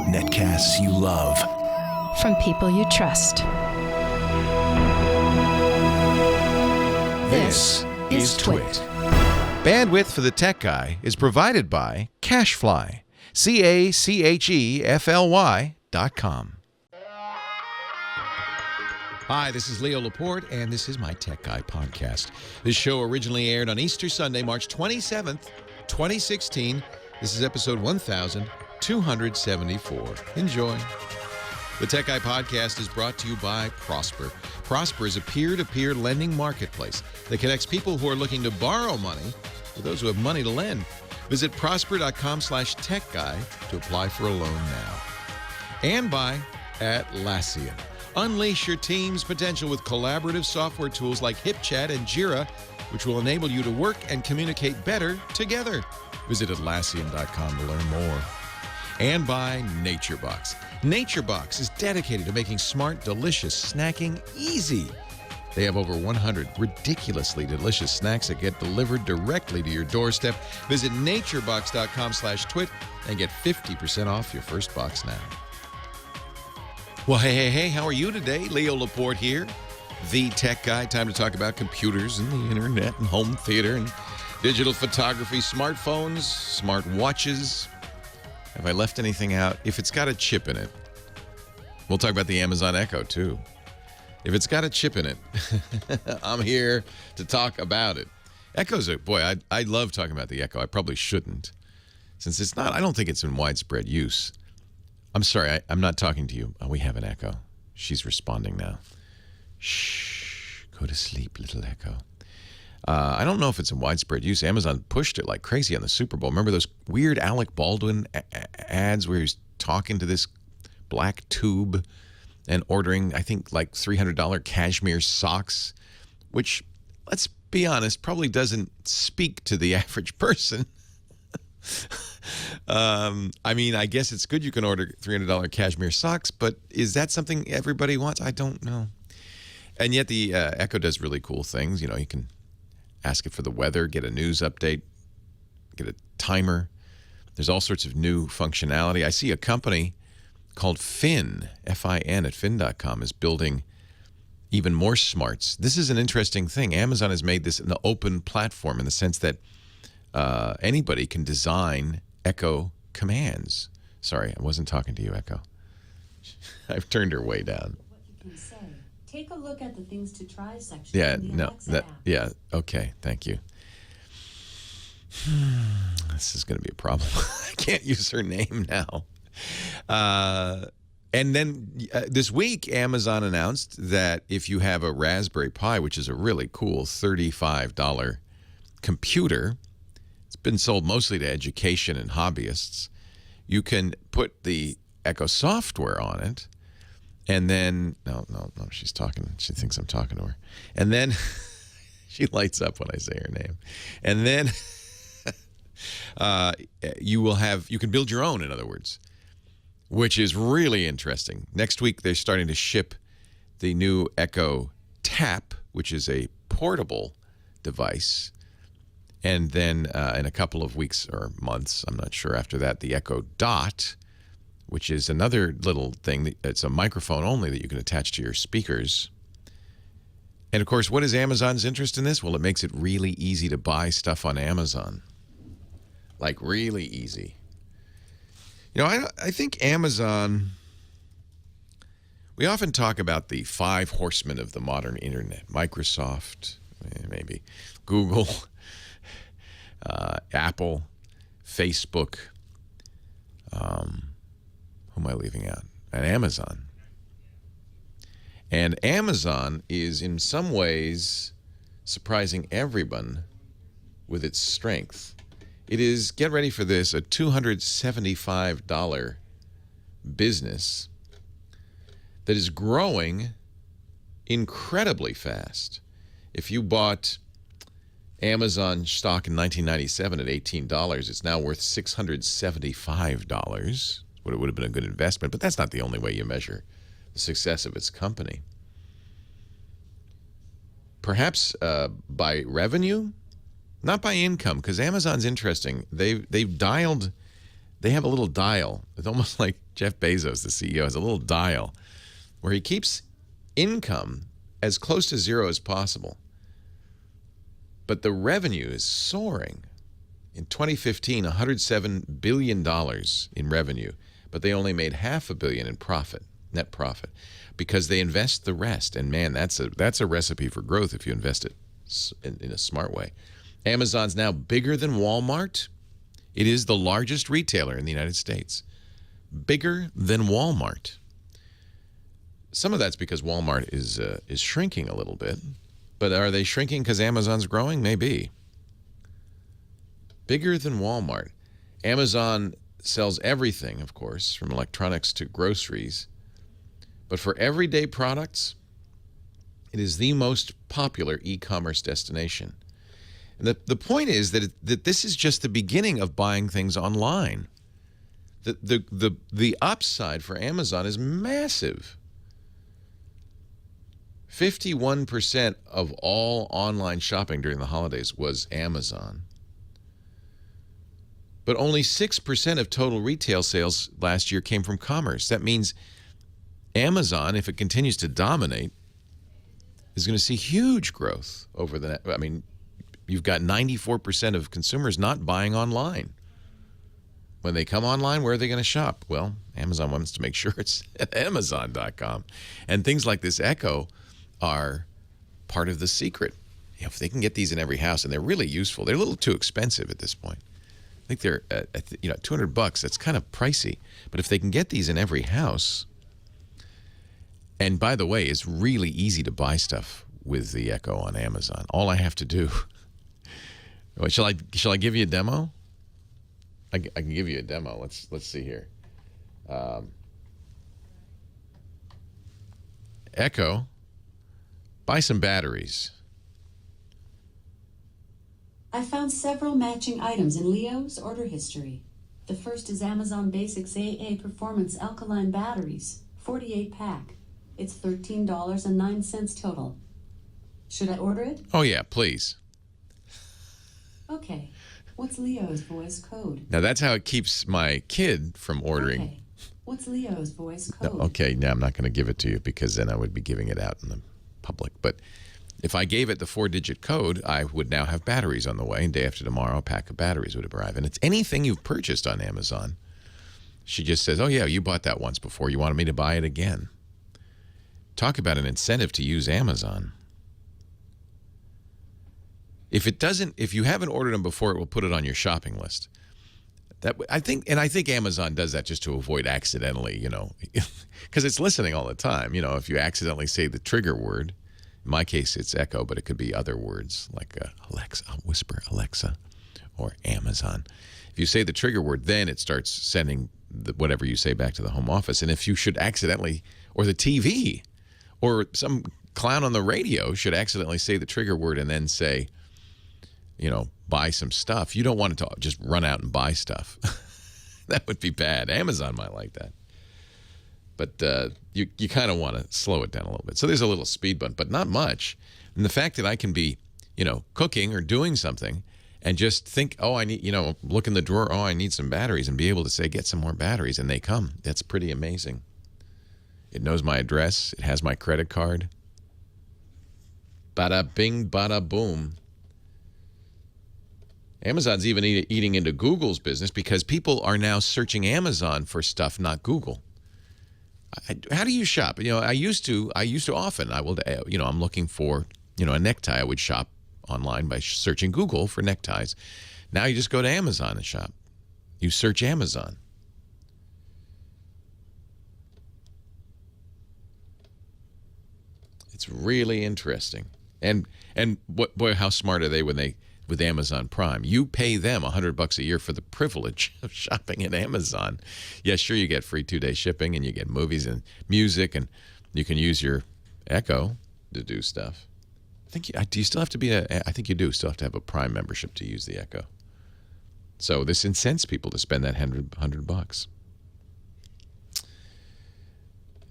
Netcasts you love. From people you trust. This is Twit. Bandwidth for the Tech Guy is provided by Cachefly. CACHEFLY.com. Hi, this is Leo Laporte, and this is my Tech Guy podcast. This show originally aired on Easter Sunday, March 27th, 2016. This is episode 1274. Enjoy. The Tech Guy podcast is brought to you by Prosper. Prosper is a peer-to-peer lending marketplace that connects people who are looking to borrow money with those who have money to lend. Visit prosper.com/techguy to apply for a loan now. And by Atlassian. Unleash your team's potential with collaborative software tools like HipChat and Jira, which will enable you to work and communicate better together. Visit Atlassian.com to learn more. And by NatureBox. NatureBox is dedicated to making smart, delicious snacking easy. They have over 100 ridiculously delicious snacks that get delivered directly to your doorstep. Visit naturebox.com/twit and get 50% off your first box now. Well, hey, how are you today? Leo Laporte here, the Tech Guy. Time to talk about computers and the internet and home theater and digital photography, smartphones, smart watches. Have I left anything out? If it's got a chip in it, we'll talk about the Amazon Echo too. If it's got a chip in it, I'm here to talk about it. Echo's I love talking about the Echo. I probably shouldn't, since it's not, I don't think it's in widespread use. I'm sorry, I'm not talking to you. Oh, we have an Echo. She's responding now. Shh, go to sleep, little Echo. I don't know if it's in widespread use. Amazon pushed it like crazy on the Super Bowl. Remember those weird Alec Baldwin ads where he's talking to this black tube and ordering, I think, like $300 cashmere socks, which, let's be honest, probably doesn't speak to the average person. I mean, I guess it's good you can order $300 cashmere socks, but is that something everybody wants? I don't know. And yet the Echo does really cool things. You know, you can ask it for the weather, get a news update, get a timer. There's all sorts of new functionality. I see a company called Fin, Fin at fin.com, is building even more smarts. This is an interesting thing. Amazon has made this an open platform in the sense that anybody can design Echo commands. Sorry, I wasn't talking to you, Echo. I've turned her way down. What you can say. Take a look at the things to try section. Yeah, in the no, Alexa app. yeah, okay, thank you. This is going to be a problem. I can't use her name now. And then this week, Amazon announced that if you have a Raspberry Pi, which is a really cool $35 computer, it's been sold mostly to education and hobbyists, you can put the Echo software on it, and then, no, she's talking. She thinks I'm talking to her. And then she lights up when I say her name. And then you can build your own, in other words, which is really interesting. Next week, they're starting to ship the new Echo Tap, which is a portable device. And then in a couple of weeks or months, I'm not sure after that, the Echo Dot, which is another little thing. It's a microphone only that you can attach to your speakers. And, of course, what is Amazon's interest in this? Well, it makes it really easy to buy stuff on Amazon. Like, really easy. You know, I think Amazon, we often talk about the 5 horsemen of the modern internet. Microsoft, maybe Google, Apple, Facebook, who am I leaving out? And Amazon. And Amazon is in some ways surprising everyone with its strength. It is, get ready for this, a $275 business that is growing incredibly fast. If you bought Amazon stock in 1997 at $18, it's now worth $675. It would have been a good investment, but that's not the only way you measure the success of its company. Perhaps by revenue, not by income, because Amazon's interesting. They've dialed they have a little dial. It's almost like Jeff Bezos, the CEO, has a little dial where he keeps income as close to zero as possible. But the revenue is soaring. In 2015, $107 billion in revenue, but they only made $500 million in profit, net profit, because they invest the rest. And man, that's a recipe for growth if you invest it in a smart way. Amazon's now bigger than Walmart. It is the largest retailer in the United States. Bigger than Walmart. Some of that's because Walmart is shrinking a little bit. But are they shrinking because Amazon's growing? Maybe. Bigger than Walmart. Amazon sells everything, of course, from electronics to groceries. But for everyday products, it is the most popular e-commerce destination. And the point is that this is just the beginning of buying things online. The upside for Amazon is massive. 51% of all online shopping during the holidays was Amazon. But only 6% of total retail sales last year came from commerce. That means Amazon, if it continues to dominate, is going to see huge growth over the next. I mean, you've got 94% of consumers not buying online. When they come online, where are they going to shop? Well, Amazon wants to make sure it's at Amazon.com. And things like this Echo are part of the secret. You know, if they can get these in every house, and they're really useful. They're a little too expensive at this point. I think they're $200. That's kind of pricey. But if they can get these in every house, and by the way, it's really easy to buy stuff with the Echo on Amazon. All I have to do. Well, shall I give you a demo? I can give you a demo. Let's see here. Echo. Buy some batteries. I found several matching items in Leo's order history. The first is Amazon Basics AA Performance Alkaline Batteries, 48 pack. It's $13.09 total. Should I order it? Oh yeah, please. Okay. What's Leo's voice code? Now that's how it keeps my kid from ordering. Okay. What's Leo's voice code? No, okay, now I'm not going to give it to you because then I would be giving it out in the public. But if I gave it the 4-digit code, I would now have batteries on the way. And day after tomorrow, a pack of batteries would arrive. And it's anything you've purchased on Amazon. She just says, oh, yeah, you bought that once before. You wanted me to buy it again. Talk about an incentive to use Amazon. If you haven't ordered them before, it will put it on your shopping list. I think Amazon does that just to avoid accidentally, because it's listening all the time. If you accidentally say the trigger word, in my case, it's Echo, but it could be other words like Alexa, I'll whisper Alexa, or Amazon. If you say the trigger word, then it starts sending whatever you say back to the home office. And if you should accidentally, or the TV, or some clown on the radio should accidentally say the trigger word and then say, buy some stuff, you don't want it to just run out and buy stuff. That would be bad. Amazon might like that. But you kind of want to slow it down a little bit. So there's a little speed bump, but not much. And the fact that I can be, cooking or doing something and just think, oh, I need, look in the drawer, oh, I need some batteries, and be able to say, get some more batteries, and they come. That's pretty amazing. It knows my address. It has my credit card. Bada bing, bada boom. Amazon's even eating into Google's business because people are now searching Amazon for stuff, not Google. How do you shop? I used to often. I'm looking for, a necktie. I would shop online by searching Google for neckties. Now you just go to Amazon and shop. You search Amazon. It's really interesting. And how smart are they with Amazon Prime? You pay them $100 a year for the privilege of shopping at Amazon. Yes, sure, you get free 2-day shipping, and you get movies and music, and you can use your Echo to do stuff. Do you still have to be I think you do still have to have a Prime membership to use the Echo. So this incents people to spend that $100.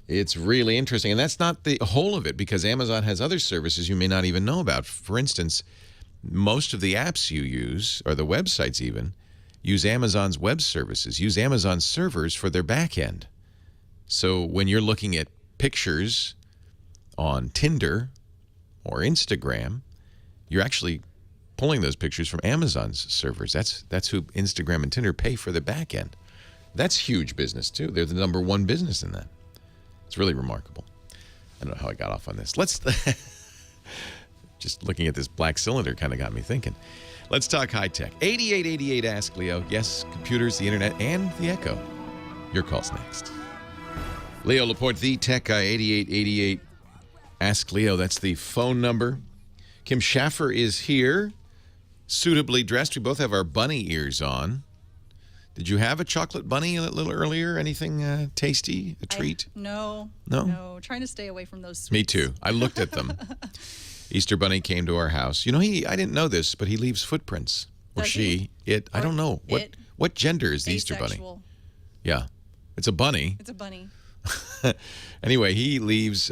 It's really interesting, and that's not the whole of it, because Amazon has other services you may not even know about. For instance, most of the apps you use, or the websites even, use Amazon's web services, use Amazon servers for their back end. So when you're looking at pictures on Tinder or Instagram, you're actually pulling those pictures from Amazon's servers. That's who Instagram and Tinder pay for the back end. That's huge business, too. They're the #1 business in that. It's really remarkable. I don't know how I got off on this. Just looking at this black cylinder kind of got me thinking. Let's talk high-tech. 8888 Ask Leo. Yes, computers, the internet, and the Echo. Your call's next. Leo Laporte, the tech guy, 8888 Ask Leo. That's the phone number. Kim Schaffer is here, suitably dressed. We both have our bunny ears on. Did you have a chocolate bunny a little earlier? Anything tasty? A treat? No. Trying to stay away from those sweets. Me too. I looked at them. Easter bunny came to our house. You know, I didn't know this, but he leaves footprints. Or Does she. he? It. I don't know. What gender is the Easter bunny? Asexual. Yeah. It's a bunny. It's a bunny. Anyway, he leaves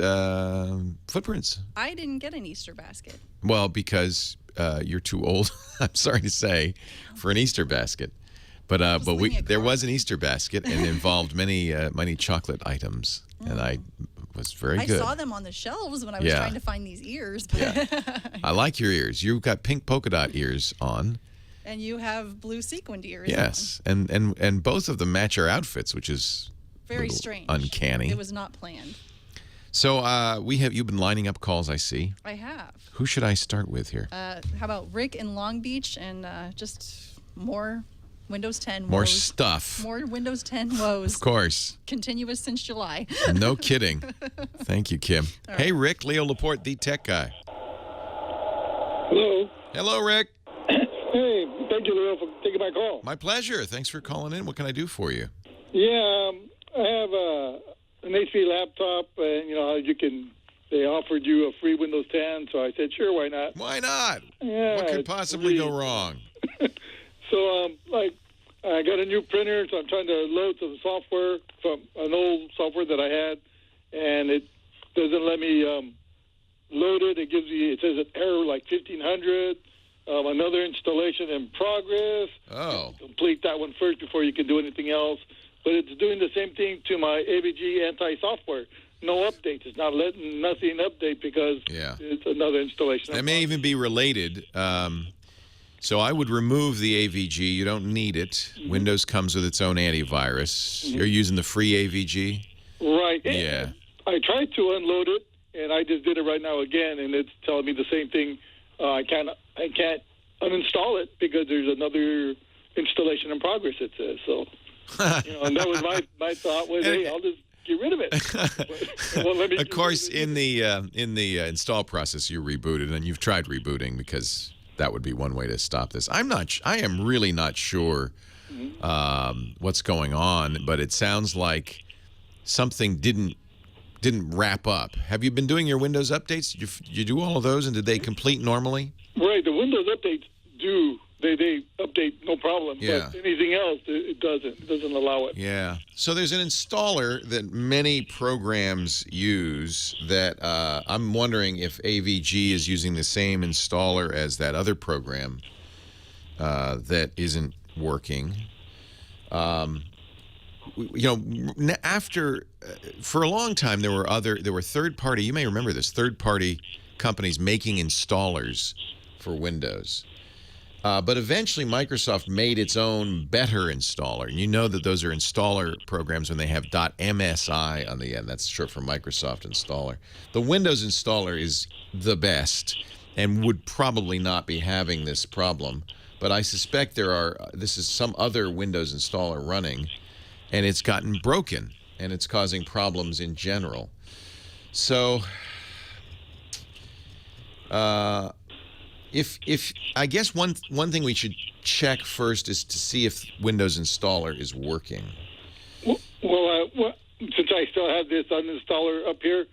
footprints. I didn't get an Easter basket. Well, because you're too old, I'm sorry to say, for an Easter basket. But there was an Easter basket and it involved many chocolate items, and I was very good. I saw them on the shelves when I was trying to find these ears. But Yeah. I like your ears. You've got pink polka dot ears on. And you have blue sequined ears. Yes, and both of them match our outfits, which is very strange, uncanny. It was not planned. So you've been lining up calls, I see. I have. Who should I start with here? How about Rick in Long Beach and just more Windows 10 woes. More stuff. More Windows 10 woes. Of course. Continuous since July. No kidding. Thank you, Kim. All Hey, right. Rick, Leo Laporte, the tech guy. Hello. Hello, Rick. Hey, thank you, Leo, for taking my call. My pleasure. Thanks for calling in. What can I do for you? Yeah, I have an HP laptop, and you know how they offered you a free Windows 10, so I said, sure, why not? Why not? Yeah, What could it's possibly free. go wrong? So, I got a new printer, so I'm trying to load some software from an old software that I had, and it doesn't let me load it. It says an error like 1500. Another installation in progress. Oh. Complete that one first before you can do anything else. But it's doing the same thing to my AVG anti-software. No updates. It's not letting nothing update because it's another installation. That may even be related. So I would remove the AVG. You don't need it. Mm-hmm. Windows comes with its own antivirus. You're using the free AVG? Right. Yeah. I tried to unload it, and I just did it right now again, and it's telling me the same thing. I can't uninstall it because there's another installation in progress, it says. So, and that was my thought was, hey, I'll just get rid of it. Well, let me Of course, in the install process, you rebooted, and you've tried rebooting because that would be one way to stop this. I am really not sure what's going on, but it sounds like something didn't wrap up. Have you been doing your Windows updates? Did you do all of those, and did they complete normally? Right. The Windows updates do. They update no problem. Yeah. But anything else, it doesn't. It doesn't allow it. Yeah. So there's an installer that many programs use that I'm wondering if AVG is using the same installer as that other program that isn't working. For a long time there were third-party, you may remember this, third-party companies making installers for Windows. But eventually Microsoft made its own better installer. And you know that those are installer programs when they have .msi on the end. That's short for Microsoft Installer. The Windows installer is the and would probably not be having this problem. But I suspect this is some other Windows installer running, and it's gotten broken, and it's causing problems in general. So, if I guess one thing we should check first is to see if Windows Installer is working. Well, since I still have this uninstaller up here,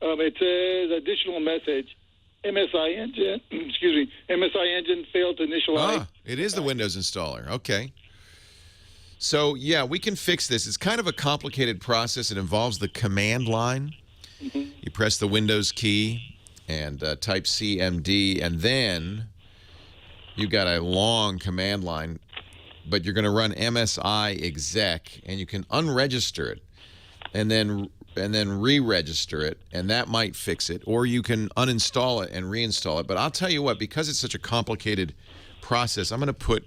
it says additional message. MSI engine failed to initialize. It is the Windows installer. Okay. So, yeah, we can fix this. It's kind of a complicated process. It involves the command line. Mm-hmm. You press the Windows key and type CMD, and then you've got a long command line but you're going to run MSI exec, and you can unregister it, and then re-register it, and that might fix it. Or you can uninstall it and reinstall it. But I'll tell you what, because it's such a complicated process, I'm going to put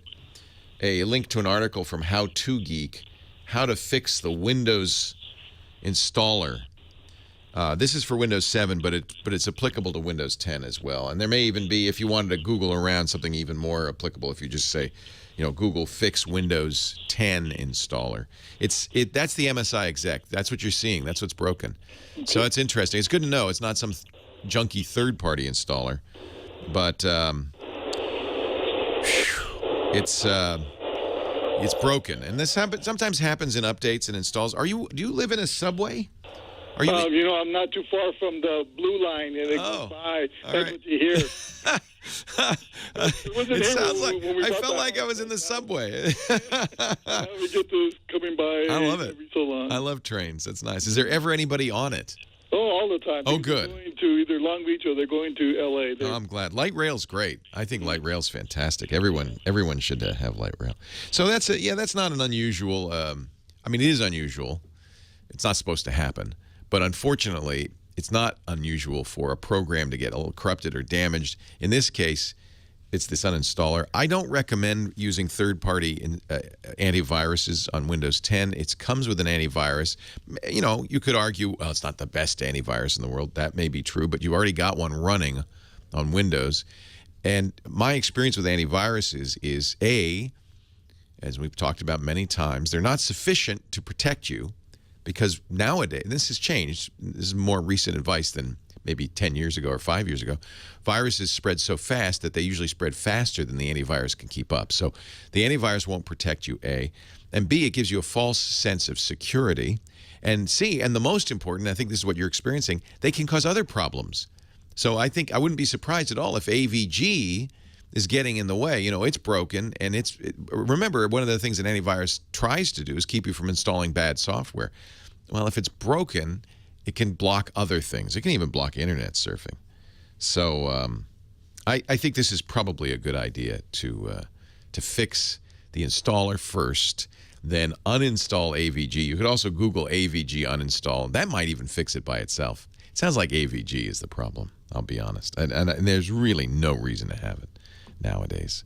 a link to an article from How To Geek, how to fix the Windows installer. This is for Windows 7, but it's applicable to Windows 10 as well. And there may even be, if you wanted to Google around, something even more applicable if you just say, Google fix Windows 10 installer. That's the MSI exec. That's what you're seeing. That's what's broken. So it's interesting. It's good to know. It's not some junky third-party installer, but it's broken. And this sometimes happens in updates and installs. Do you live in a subway? Are you? I'm not too far from the blue line, and it goes by. That's right. what you hear. It sounds like I felt like I was in the subway. We get those coming by. I love it. Every so long. I love trains. That's nice. Is there ever anybody on it? Oh, all the time. Oh, good. They're going to either Long Beach or they're going to L.A. Oh, I'm glad. Light rail's great. I think light rail's fantastic. Everyone should have light rail. So that's not an unusual. It is unusual. It's not supposed to happen. But unfortunately, it's not unusual for a program to get a little corrupted or damaged. In this case, it's this uninstaller. I don't recommend using third-party antiviruses on Windows 10. It comes with an antivirus. You could argue, well, it's not the best antivirus in the world. That may be true, but you already got one running on Windows. And my experience with antiviruses is, as we've talked about many times, they're not sufficient to protect you. Because nowadays, this has changed. This is more recent advice than maybe 10 years ago or 5 years ago. Viruses spread so fast that they usually spread faster than the antivirus can keep up. So the antivirus won't protect you, A. And B, it gives you a false sense of security. And C, and the most important, I think this is what you're experiencing, they can cause other problems. So I think I wouldn't be surprised at all if AVG is getting in the way. It's broken, and remember, one of the things an antivirus tries to do is keep you from installing bad software. Well, if it's broken, it can block other things. It can even block internet surfing. So I think this is probably a good idea to fix the installer first, then uninstall AVG. You could also Google AVG uninstall. That might even fix it by itself. It sounds like AVG is the problem, I'll be honest. And there's really no reason to have it nowadays.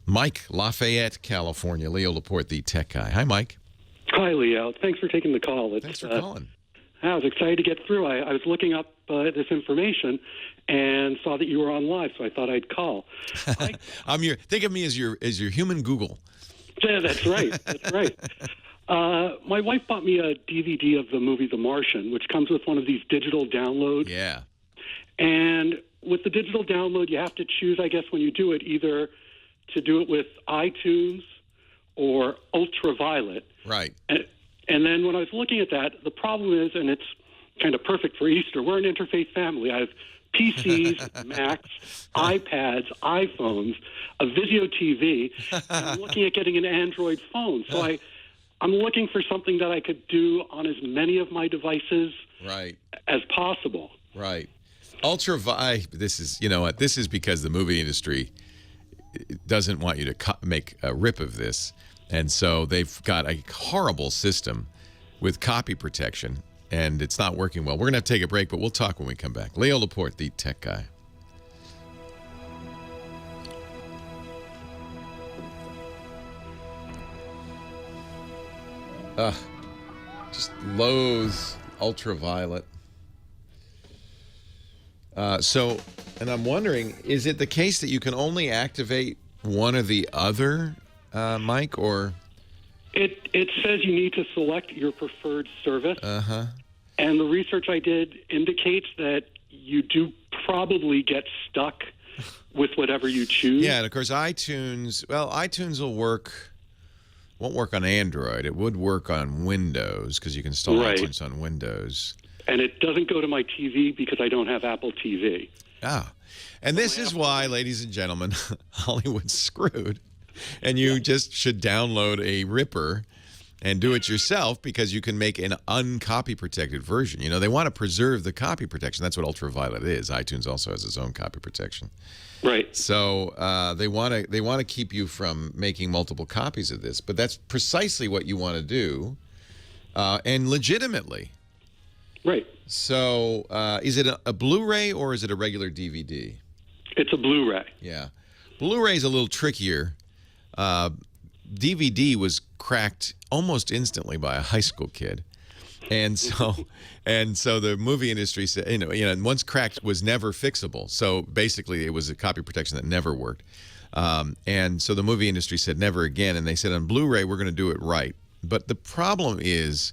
Mike, Lafayette, California. Leo Laporte, the tech guy. Hi, Mike. Hi, Leo. Thanks for taking the call. Thanks for calling. I was excited to get through. I was looking up this information and saw that you were on live, so I thought I'd call. Think of me as your human Google. Yeah, that's right. That's right. My wife bought me a DVD of the movie The Martian, which comes with one of these digital downloads. Yeah. And with the digital download, you have to choose, I guess, when you do it, either to do it with iTunes or Ultraviolet. Right. And then when I was looking at that, the problem is, and it's kind of perfect for Easter, we're an interfaith family. I have PCs, Macs, iPads, iPhones, a Vizio TV, and I'm looking at getting an Android phone. So I'm looking for something that I could do on as many of my devices as possible. Right. This is because the movie industry doesn't want you to make a rip of this. And so they've got a horrible system with copy protection, and it's not working well. We're going to have to take a break, but we'll talk when we come back. Leo Laporte, the tech guy. Just loathe Ultraviolet. And I'm wondering, is it the case that you can only activate one or the other, Mike, or? It says you need to select your preferred service. Uh-huh. And the research I did indicates that you do get stuck with whatever you choose. Yeah, and of course iTunes won't work on Android. It would work on Windows because you can install iTunes on Windows. And it doesn't go to my TV because I don't have Apple TV. And this is why, ladies and gentlemen, Hollywood's screwed. And you just should download a ripper and do it yourself because you can make an uncopy protected version. You know, they want to preserve the copy protection. That's what ultraviolet is. iTunes also has its own copy protection. Right. So they want to keep you from making multiple copies of this, but that's precisely what you want to do, and legitimately. Right. So is it a Blu-ray or is it a regular DVD? It's a Blu-ray. Yeah. Blu-ray is a little trickier. DVD was cracked almost instantly by a high school kid. And so the movie industry said, and once cracked was never fixable. So basically it was a copy protection that never worked. And so the movie industry said never again. And they said on Blu-ray, we're going to do it right. But the problem is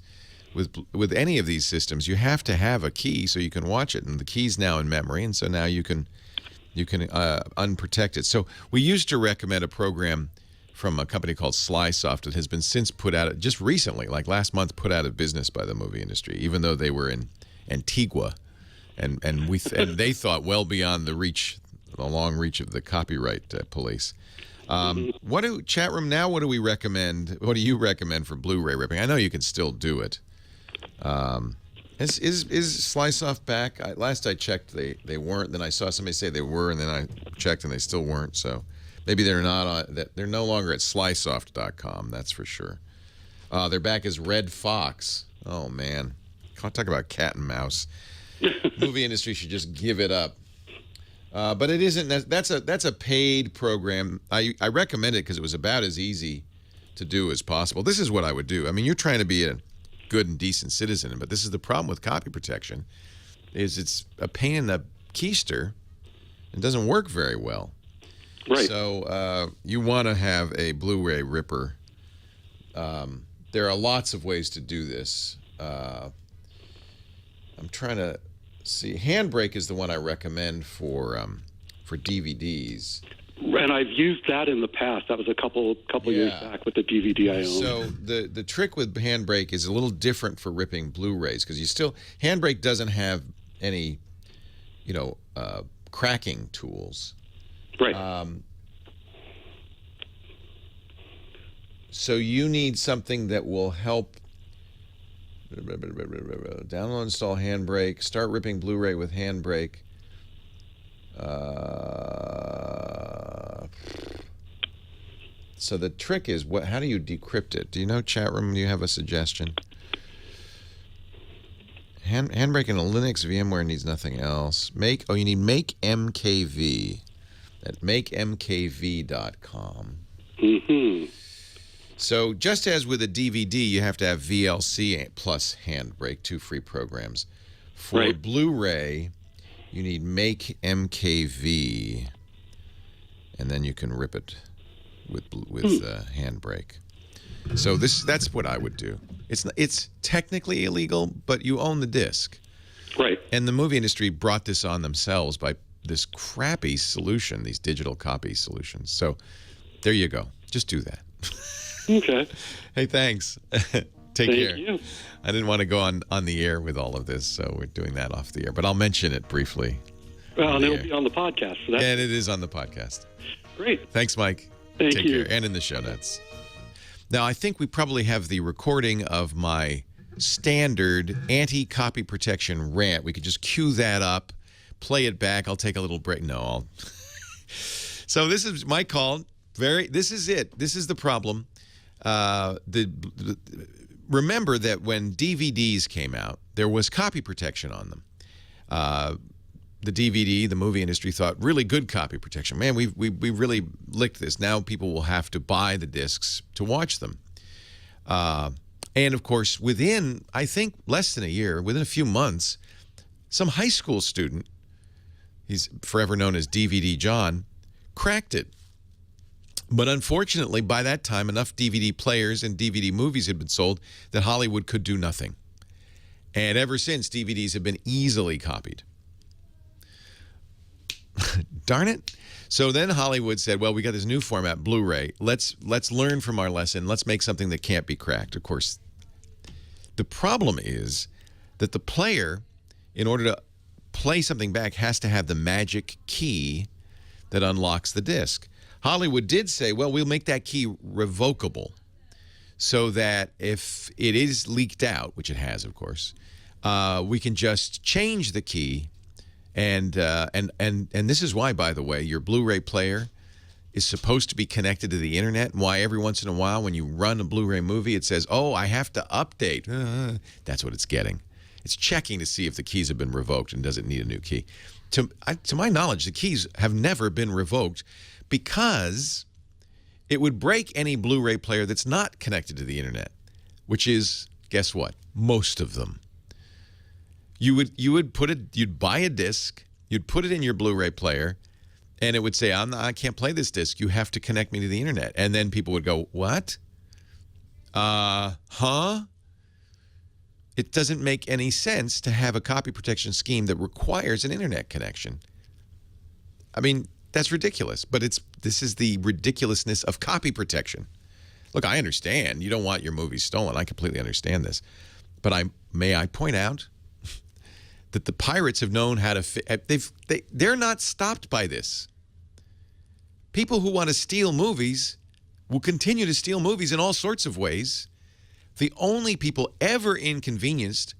with any of these systems, you have to have a key so you can watch it. And the key's now in memory. And so now you can unprotect it. So we used to recommend a program from a company called Slysoft that has been since put out, just recently, like last month, put out of business by the movie industry, even though they were in Antigua, and they thought well beyond the long reach of the copyright police. What do we recommend? What do you recommend for Blu-ray ripping? I know you can still do it. Is Slysoft back? Last I checked, they weren't. Then I saw somebody say they were, and then I checked and they still weren't. So maybe they're not on. They're no longer at Slysoft.com. That's for sure. They're back as Red Fox. Oh man, talk about cat and mouse. Movie industry should just give it up. But it isn't. That's a paid program. I recommend it because it was about as easy to do as possible. This is what I would do. I mean, you're trying to be a good and decent citizen, but this is the problem with copy protection, is it's a pain in the keister. It doesn't work very well. Right. So you want to have a Blu-ray ripper. There are lots of ways to do this. I'm trying to see. Handbrake is the one I recommend for DVDs. And I've used that in the past. That was a couple years back with the DVD I owned. So the trick with Handbrake is a little different for ripping Blu-rays because Handbrake doesn't have any, cracking tools. Right. So you need something that will help. Download, install Handbrake. Start ripping Blu-ray with Handbrake. So the trick is, how do you decrypt it? Do you know, chat room, do you have a suggestion? Handbrake in a Linux VMware needs nothing else. You need make MKV at makemkv.com. Mm-hmm. So just as with a DVD, you have to have VLC plus Handbrake, 2 free programs. For Blu-ray, you need make MKV, and then you can rip it with Handbrake. So that's what I would do. It's technically illegal, but you own the disc. Right. And the movie industry brought this on themselves by this crappy solution, these digital copy solutions. So there you go. Just do that. Okay. Hey, thanks. Take care. Thank you. I didn't want to go on the air with all of this, so we're doing that off the air. But I'll mention it briefly. Well, and it'll be on the podcast for that. And it is on the podcast. Great. Thanks, Mike. Thank Take you. care. And in the show notes. Now, I think we probably have the recording of my standard anti-copy protection rant. We could just cue that up, play it back. I'll take a little break. No, So this is my call. This is it. This is the problem. Remember that when DVDs came out, there was copy protection on them. The DVD, the movie industry thought really good copy protection. Man, we really licked this. Now people will have to buy the discs to watch them. And of course, within, I think, less than a year, within a few months, some high school student, he's forever known as DVD John, cracked it. But unfortunately, by that time, enough DVD players and DVD movies had been sold that Hollywood could do nothing. And ever since, DVDs have been easily copied. Darn it. So then Hollywood said, well, we got this new format, Blu-ray. Let's learn from our lesson. Let's make something that can't be cracked. Of course, the problem is that the player, in order to play something back, has to have the magic key that unlocks the disc. Hollywood did say, well, we'll make that key revocable. so that if it is leaked out, which it has, of course, we can just change the key. And this is why, by the way, your Blu-ray player is supposed to be connected to the internet, and why every once in a while when you run a Blu-ray movie, it says, oh, I have to update. That's what it's getting. It's checking to see if the keys have been revoked and does it need a new key. To my knowledge, the keys have never been revoked because it would break any Blu-ray player that's not connected to the internet, which is, guess what? Most of them. You'd buy a disc, you'd put it in your Blu-ray player, and it would say, I can't play this disc. You have to connect me to the internet. And then people would go, what? Huh? It doesn't make any sense to have a copy protection scheme that requires an internet connection. I mean, that's ridiculous. But this is the ridiculousness of copy protection. Look, I understand. You don't want your movies stolen. I completely understand this. But may I point out that the pirates have known how to they're not stopped by this. People who want to steal movies will continue to steal movies in all sorts of ways. The only people ever inconvenienced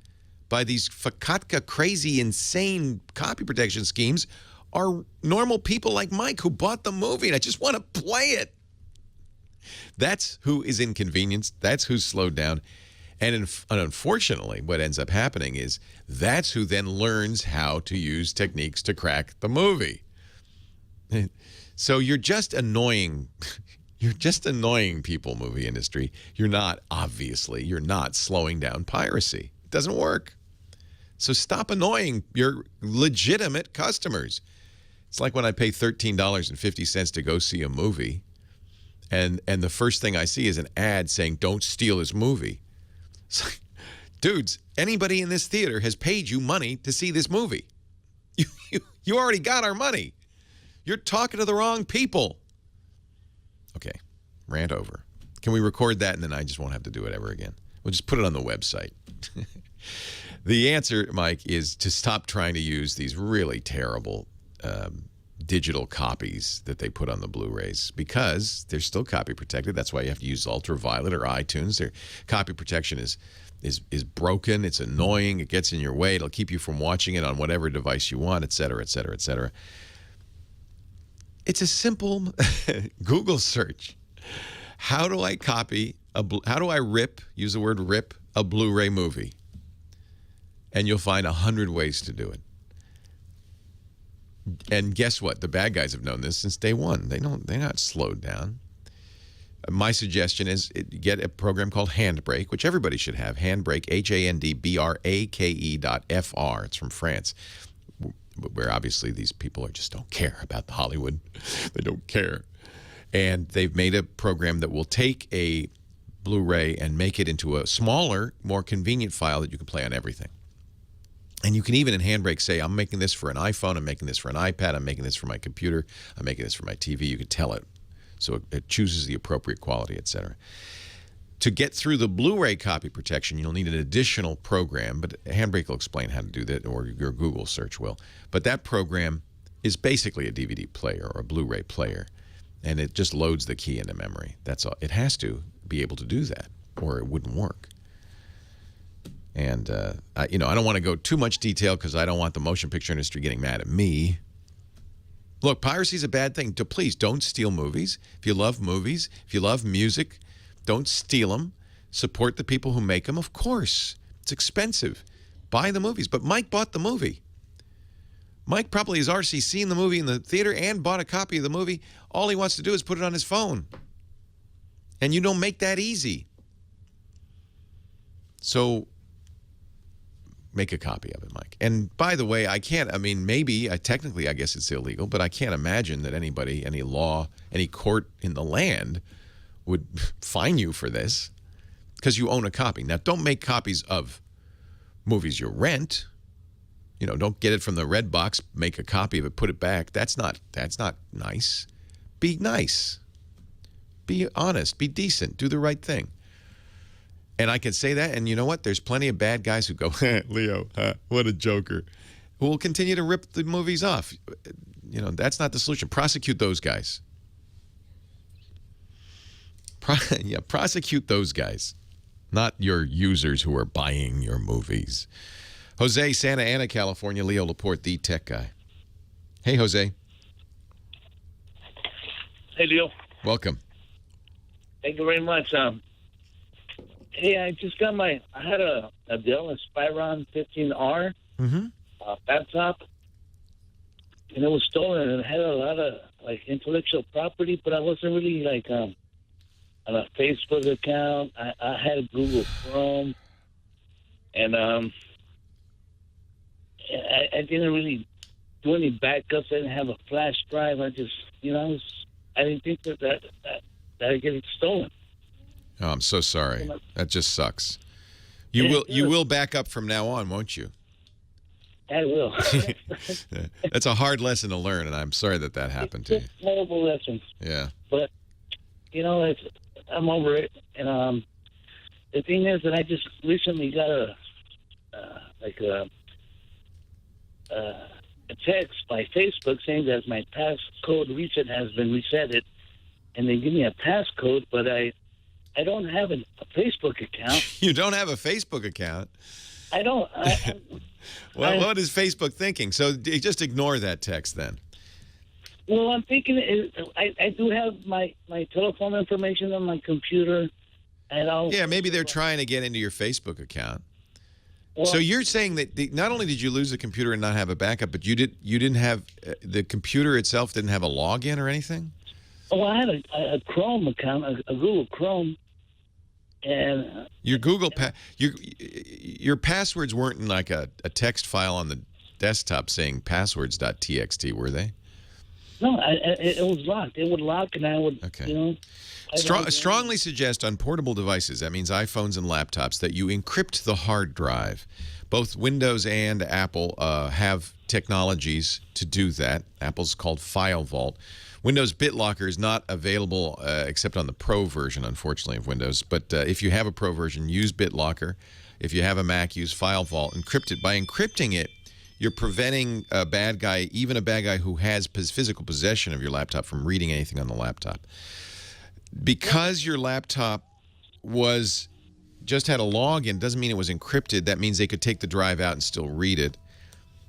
by these Fakatka crazy, insane copy protection schemes are normal people like Mike who bought the movie and I just want to play it. That's who is inconvenienced. That's who's slowed down. And unfortunately, what ends up happening is that's who then learns how to use techniques to crack the movie. So you're just annoying. You're just annoying people, movie industry. You're not, obviously, you're not slowing down piracy. It doesn't work. So stop annoying your legitimate customers. It's like when I pay $13.50 to go see a movie, and the first thing I see is an ad saying, don't steal this movie. It's like, dudes, anybody in this theater has paid you money to see this movie. You already got our money. You're talking to the wrong people. Okay, rant over. Can we record that and then I just won't have to do it ever again? We'll just put it on the website. The answer, Mike, is to stop trying to use these really terrible digital copies that they put on the Blu-rays because they're still copy protected. That's why you have to use Ultraviolet or iTunes. Their copy protection is broken. It's annoying. It gets in your way. It'll keep you from watching it on whatever device you want, et cetera, et cetera, et cetera. It's a simple Google search. How do I use the word rip a Blu-ray movie? And you'll find 100 ways to do it. And guess what? The bad guys have known this since day one. They're not slowed down. My suggestion is get a program called Handbrake, which everybody should have. Handbrake, HANDBRAKE.FR. It's from France, where obviously these people just don't care about the Hollywood. They don't care. And they've made a program that will take a Blu-ray and make it into a smaller, more convenient file that you can play on everything. And you can even in Handbrake say, I'm making this for an iPhone, I'm making this for an iPad, I'm making this for my computer, I'm making this for my TV. You can tell it. So it chooses the appropriate quality, etc. To get through the Blu-ray copy protection, you'll need an additional program, but Handbrake will explain how to do that, or your Google search will. But that program is basically a DVD player or a Blu-ray player, and it just loads the key into memory. That's all. It has to be able to do that, or it wouldn't work. And, I don't want to go too much detail because I don't want the motion picture industry getting mad at me. Look, piracy is a bad thing. Please don't steal movies. If you love movies, if you love music, don't steal them. Support the people who make them. Of course, it's expensive. Buy the movies. But Mike bought the movie. Mike probably has already seen the movie in the theater and bought a copy of the movie. All he wants to do is put it on his phone. And you don't make that easy. So make a copy of it, Mike. And by the way, technically I guess it's illegal, but I can't imagine that anybody, any law, any court in the land would fine you for this because you own a copy. Now, don't make copies of movies you rent. Don't get it from the red box, make a copy of it, put it back. That's not nice. Be nice. Be honest. Be decent. Do the right thing. And I can say that, and you know what? There's plenty of bad guys who go, Leo, what a joker, who will continue to rip the movies off. That's not the solution. Prosecute those guys. Yeah, prosecute those guys, not your users who are buying your movies. Jose, Santa Ana, California. Leo Laporte, the tech guy. Hey, Jose. Hey, Leo. Welcome. Thank you very much. Hey, I just got I had a Dell Inspiron 15R laptop, and it was stolen, and it had a lot of, like, intellectual property, but I wasn't really, like, on a Facebook account. I had a Google Chrome, and I didn't really do any backups. I didn't have a flash drive. I just, I didn't think that I'd get it stolen. Oh, I'm so sorry. That just sucks. You will back up from now on, won't you? I will. That's a hard lesson to learn, and I'm sorry that happened to you. It's horrible lessons. Yeah. But, I'm over it. And the thing is that I just recently got a text by Facebook saying that my passcode reset has been resetted, and they give me a passcode, but I don't have a Facebook account. You don't have a Facebook account? I don't. What is Facebook thinking? So just ignore that text then. Well, I'm thinking I do have my telephone information on my computer. Yeah, maybe they're trying to get into your Facebook account. Well, so you're saying that not only did you lose the computer and not have a backup, but you didn't have the computer itself didn't have a login or anything? Oh, I had a Chrome account, a Google Chrome, and your your passwords weren't in like a text file on the desktop saying passwords.txt, were they? No, it was locked. It would lock, and I would, okay. Strongly suggest on portable devices, that means iPhones and laptops, that you encrypt the hard drive. Both Windows and Apple have technologies to do that. Apple's called File Vault. Windows BitLocker is not available except on the Pro version, unfortunately, of Windows. But if you have a Pro version, use BitLocker. If you have a Mac, use File Vault. Encrypt it. By encrypting it, you're preventing a bad guy, even a bad guy who has physical possession of your laptop, from reading anything on the laptop. Because your laptop just had a login doesn't mean it was encrypted. That means they could take the drive out and still read it.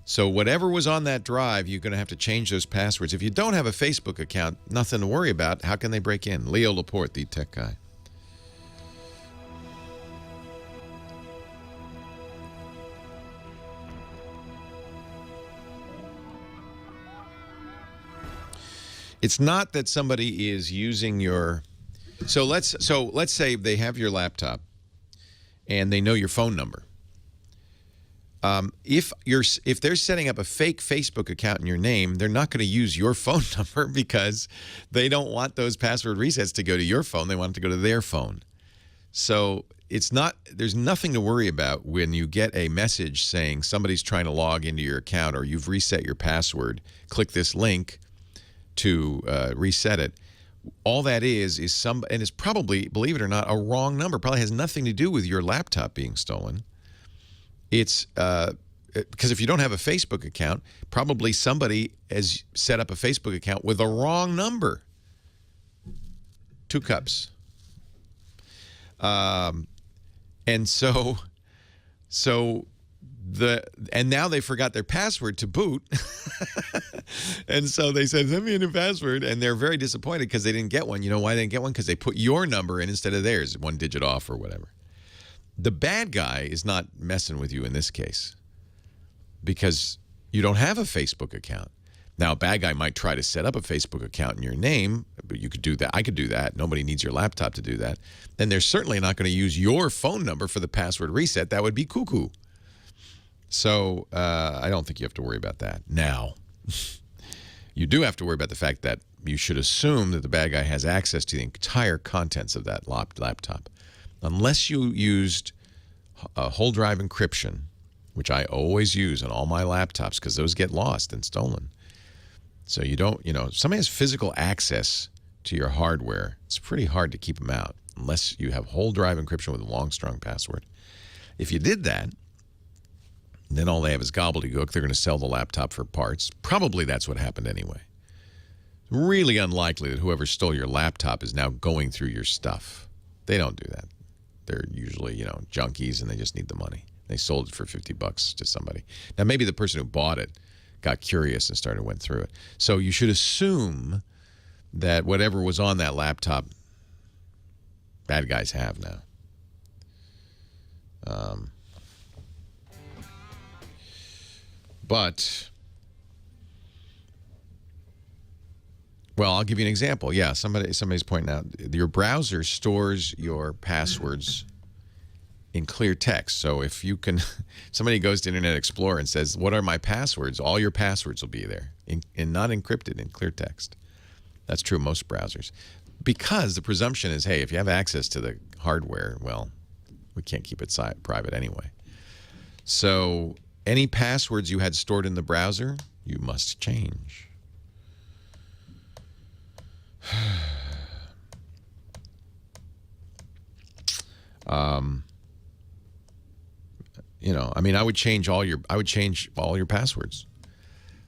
So whatever was on that drive, you're going to have to change those passwords. If you don't have a Facebook account, nothing to worry about. How can they break in? Leo Laporte, the tech guy. It's not that somebody is using your... So let's say they have your laptop and they know your phone number. If they're setting up a fake Facebook account in your name, they're not going to use your phone number because they don't want those password resets to go to your phone. They want it to go to their phone. So there's nothing to worry about when you get a message saying somebody's trying to log into your account or you've reset your password. Click this link to reset it. All that is and it's probably, believe it or not, a wrong number. Probably has nothing to do with your laptop being stolen. It's because if you don't have a Facebook account, probably somebody has set up a Facebook account with a wrong number. 2 cups. And now they forgot their password to boot. And so they said, send me a new password. And they're very disappointed because they didn't get one. You know why they didn't get one? Because they put your number in instead of theirs, 1 digit off or whatever. The bad guy is not messing with you in this case because you don't have a Facebook account. Now, a bad guy might try to set up a Facebook account in your name, but you could do that. I could do that. Nobody needs your laptop to do that. Then they're certainly not going to use your phone number for the password reset. That would be cuckoo. So I don't think you have to worry about that. Now, you do have to worry about the fact that you should assume that the bad guy has access to the entire contents of that laptop. Unless you used a whole drive encryption, which I always use on all my laptops because those get lost and stolen. So you don't, if somebody has physical access to your hardware, it's pretty hard to keep them out unless you have whole drive encryption with a long, strong password. If you did that, then all they have is gobbledygook. They're going to sell the laptop for parts. Probably that's what happened anyway. Really unlikely that whoever stole your laptop is now going through your stuff. They don't do that. They're usually, junkies, and they just need the money. They sold it for $50 to somebody. Now, maybe the person who bought it got curious and went through it. So you should assume that whatever was on that laptop, bad guys have now. Well, I'll give you an example. Yeah, somebody's pointing out your browser stores your passwords in clear text. So if you can, somebody goes to Internet Explorer and says, "What are my passwords?" All your passwords will be there, in not encrypted, in clear text. That's true of most browsers, because the presumption is, hey, if you have access to the hardware, well, we can't keep it private anyway. So any passwords you had stored in the browser, you must change. I would change all your passwords.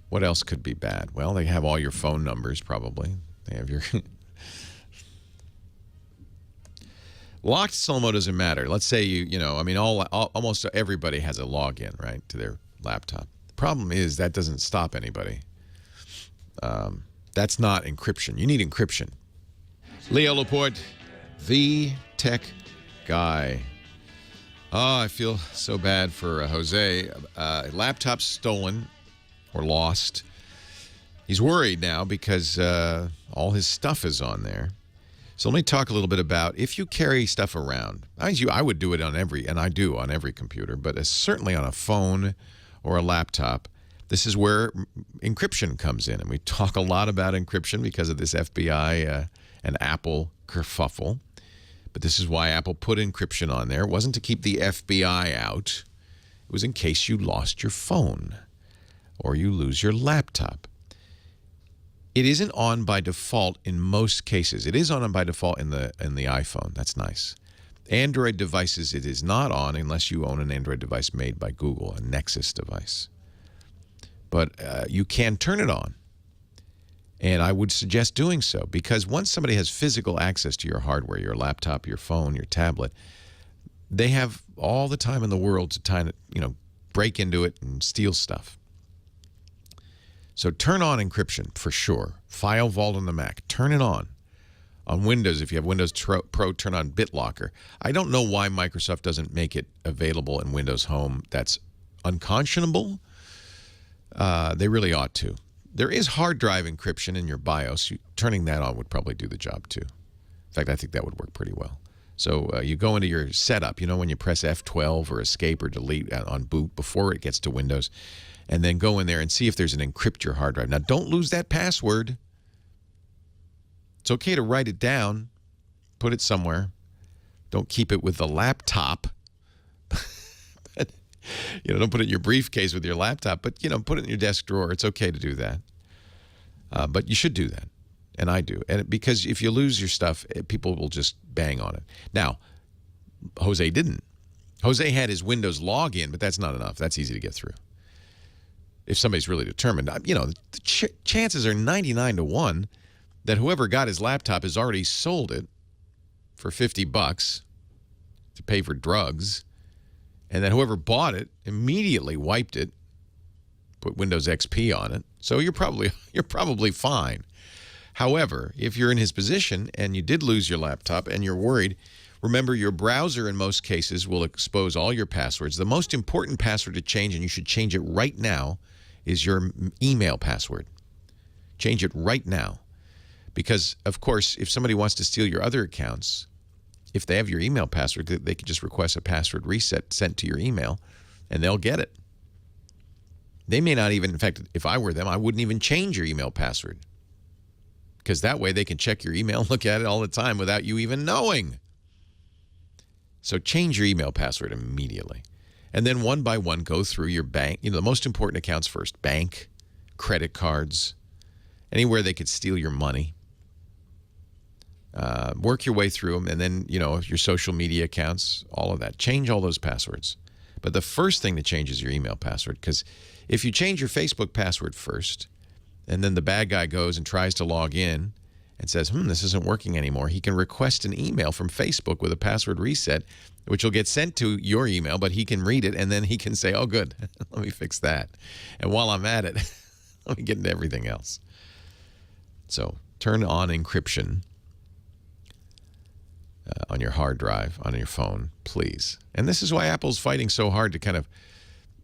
What else could be bad? Well, they have all your phone numbers, probably. They have your locked slow mo doesn't matter. Let's say almost everybody has a login, right, to their laptop. The problem is that doesn't stop anybody. That's not encryption. You need encryption. Leo Laporte, the tech guy. Oh, I feel so bad for Jose. Laptop stolen or lost. He's worried now because all his stuff is on there. So let me talk a little bit about if you carry stuff around. I would do it on I do on every computer, but certainly on a phone or a laptop. This is where encryption comes in, and we talk a lot about encryption because of this FBI and Apple kerfuffle. But this is why Apple put encryption on there. It wasn't to keep the FBI out. It was in case you lost your phone or you lose your laptop. It isn't on by default in most cases. It is on by default in the iPhone. That's nice. Android devices, it is not on unless you own an Android device made by Google, a Nexus device. But you can turn it on. And I would suggest doing so, because once somebody has physical access to your hardware, your laptop, your phone, your tablet, they have all the time in the world to break into it and steal stuff. So turn on encryption for sure. File Vault on the Mac, turn it on. On Windows, if you have Windows Pro, turn on BitLocker. I don't know why Microsoft doesn't make it available in Windows Home. That's unconscionable. They really ought to. There is hard drive encryption in your BIOS. Turning that on would probably do the job too. In fact, I think that would work pretty well. So you go into your setup, when you press F12 or escape or delete on boot before it gets to Windows, and then go in there and see if there's an encrypt your hard drive. Now, don't lose that password. It's okay to write it down, put it somewhere. Don't keep it with the laptop. Don't put it in your briefcase with your laptop, but, put it in your desk drawer. It's okay to do that. But you should do that. And I do. And because if you lose your stuff, people will just bang on it. Now, Jose didn't. Jose had his Windows login, but that's not enough. That's easy to get through. If somebody's really determined, the chances are 99 to 1 that whoever got his laptop has already sold it for $50 to pay for drugs. And then whoever bought it immediately wiped it, put Windows XP on it. So you're probably fine. However, if you're in his position and you did lose your laptop and you're worried, remember your browser in most cases will expose all your passwords. The most important password to change, and you should change it right now, is your email password. Change it right now. Because, of course, if somebody wants to steal your other accounts, if they have your email password, they can just request a password reset sent to your email, and they'll get it. They may not even, in fact, if I were them, I wouldn't even change your email password. Because that way they can check your email and look at it all the time without you even knowing. So change your email password immediately. And then one by one, go through your bank, the most important accounts first. Bank, credit cards, anywhere they could steal your money. Work your way through them, and then, your social media accounts, all of that. Change all those passwords. But the first thing to change is your email password, because if you change your Facebook password first, and then the bad guy goes and tries to log in and says, this isn't working anymore, he can request an email from Facebook with a password reset, which will get sent to your email, but he can read it, and then he can say, oh, good, let me fix that. And while I'm at it, let me get into everything else. So turn on encryption on your hard drive, on your phone, please. And this is why Apple's fighting so hard to kind of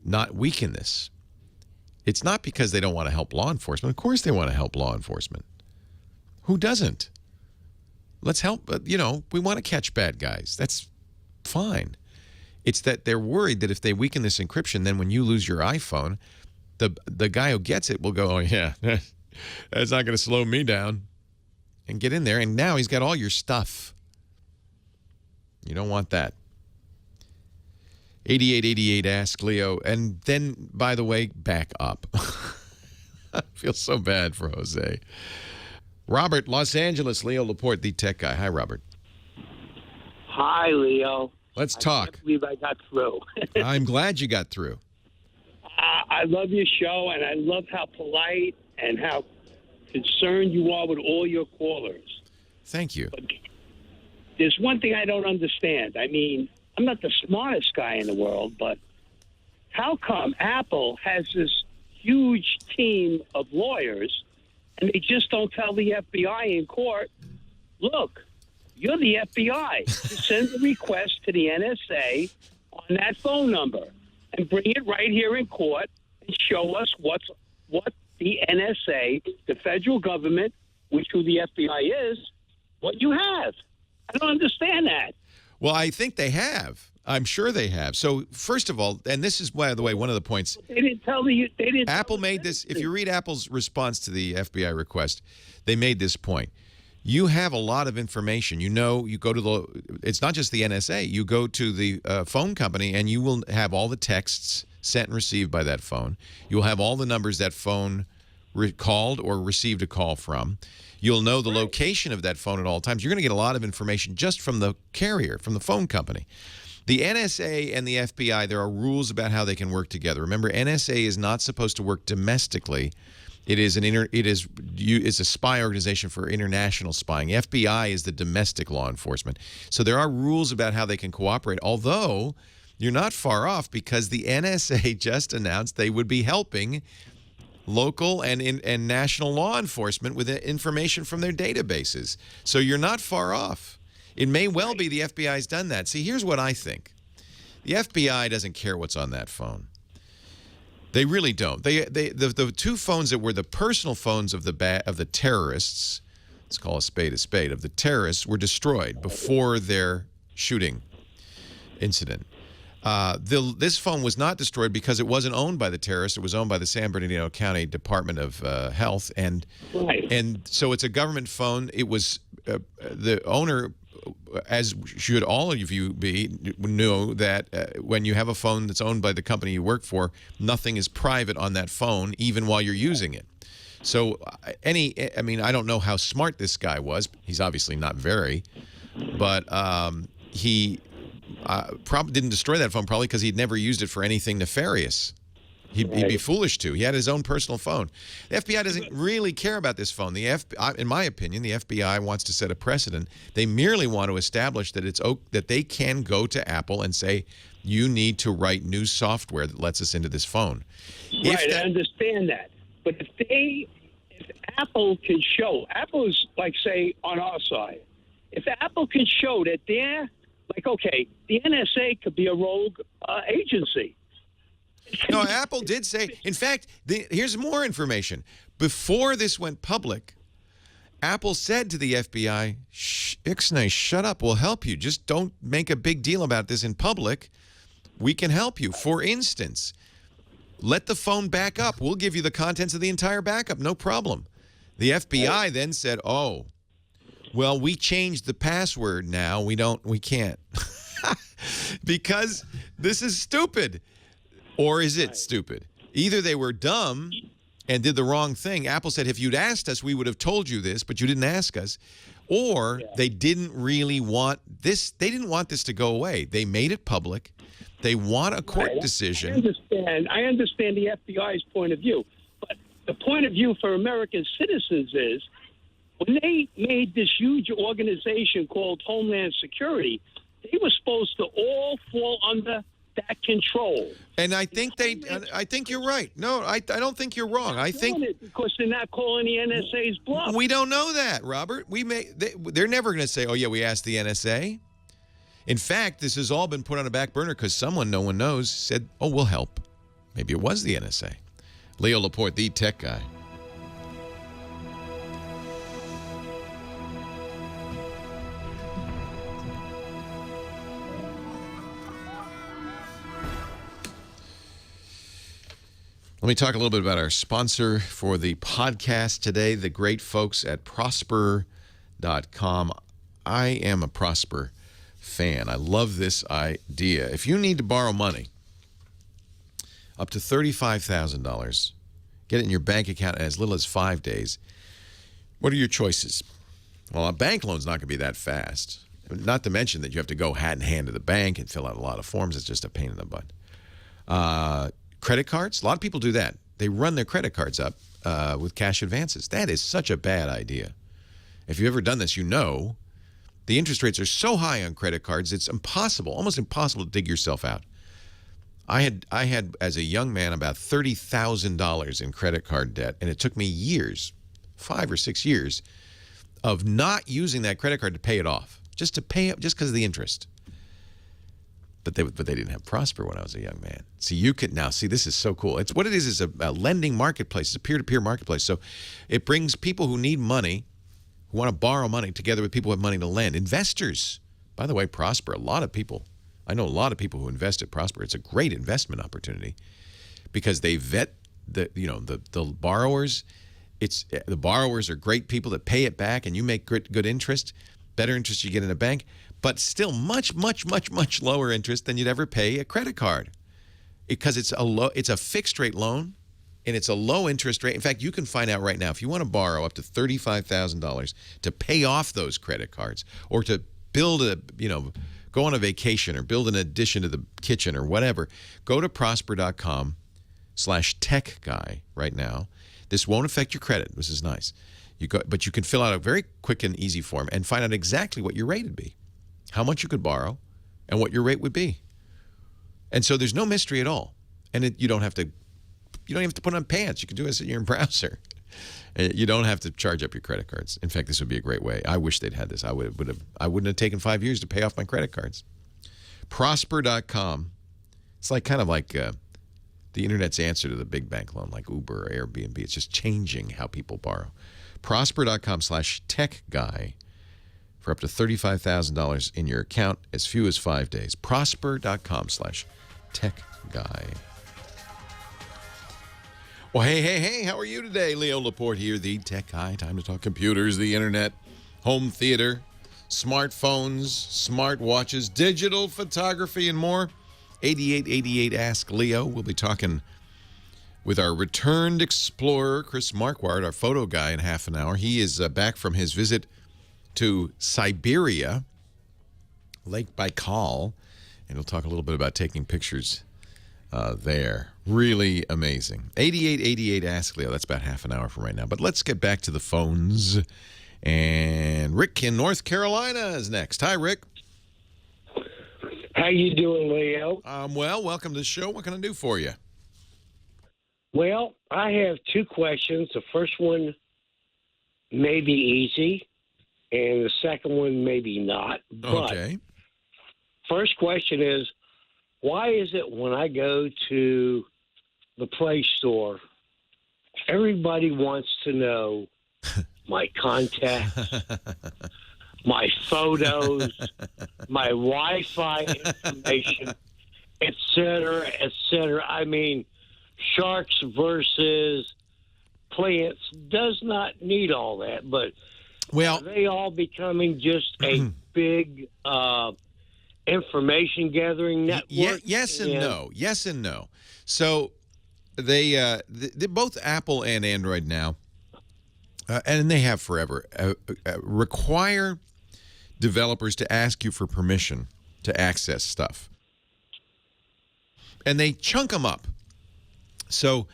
not weaken this. It's not because they don't want to help law enforcement. Of course they want to help law enforcement. Who doesn't? Let's help. We want to catch bad guys. That's fine. It's that they're worried that if they weaken this encryption, then when you lose your iPhone, the guy who gets it will go, oh, yeah, that's not going to slow me down, and get in there. And now he's got all your stuff. You don't want that. 8888 Ask Leo. And then, by the way, back up. I feel so bad for Jose. Robert, Los Angeles, Leo Laporte, the tech guy. Hi, Robert. Hi, Leo. Let's talk. I can't believe I got through. I'm glad you got through. I love your show, and I love how polite and how concerned you are with all your callers. Thank you. But there's one thing I don't understand. I mean, I'm not the smartest guy in the world, but how come Apple has this huge team of lawyers and they just don't tell the FBI in court, look, you're the FBI. Just send a request to the NSA on that phone number and bring it right here in court and show us what the NSA, the federal government, which who the FBI is, what you have. I don't understand that. Well, I think they have. I'm sure they have. So, first of all, and this is, by the way, one of the points. They didn't tell you. Apple made this. If you read Apple's response to the FBI request, they made this point. You have a lot of information. You go to it's not just the NSA. You go to the phone company, and you will have all the texts sent and received by that phone. You'll have all the numbers that phone called or received a call from. You'll know the location of that phone at all times. You're going to get a lot of information just from the carrier, from the phone company. The NSA and the FBI, there are rules about how they can work together. Remember, NSA is not supposed to work domestically. It's a spy organization for international spying. FBI is the domestic law enforcement. So there are rules about how they can cooperate, although you're not far off because the NSA just announced they would be helping local and national law enforcement with information from their databases. So you're not far off. It may well be the FBI's done that. See, here's what I think. The FBI doesn't care what's on that phone. They really don't. The two phones that were the personal phones of the terrorists, let's call a spade, of the terrorists, were destroyed before their shooting incident. This phone was not destroyed because it wasn't owned by the terrorists. It was owned by the San Bernardino County Department of Health, and so it's a government phone. It was the owner, as should all of you know that when you have a phone that's owned by the company you work for, nothing is private on that phone, even while you're using it. So I don't know how smart this guy was. He's obviously not very, but he probably didn't destroy that phone probably because he'd never used it for anything nefarious. He'd be foolish to. He had his own personal phone. The FBI doesn't really care about this phone. In my opinion, the FBI wants to set a precedent. They merely want to establish that that they can go to Apple and say, you need to write new software that lets us into this phone. Right, I understand that. But if Apple can show, Apple is like, say, on our side, if Apple can show that they're, like, okay, the NSA could be a rogue agency. No, Apple did say, in fact, here's more information. Before this went public, Apple said to the FBI, Ixnay, shut up, we'll help you. Just don't make a big deal about this in public. We can help you. For instance, let the phone back up. We'll give you the contents of the entire backup, no problem. The FBI then said, oh, well, we changed the password now. We can't. Because this is stupid. Or is it stupid? Either they were dumb and did the wrong thing. Apple said, if you'd asked us, we would have told you this, but you didn't ask us. Or they didn't really want this. They didn't want this to go away. They made it public. They want a court decision. I understand the FBI's point of view. But the point of view for American citizens is when they made this huge organization called Homeland Security, they were supposed to all fall under that control. And I think I think you're right. No, I don't think you're wrong. I think because they're not calling the NSA's bluff. we don't know that, Robert. They're never going to say, "Oh yeah, we asked the NSA." In fact, this has all been put on a back burner because someone no one knows said, "Oh, we'll help." Maybe it was the NSA. Leo Laporte, the tech guy. Let me talk a little bit about our sponsor for the podcast today, the great folks at Prosper.com. I am a Prosper fan. I love this idea. If you need to borrow money, up to $35,000, get it in your bank account in as little as 5 days, what are your choices? Well, a bank loan's not going to be that fast. Not to mention that you have to go hat in hand to the bank and fill out a lot of forms. It's just a pain in the butt. Credit cards, a lot of people do that. They run their credit cards up with cash advances. That is such a bad idea. If you've ever done this, you know the interest rates are so high on credit cards, it's impossible, almost impossible to dig yourself out. I had as a young man, about $30,000 in credit card debt, and it took me years, 5 or 6 years, of not using that credit card to pay it off, just because of the interest. But they didn't have Prosper when I was a young man. See, you can now see this is so cool. It's what it is a lending marketplace. It's a peer-to-peer marketplace. So it brings people who need money, who want to borrow money, together with people who have money to lend. Investors, by the way, Prosper. I know a lot of people who invest at Prosper. It's a great investment opportunity because they vet the borrowers. The borrowers are great people that pay it back, and you make good interest, better interest you get in a bank. But still much, much, much, much lower interest than you'd ever pay a credit card, because it's a fixed rate loan, and it's a low interest rate. In fact, you can find out right now if you want to borrow up to $35,000 to pay off those credit cards, or to build go on a vacation or build an addition to the kitchen or whatever. Go to prosper.com/techguy right now. This won't affect your credit. This is nice. But you can fill out a very quick and easy form and find out exactly what your rate would be, how much you could borrow, and what your rate would be. And so there's no mystery at all. And you don't have to put on pants. You can do this in your browser. And you don't have to charge up your credit cards. In fact, this would be a great way. I wish they'd had this. I wouldn't have taken 5 years to pay off my credit cards. Prosper.com. It's kind of like the internet's answer to the big bank loan, like Uber or Airbnb. It's just changing how people borrow. Prosper.com/techguy. for up to $35,000 in your account as few as 5 days. Prosper.com/techguy. Well, hey, how are you today? Leo Laporte here, the tech guy. Time to talk computers, the internet, home theater, smartphones, smartwatches, digital photography, and more. 8888 Ask Leo. We'll be talking with our returned explorer, Chris Marquardt, our photo guy, in half an hour. He is back from his visit to Siberia, Lake Baikal, and we'll talk a little bit about taking pictures there. Really amazing. 8888 Ask Leo. That's about half an hour from right now. But let's get back to the phones. And Rick in North Carolina is next. Hi, Rick. How you doing, Leo? Well, welcome to the show. What can I do for you? Well, I have two questions. The first one may be easy, and the second one maybe not. Okay. But first question is, why is it when I go to the Play Store, everybody wants to know my contacts, my photos, my Wi-Fi information, et cetera, et cetera. I mean, sharks versus plants does not need all that, but are they all becoming just a big information gathering network? Yes and no. Yes and no. So they both Apple and Android now, and they have forever, require developers to ask you for permission to access stuff. And they chunk them up. So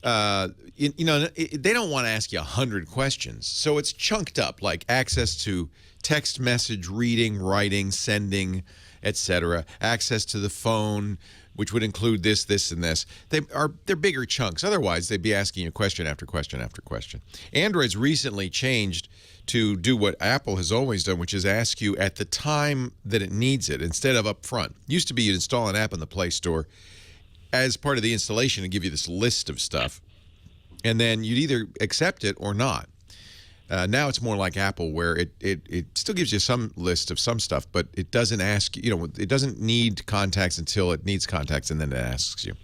they don't want to ask you 100 questions. So it's chunked up, like access to text message reading, writing, sending, etc. Access to the phone, which would include this, this, and this. They're bigger chunks. Otherwise, they'd be asking you question after question after question. Android's recently changed to do what Apple has always done, which is ask you at the time that it needs it instead of up front. Used to be you'd install an app in the Play Store as part of the installation and give you this list of stuff, and then you'd either accept it or not. Now it's more like Apple, where it still gives you some list of some stuff, but it doesn't ask, it doesn't need contacts until it needs contacts, and then it asks you.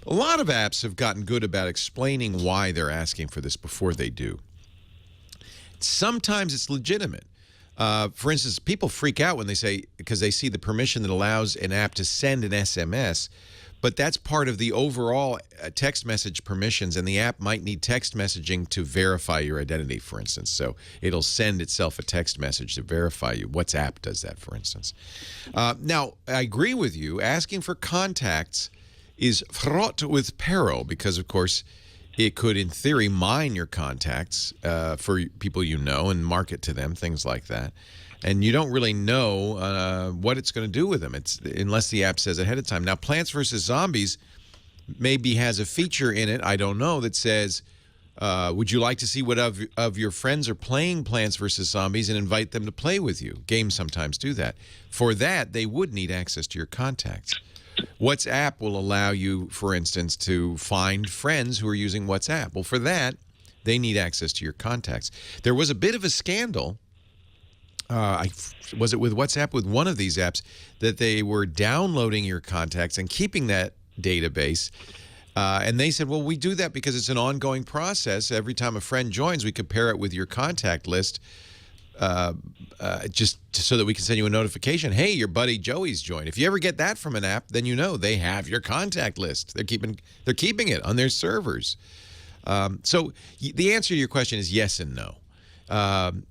A lot of apps have gotten good about explaining why they're asking for this before they do. Sometimes it's legitimate. For instance, people freak out when they say, because they see the permission that allows an app to send an SMS, but that's part of the overall text message permissions, and the app might need text messaging to verify your identity, for instance. So it'll send itself a text message to verify you. WhatsApp does that, for instance. Now, I agree with you. Asking for contacts is fraught with peril because, of course, it could, in theory, mine your contacts for people you know and market to them, things like that. And you don't really know what it's going to do with them unless the app says ahead of time. Now, Plants vs. Zombies maybe has a feature in it, I don't know, that says, would you like to see what of your friends are playing Plants vs. Zombies and invite them to play with you? Games sometimes do that. For that, they would need access to your contacts. WhatsApp will allow you, for instance, to find friends who are using WhatsApp. Well, for that, they need access to your contacts. There was a bit of a scandal. Was it with WhatsApp, with one of these apps, that they were downloading your contacts and keeping that database. And they said, well, we do that because it's an ongoing process. Every time a friend joins, we compare it with your contact list just so that we can send you a notification. Hey, your buddy Joey's joined. If you ever get that from an app, then you know they have your contact list. They're keeping it on their servers. So the answer to your question is yes and no.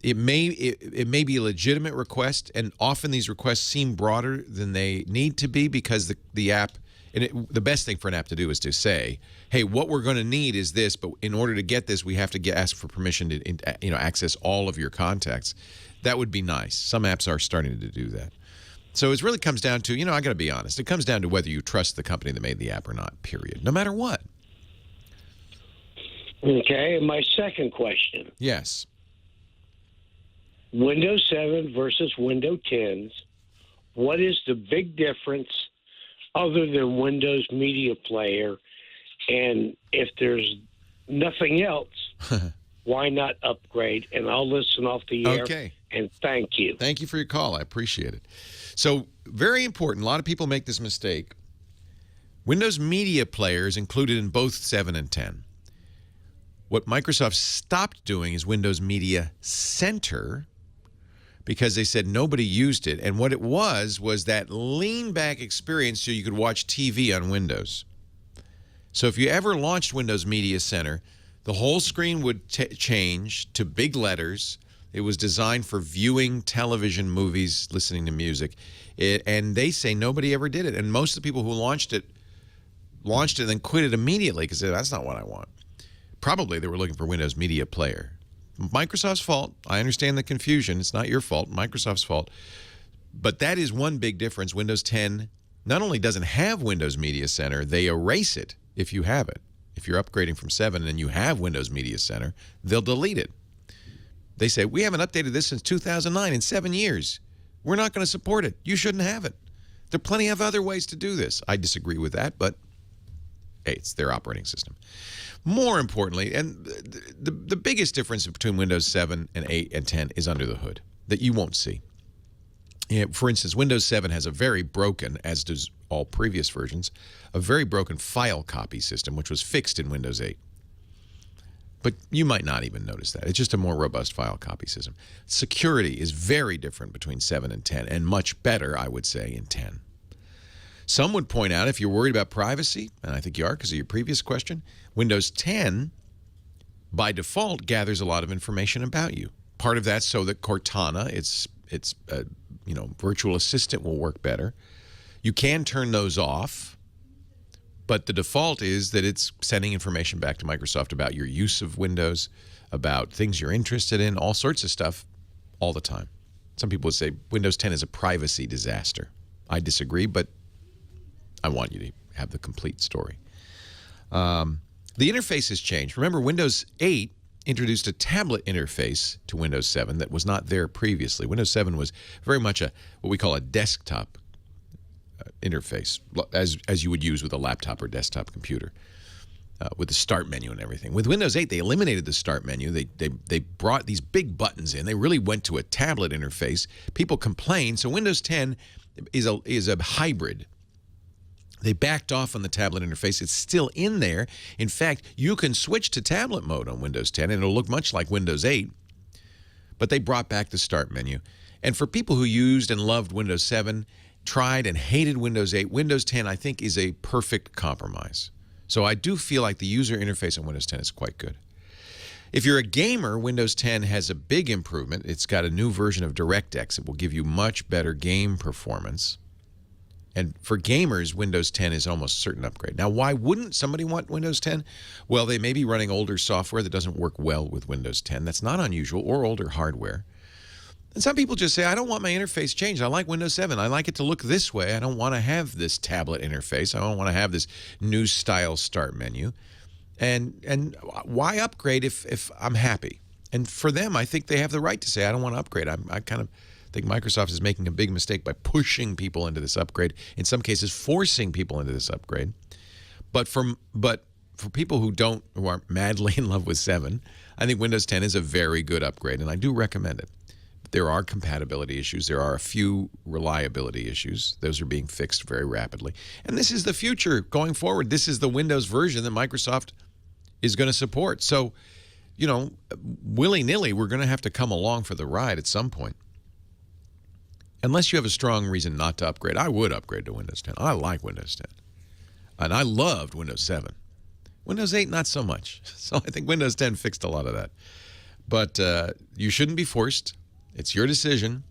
It may be a legitimate request, and often these requests seem broader than they need to be because the app, and the best thing for an app to do is to say, hey, what we're going to need is this, but in order to get this, we have to ask for permission to access all of your contacts. That would be nice. Some apps are starting to do that. So it really comes down to, I got to be honest, it comes down to whether you trust the company that made the app or not, period, no matter what. Okay, and my second question. Yes. Windows 7 versus Windows 10s. What is the big difference other than Windows Media Player? And if there's nothing else, why not upgrade? And I'll listen off the air. Okay. And thank you. Thank you for your call. I appreciate it. So, very important. A lot of people make this mistake. Windows Media Player is included in both 7 and 10. What Microsoft stopped doing is Windows Media Center, because they said nobody used it. And what it was that lean-back experience so you could watch TV on Windows. So if you ever launched Windows Media Center, the whole screen would change to big letters. It was designed for viewing television, movies, listening to music. And they say nobody ever did it. And most of the people who launched it and then quit it immediately because that's not what I want. Probably they were looking for Windows Media Player. Microsoft's fault. I understand the confusion. It's not your fault. Microsoft's fault. But that is one big difference. Windows 10 not only doesn't have Windows Media Center, they erase it if you have it. If you're upgrading from 7 and you have Windows Media Center, they'll delete it. They say, we haven't updated this since 2009 in 7 years. We're not going to support it. You shouldn't have it. There are plenty of other ways to do this. I disagree with that, but hey, it's their operating system. More importantly, and the biggest difference between Windows 7 and 8 and 10 is under the hood that you won't see. For instance, Windows 7 has a very broken, as does all previous versions, a very broken file copy system, which was fixed in Windows 8. But you might not even notice that. It's just a more robust file copy system. Security is very different between 7 and 10, and much better, I would say, in 10. Some would point out, if you're worried about privacy, and I think you are because of your previous question, Windows 10, by default, gathers a lot of information about you. Part of that's so that Cortana, its virtual assistant, will work better. You can turn those off. But the default is that it's sending information back to Microsoft about your use of Windows, about things you're interested in, all sorts of stuff all the time. Some people would say Windows 10 is a privacy disaster. I disagree, but I want you to have the complete story. The interface has changed. Remember, Windows 8 introduced a tablet interface to Windows 7 that was not there previously. Windows 7 was very much what we call a desktop interface, as you would use with a laptop or desktop computer, with the start menu and everything. With Windows 8, they eliminated the start menu. They brought these big buttons in. They really went to a tablet interface. People complained, so Windows 10 is a hybrid. They backed off on the tablet interface. It's still in there. In fact, you can switch to tablet mode on Windows 10, and it'll look much like Windows 8. But they brought back the start menu. And for people who used and loved Windows 7, tried and hated Windows 8, Windows 10, I think, is a perfect compromise. So I do feel like the user interface on Windows 10 is quite good. If you're a gamer, Windows 10 has a big improvement. It's got a new version of DirectX. It will give you much better game performance. And for gamers, Windows 10 is almost a certain upgrade. Now, why wouldn't somebody want Windows 10? Well, they may be running older software that doesn't work well with Windows 10. That's not unusual, or older hardware. And some people just say, I don't want my interface changed. I like Windows 7. I like it to look this way. I don't want to have this tablet interface. I don't want to have this new style start menu. And why upgrade if I'm happy? And for them, I think they have the right to say, I don't want to upgrade. I kind of think Microsoft is making a big mistake by pushing people into this upgrade, in some cases forcing people into this upgrade. But for people who are madly in love with 7, I think Windows 10 is a very good upgrade, and I do recommend it. There are compatibility issues. There are a few reliability issues. Those are being fixed very rapidly. And this is the future going forward. This is the Windows version that Microsoft is going to support. So, you know, willy-nilly, we're going to have to come along for the ride at some point. Unless you have a strong reason not to upgrade, I would upgrade to Windows 10. I like Windows 10. And I loved Windows 7. Windows 8, not so much. So I think Windows 10 fixed a lot of that. But you shouldn't be forced. It's your decision.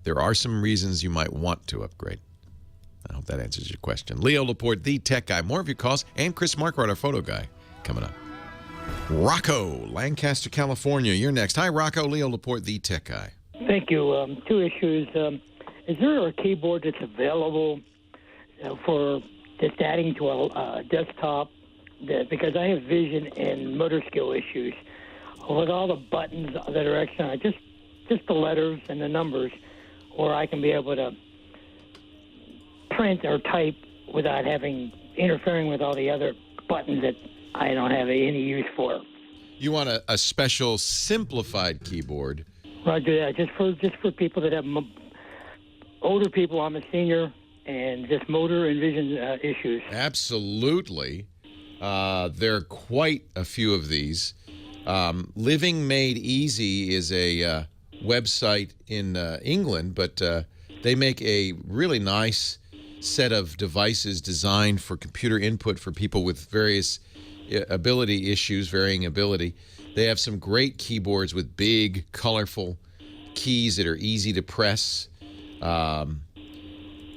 There are some reasons you might want to upgrade. I hope that answers your question. Leo Laporte, the tech guy. More of your calls. And Chris Marquardt, our photo guy, coming up. Rocco, Lancaster, California. You're next. Hi, Rocco. Leo Laporte, the tech guy. Thank you. 2 issues. Is there a keyboard that's available for just adding to a desktop? Because I have vision and motor skill issues. With all the buttons that are extra, just the letters and the numbers, or I can be able to print or type without interfering with all the other buttons that I don't have any use for. You want a special simplified keyboard. Roger that. Just for people that have older people. I'm a senior, and just motor and vision issues. Absolutely. There are quite a few of these. Living Made Easy is a website in England, but they make a really nice set of devices designed for computer input for people with various ability issues, varying ability. They have some great keyboards with big, colorful keys that are easy to press. Now,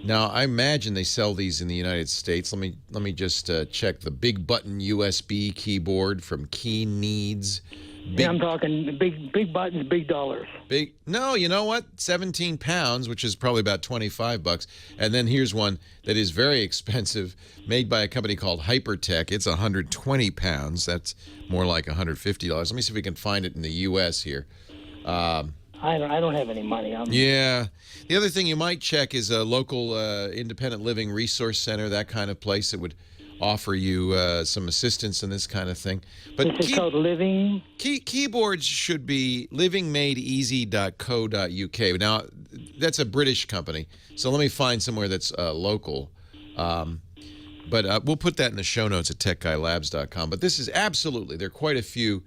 I imagine they sell these in the United States. Let me just check the Big Button USB keyboard from Key Needs. Yeah, I'm talking big buttons, big dollars. No, you know what? 17 pounds, which is probably about $25. And then here's one that is very expensive, made by a company called Hypertech. It's 120 pounds. That's more like $150. Let me see if we can find it in the U.S. here. I don't have any money. Yeah. The other thing you might check is a local independent living resource center, that kind of place that would offer you some assistance in this kind of thing. But this is called Living? Keyboards should be livingmadeeasy.co.uk. Now, that's a British company, so let me find somewhere that's local. But we'll put that in the show notes at techguylabs.com. But this is absolutely, there are quite a few.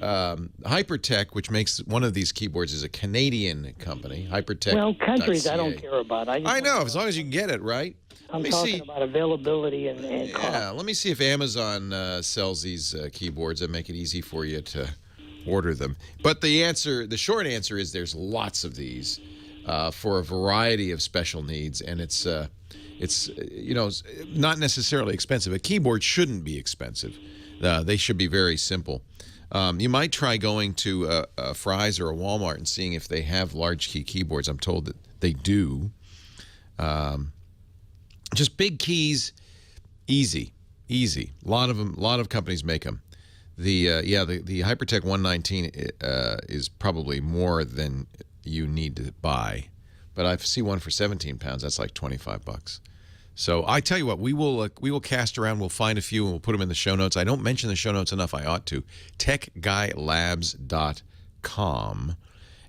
Hypertech, which makes one of these keyboards, is a Canadian company. Hypertech. Well, countries I don't care about. I know, as long as you can get it, right? I'm talking about availability and cost. Yeah, let me see if Amazon sells these keyboards that make it easy for you to order them. But the short answer is there's lots of these for a variety of special needs, and it's It's, not necessarily expensive. A keyboard shouldn't be expensive. They should be very simple. You might try going to a Fry's or a Walmart and seeing if they have large key keyboards. I'm told that they do. Just big keys, easy. A lot of them. A lot of companies make them. The Hypertech 119 is probably more than you need to buy, but I see one for 17 pounds. That's like $25. So I tell you what, we will cast around. We'll find a few and we'll put them in the show notes. I don't mention the show notes enough. I ought to. TechGuyLabs.com,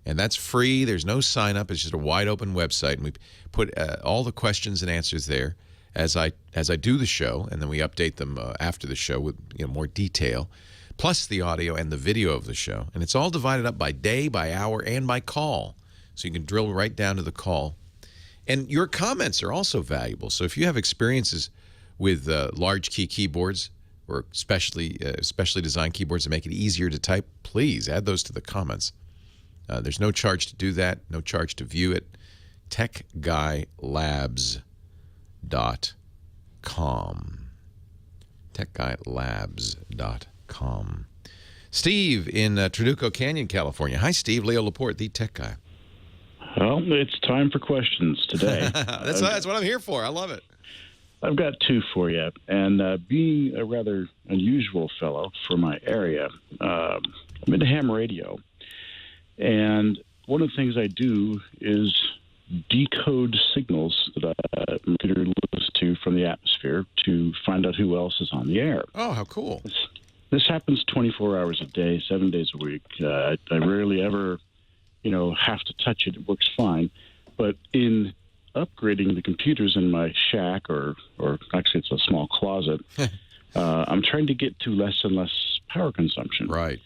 and that's free. There's no sign up. It's just a wide open website, and we put all the questions and answers there as I do the show, and then we update them after the show with more detail, plus the audio and the video of the show. And it's all divided up by day, by hour, and by call, so you can drill right down to the call. And your comments are also valuable. So if you have experiences with large key keyboards or specially designed keyboards to make it easier to type, please add those to the comments. There's no charge to do that, no charge to view it. TechGuyLabs.com. TechGuyLabs.com. Steve in Traduco Canyon, California. Hi, Steve. Leo Laporte, the Tech Guy. Well, it's time for questions today. That's what I'm here for. I love it. I've got two for you. And being a rather unusual fellow for my area, I'm into ham radio. And one of the things I do is decode signals that a computer listens to from the atmosphere to find out who else is on the air. Oh, how cool. This happens 24 hours a day, 7 days a week. I rarely ever have to touch it. It works fine. But in upgrading the computers in my shack, or actually it's a small closet, I'm trying to get to less and less power consumption. Right.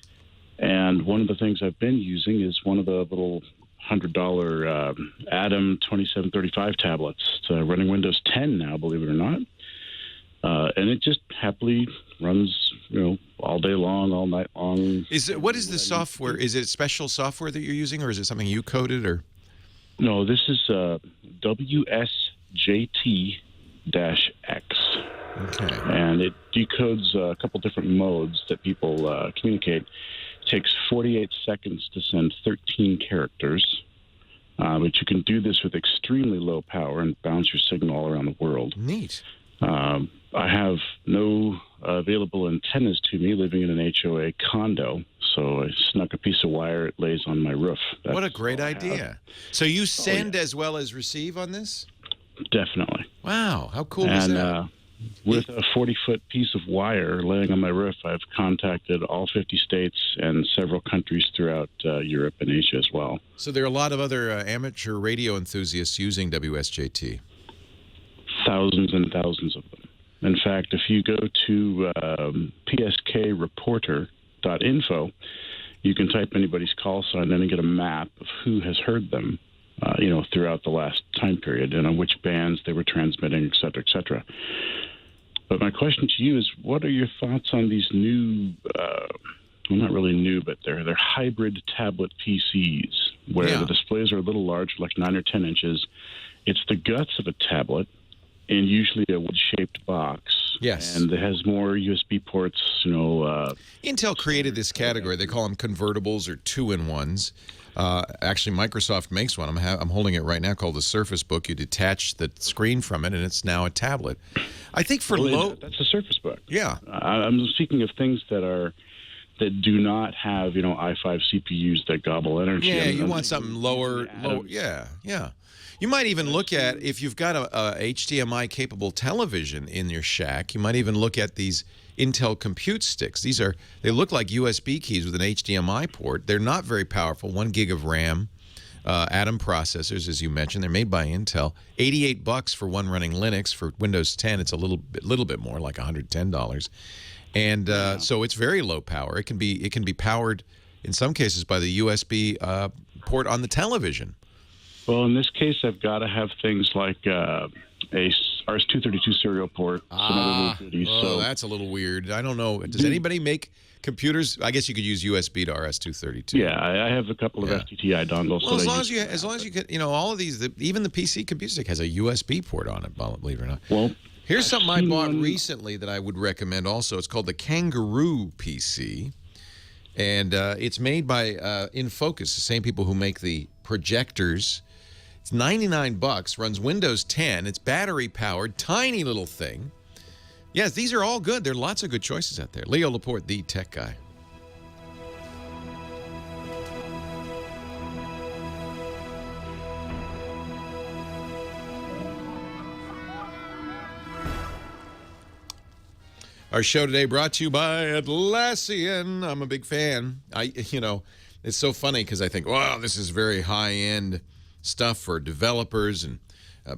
And one of the things I've been using is one of the little $100 Atom 2735 tablets. It's running Windows 10 now, believe it or not. And it just happily runs, all day long, all night long. What is the software? Is it special software that you're using, or is it something you coded? Or no, this is WSJT-X. Okay. And it decodes a couple different modes that people communicate. It takes 48 seconds to send 13 characters. But you can do this with extremely low power and bounce your signal all around the world. Neat. I have no available antennas to me, living in an HOA condo, so I snuck a piece of wire. It lays on my roof. What a great idea. So you send as well as receive on this? Definitely. Wow, how cool is that? With a 40-foot piece of wire laying on my roof, I've contacted all 50 states and several countries throughout Europe and Asia as well. So there are a lot of other amateur radio enthusiasts using WSJT. Thousands and thousands of them. In fact, if you go to pskreporter.info, you can type anybody's call sign in and get a map of who has heard them, throughout the last time period, and on which bands they were transmitting, et cetera, et cetera. But my question to you is, what are your thoughts on these new, well, not really new, but they're hybrid tablet PCs, where the displays are a little large, like 9 or 10 inches. It's the guts of a tablet, and usually a wood-shaped box. Yes. And it has more USB ports, Intel created this category. They call them convertibles or two-in-ones. Actually, Microsoft makes one. I'm holding it right now, called the Surface Book. You detach the screen from it, and it's now a tablet. I think for that's a Surface Book. Yeah. I'm speaking of things that do not have, i5 CPUs that gobble energy. Yeah, you want something lower. Yeah. You might even look at, if you've got a HDMI-capable television in your shack, you might even look at these Intel Compute Sticks. They look like USB keys with an HDMI port. They're not very powerful, 1 gig of RAM, Atom processors, as you mentioned. They're made by Intel. $88 for one running Linux. For Windows 10, it's a little bit more, like $110. And so it's very low power. It can be powered, in some cases, by the USB port on the television. Well, in this case, I've got to have things like a RS-232 serial port, some other little goodies. So that's a little weird. I don't know. Does anybody make computers? I guess you could use USB to RS-232. Yeah, I have a couple of STTI dongles. Well, as long as you get, all of these, even the PC computer stick has a USB port on it, believe it or not. Well, here's something I bought recently that I would recommend also. It's called the Kangaroo PC. And it's made by InFocus, the same people who make the projectors. It's $99, runs Windows 10. It's battery-powered, tiny little thing. Yes, these are all good. There are lots of good choices out there. Leo Laporte, the tech guy. Our show today brought to you by Atlassian. I'm a big fan. It's so funny because I think, wow, this is very high-end stuff for developers and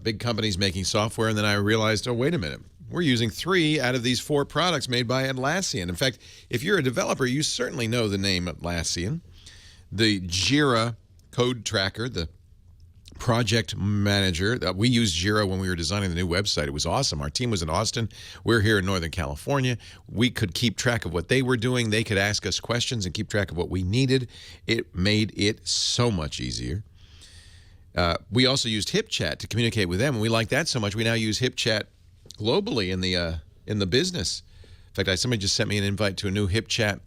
big companies making software. And then I realized, oh, wait a minute. We're using 3 out of these 4 products made by Atlassian. In fact, if you're a developer, you certainly know the name Atlassian. The Jira code tracker, the project manager. We used Jira when we were designing the new website. It was awesome. Our team was in Austin. We're here in Northern California. We could keep track of what they were doing. They could ask us questions and keep track of what we needed. It made it so much easier. We also used HipChat to communicate with them, and we like that so much. We now use HipChat globally in the business. In fact, somebody just sent me an invite to a new HipChat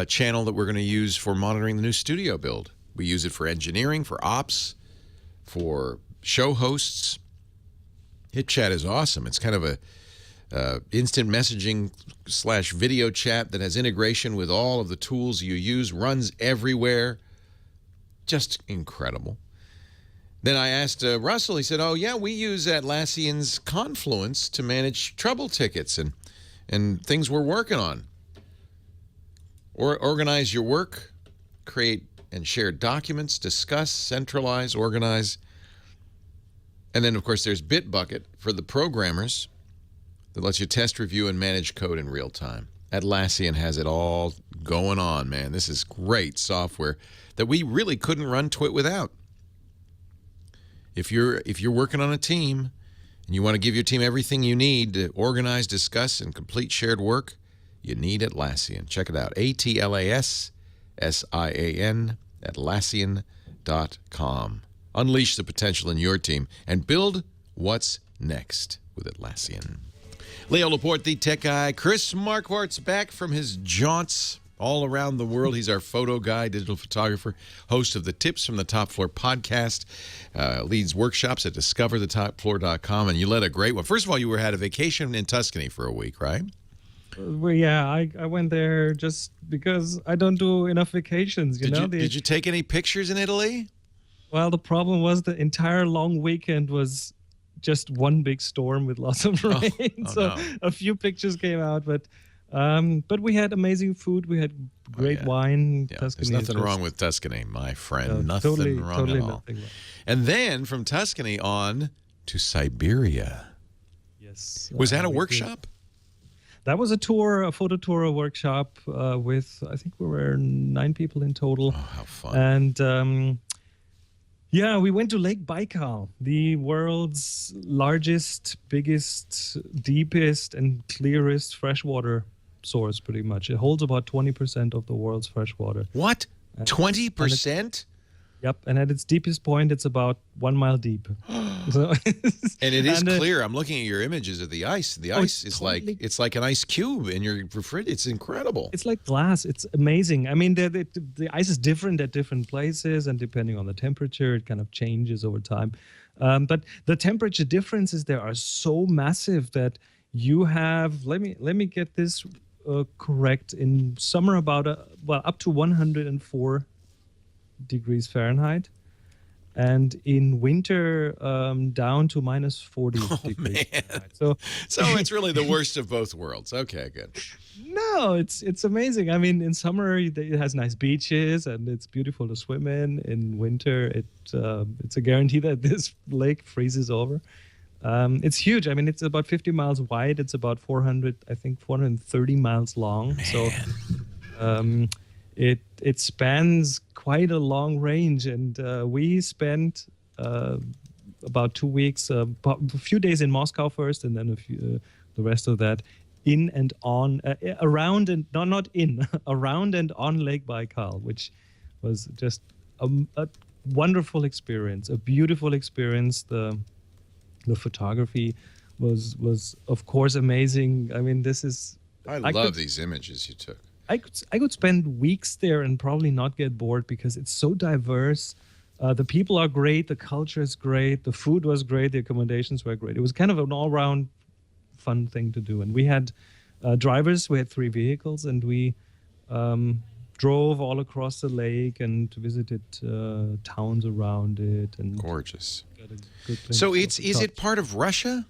channel that we're going to use for monitoring the new studio build. We use it for engineering, for ops, for show hosts. HipChat is awesome. It's kind of a instant messaging / video chat that has integration with all of the tools you use, runs everywhere. Just incredible. Then I asked Russell, he said, oh, yeah, we use Atlassian's Confluence to manage trouble tickets and things we're working on. Or organize your work, create and share documents, discuss, centralize, organize. And then, of course, there's Bitbucket for the programmers that lets you test, review, and manage code in real time. Atlassian has it all going on, man. This is great software that we really couldn't run Twit without. If you're working on a team and you want to give your team everything you need to organize, discuss, and complete shared work, you need Atlassian. Check it out. Atlassian, Atlassian.com. Unleash the potential in your team and build what's next with Atlassian. Leo Laporte, the tech guy. Chris Marquardt's back from his jaunts all around the world. He's our photo guy, digital photographer, host of the Tips from the Top Floor podcast, leads workshops at discoverthetopfloor.com, and you led a great one. First of all, you had a vacation in Tuscany for a week, right? Well, yeah, I went there just because I don't do enough vacations. Did you take any pictures in Italy? Well, the problem was the entire long weekend was just one big storm with lots of rain. A few pictures came out, but we had amazing food. We had great wine. Yeah, Tuscany. There's nothing wrong with Tuscany, my friend. Nothing wrong at all. Nothing wrong. And then from Tuscany on to Siberia. Yes. Was that a workshop? That was a tour, a photo tour, a workshop with, I think we were 9 people in total. Oh, how fun. And yeah, we went to Lake Baikal, the world's largest, biggest, deepest, and clearest freshwater source, pretty much. It holds about 20% of the world's freshwater. What? 20%? Yep, and at its deepest point, it's about 1 mile deep. And it is clear. I'm looking at your images of the ice. The ice is totally, it's like an ice cube in your refrigerator. It's incredible. It's like glass. It's amazing. I mean, the ice is different at different places, and depending on the temperature, it kind of changes over time. But the temperature differences there are so massive that you have. Let me get this correct. In summer, about up to 104 degrees Fahrenheit, and in winter down to minus 40 degrees Fahrenheit. So it's really the worst of both worlds. Okay, good. No, it's amazing. I mean, in summer it has nice beaches and it's beautiful to swim in. In winter, it's a guarantee that this lake freezes over. It's huge. I mean, it's about 50 miles wide. It's about 430 miles long. Man. So it spans quite a long range, and we spent about 2 weeks, a few days in Moscow first, and then the rest of that in and on, around and not in, around and on Lake Baikal, which was just a wonderful experience, a beautiful experience. The photography was of course amazing. I mean, I love these images you took. I could spend weeks there and probably not get bored because it's so diverse. The people are great, the culture is great, the food was great, the accommodations were great. It was kind of an all-round fun thing to do. And we had drivers, we had 3 vehicles, and we drove all across the lake and visited towns around it. And gorgeous. Good so is it part of Russia?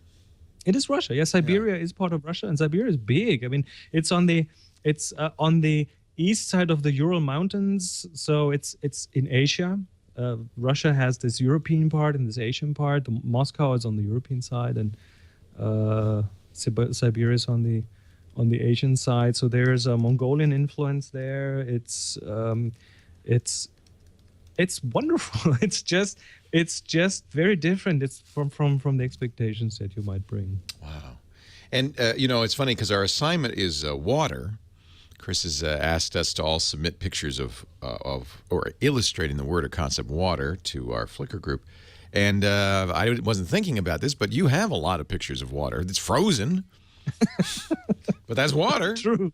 It is Russia. Yes, Siberia is part of Russia, and Siberia is big. I mean, it's on the east side of the Ural Mountains, so it's in Asia. Russia has this European part and this Asian part. Moscow is on the European side, and Siberia is on the Asian side. So there's a Mongolian influence there. It's wonderful. It's just very different. It's from the expectations that you might bring. Wow. And it's funny because our assignment is water. Chris has asked us to all submit pictures of or illustrating the word or concept water to our Flickr group. And I wasn't thinking about this, but you have a lot of pictures of water. It's frozen. But that's water. True,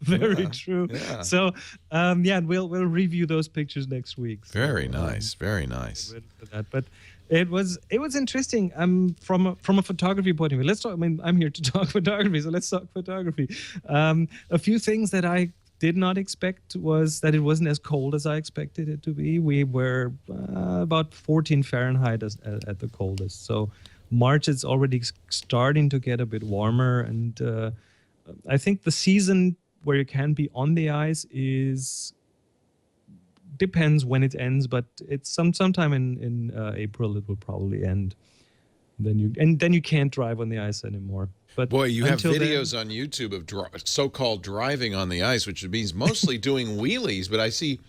very true. Yeah. So, we'll review those pictures next week. So, very nice, very nice. But it was interesting. From a photography point of view. Let's talk. I mean, I'm here to talk photography, so let's talk photography. A few things that I did not expect was that it wasn't as cold as I expected it to be. We were about 14 Fahrenheit at the coldest. So March is already starting to get a bit warmer, and I think the season where you can be on the ice depends when it ends, but it's sometime in April it will probably end. Then you can't drive on the ice anymore. But boy, you have videos on YouTube of so-called driving on the ice, which means mostly doing wheelies. But I see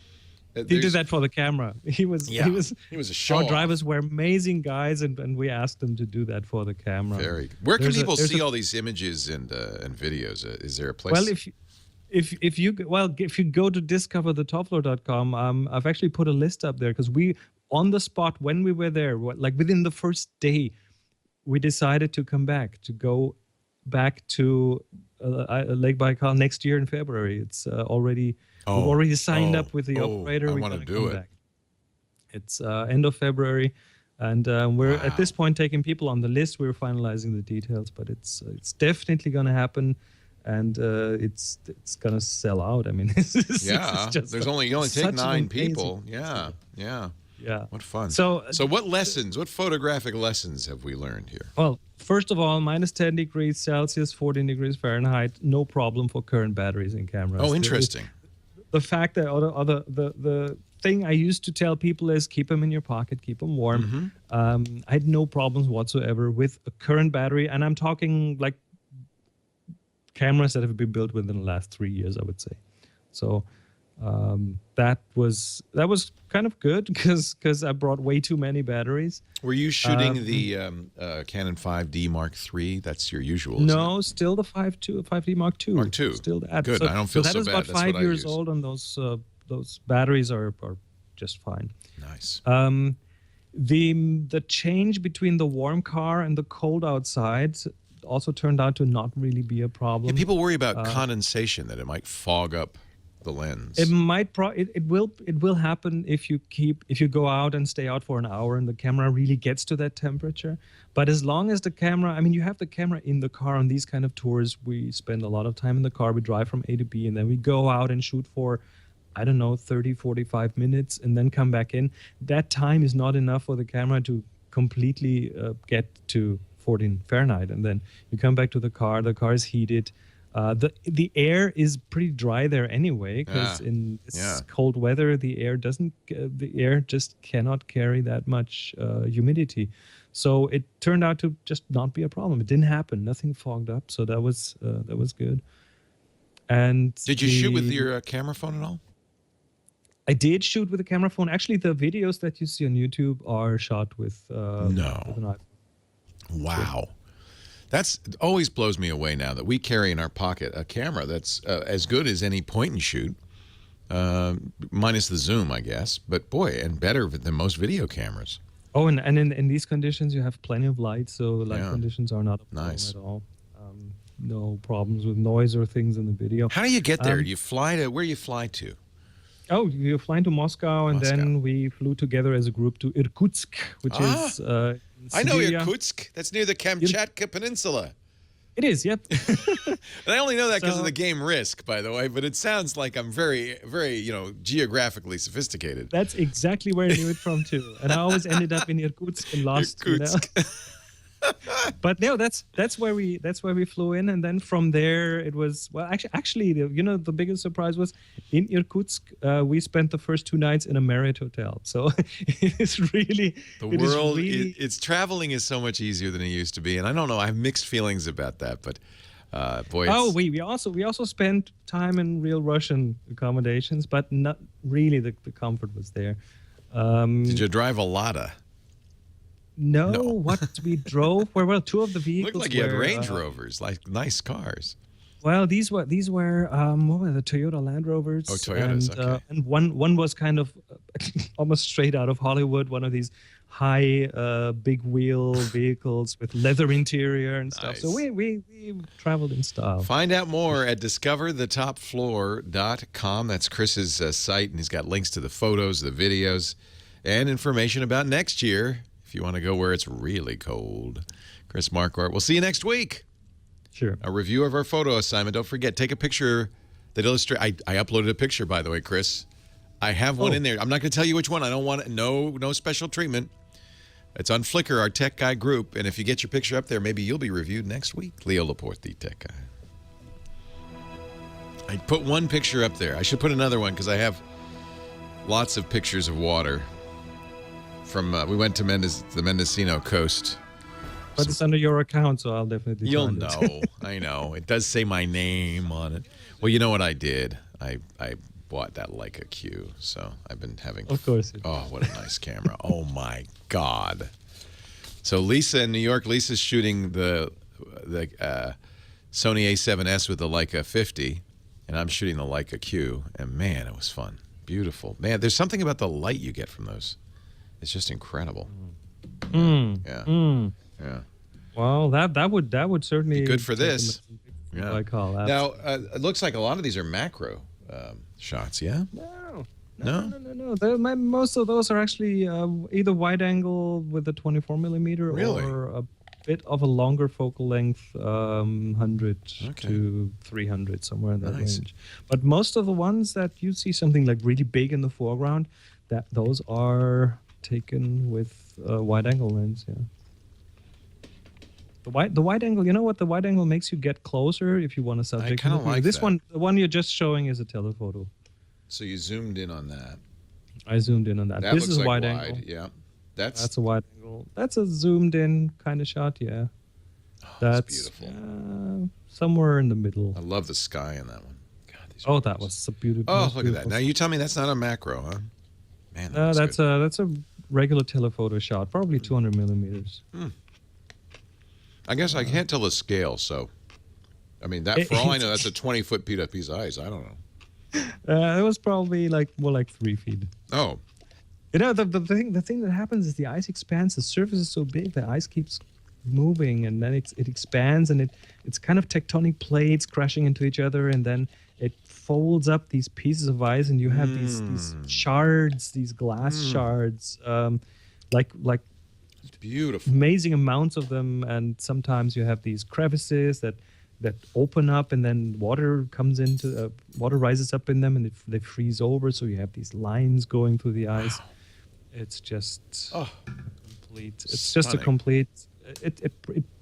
he did that for the camera. He was a show. Our drivers were amazing guys, and we asked them to do that for the camera. Where can people see all these images and videos? Is there a place? Well, if you go to discoverthetopfloor.com, I've actually put a list up there because we on the spot when we were there, like within the first day, we decided to go back to Lake Baikal next year in February. It's already. We've already signed up with the operator. I want to do it. Back. It's end of February, and we're at this point taking people on the list. We're finalizing the details, but it's definitely going to happen, and it's going to sell out. I mean, you only take 9 people. Yeah. What fun. So what photographic lessons have we learned here? Well, first of all, minus 10 degrees Celsius, 14 degrees Fahrenheit, no problem for current batteries in cameras. Oh, interesting. The fact that the thing I used to tell people is keep them in your pocket, keep them warm. Mm-hmm. I had no problems whatsoever with a current battery, and I'm talking like cameras that have been built within the last 3 years, I would say. So that was kind of good because I brought way too many batteries. Were you shooting the Canon 5D Mark III? That's your usual. No, still the 5D Mark II. Mark II. Still that. Good. I don't feel so bad. That is about 5 years old, and those batteries are just fine. Nice. The change between the warm car and the cold outside also turned out to not really be a problem. Yeah, people worry about condensation, that it might fog up the lens. It might it will happen if you go out and stay out for an hour and the camera really gets to that temperature. But as long as the camera, I mean, you have the camera in the car on these kind of tours, we spend a lot of time in the car, we drive from A to B, and then we go out and shoot for, I don't know, 30, 45 minutes and then come back in. That time is not enough for the camera to completely get to 14 Fahrenheit. And then you come back to the car is heated. The air is pretty dry there anyway, because in this cold weather, the air just cannot carry that much humidity. So it turned out to just not be a problem. It didn't happen. Nothing fogged up. So that was good. And did you shoot with your camera phone at all? I did shoot with a camera phone. Actually, the videos that you see on YouTube are shot with with an iPhone. Wow. That's always blows me away now that we carry in our pocket a camera that's as good as any point and shoot, minus the zoom, I guess. But boy, and better than most video cameras. Oh, and in these conditions, you have plenty of light, so light conditions are not a problem at all. No problems with noise or things in the video. How do you get there? Do you fly to where do you fly to? Oh, you're flying to Moscow, and then we flew together as a group to Irkutsk, which is in I know Siberia. Irkutsk. That's near the Kamchatka Peninsula. It is, yep. And I only know that because of the game Risk, by the way, but it sounds like I'm very, very, geographically sophisticated. That's exactly where I knew it from, too. And I always ended up in Irkutsk and lost. Irkutsk. But no, that's where we flew in, and then from there it was actually the biggest surprise was in Irkutsk. We spent the first 2 nights in a Marriott hotel, so it's really it's traveling is so much easier than it used to be, and I don't know. I have mixed feelings about that, but boy. We also spent time in real Russian accommodations, but not really. The comfort was there. Did you drive a Lada? No, what we drove were 2 of the vehicles. Looked like you had Range Rovers, like nice cars. Well, these were what were the Toyota Land Rovers? Oh, Toyotas, okay. And one was kind of almost straight out of Hollywood, one of these high big wheel vehicles with leather interior and stuff. Nice. So we traveled in style. Find out more at discoverthetopfloor.com. That's Chris's site, and he's got links to the photos, the videos, and information about next year. If you want to go where it's really cold. Chris Marquardt. We'll see you next week. Sure. A review of our photo assignment. Don't forget, take a picture that illustrates. I uploaded a picture, by the way, Chris. I have one in there. I'm not going to tell you which one. I don't want no special treatment. It's on Flickr, our tech guy group. And if you get your picture up there, maybe you'll be reviewed next week. Leo Laporte, the tech guy. I put one picture up there. I should put another one because I have lots of pictures of water. We went to the Mendocino coast. But it's under your account, so I'll definitely You'll find know. it. I know. It does say my name on it. Well, you know what I did? I bought that Leica Q, so I've been having... Of course. Oh, what a nice camera. Oh, my God. So Lisa in New York, Lisa's shooting the Sony A7S with the Leica 50, and I'm shooting the Leica Q, and man, it was fun. Beautiful. Man, there's something about the light you get from those. It's just incredible. Yeah. Well, that would certainly be good for this. Yeah. Baikal, now, it looks like a lot of these are macro shots. Yeah. No. Most of those are actually either wide angle with a 24 millimeter or a bit of a longer focal length, 100 to 300, somewhere in that range. But most of the ones that you see something like really big in the foreground, those are taken with a wide angle lens. Yeah. The wide angle, you know what? The wide angle makes you get closer if you want a subject. I kind of like this that. one. The one you're just showing is a telephoto. So you zoomed in on that. I zoomed in on that. That This looks is a like wide angle. Yeah. That's a wide angle. That's a zoomed in kind of shot. Yeah. Oh, that's beautiful. Somewhere in the middle. I love the sky in that one. God, that was so beautiful. Oh, look at that. Now you tell me that's not a macro, huh? Man, that's a regular telephoto shot, probably 200 millimeters. I guess I can't tell the scale, so I mean that for all I know, that's a 20-foot piece of ice. I don't know. It was probably more like 3 feet. Oh, you know the thing that happens is the ice expands. The surface is so big, the ice keeps moving, and then it expands, and it's kind of tectonic plates crashing into each other, and then it folds up these pieces of ice, and you have these shards, these glass shards, like it's beautiful, amazing amounts of them. And sometimes you have these crevices that open up, and then water rises up in them, and they freeze over. So you have these lines going through the ice. Wow. It's just complete. It's just a complete. It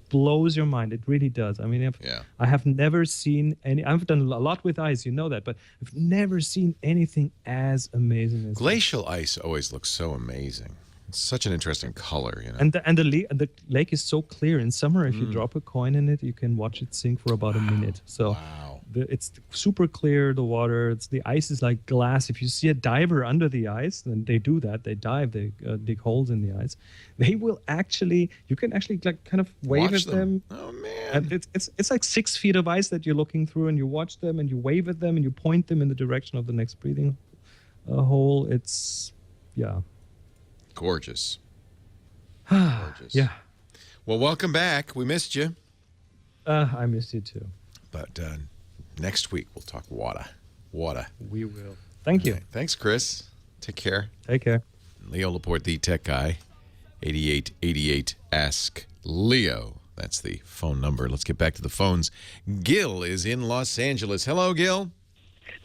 blows your mind. It really does. I mean, I have never seen any. I've done a lot with ice, you know that, but I've never seen anything as amazing as glacial ice. Always looks so amazing. It's such an interesting color, you know. And the lake is so clear. In summer, if you drop a coin in it, you can watch it sink for about a minute. So it's super clear, the water. The ice is like glass. If you see a diver under the ice, then they do that. They dive, they dig holes in the ice. They will actually, you can actually like kind of wave Watch at them. Oh man! And it's like 6 feet of ice that you're looking through, and you watch them, and you wave at them, and you point them in the direction of the next breathing hole. It's gorgeous. Gorgeous. Yeah. Well, welcome back. We missed you. I missed you too. But next week we'll talk water. Water. We will. Thank you. Okay. Thanks, Chris. Take care. Take care. Leo Laporte, the tech guy. 8888 Ask Leo. That's the phone number. Let's get back to the phones. Gil is in Los Angeles. Hello, Gil.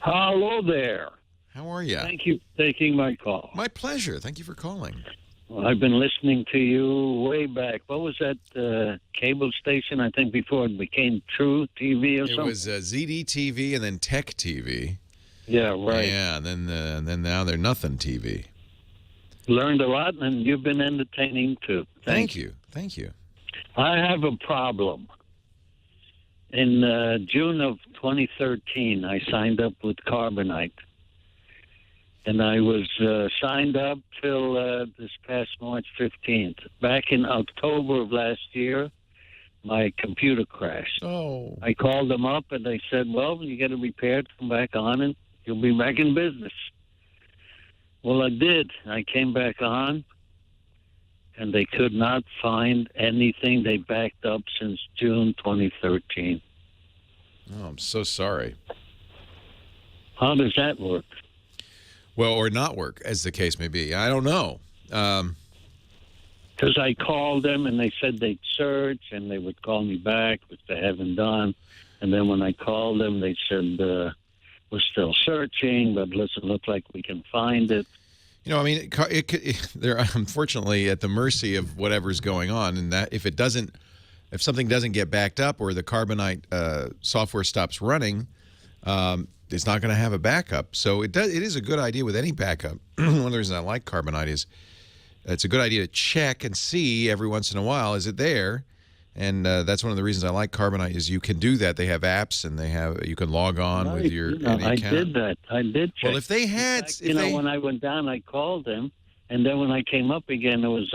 Hello there. How are you? Thank you for taking my call. My pleasure. Thank you for calling. Well, I've been listening to you way back. What was that cable station? I think before it became True TV or something. It was ZD TV and then Tech TV. Yeah, right. Yeah, and then now they're Nothing TV. Learned a lot, and you've been entertaining too. Thank you. Thank you. I have a problem. In June of 2013, I signed up with Carbonite. And I was signed up till this past March 15th. Back in October of last year, my computer crashed. Oh. I called them up, and they said, well, you get it repaired, come back on, and you'll be back in business. Well, I did. I came back on, and they could not find anything. They backed up since June 2013. Oh, I'm so sorry. How does that work? Well, or not work, as the case may be. I don't know. Because I called them, and they said they'd search, and they would call me back, which they haven't done. And then when I called them, they said, we're still searching, but it doesn't look like we can find it. You know, I mean, they're unfortunately at the mercy of whatever's going on, and that if something doesn't get backed up or the Carbonite software stops running, it's not going to have a backup. So it is a good idea with any backup. One of the reasons I like Carbonite is it's a good idea to check and see every once in a while, is it there? And that's one of the reasons I like Carbonite is you can do that. They have apps and you can log on with your any I account. did that. I did check. Well, if they had, In fact, when I went down, I called them, and then when I came up again, it was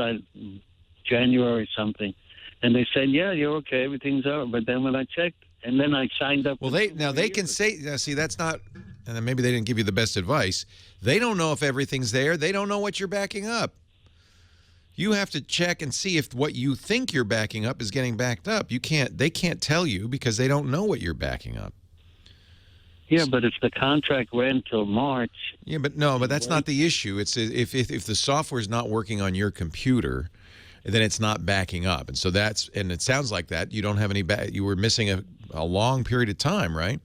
January something, and they said, "Yeah, you're okay, everything's all right." But then when I checked, and then I signed up. Well, they can say, see, that's not, and then maybe they didn't give you the best advice. They don't know if everything's there. They don't know what you're backing up. You have to check and see if what you think you're backing up is getting backed up. They can't tell you because they don't know what you're backing up. Yeah, but if the contract ran till March. Yeah, but that's not the issue. It's if the software is not working on your computer, then it's not backing up. And so and it sounds like that. You don't have any you were missing a long period of time, right?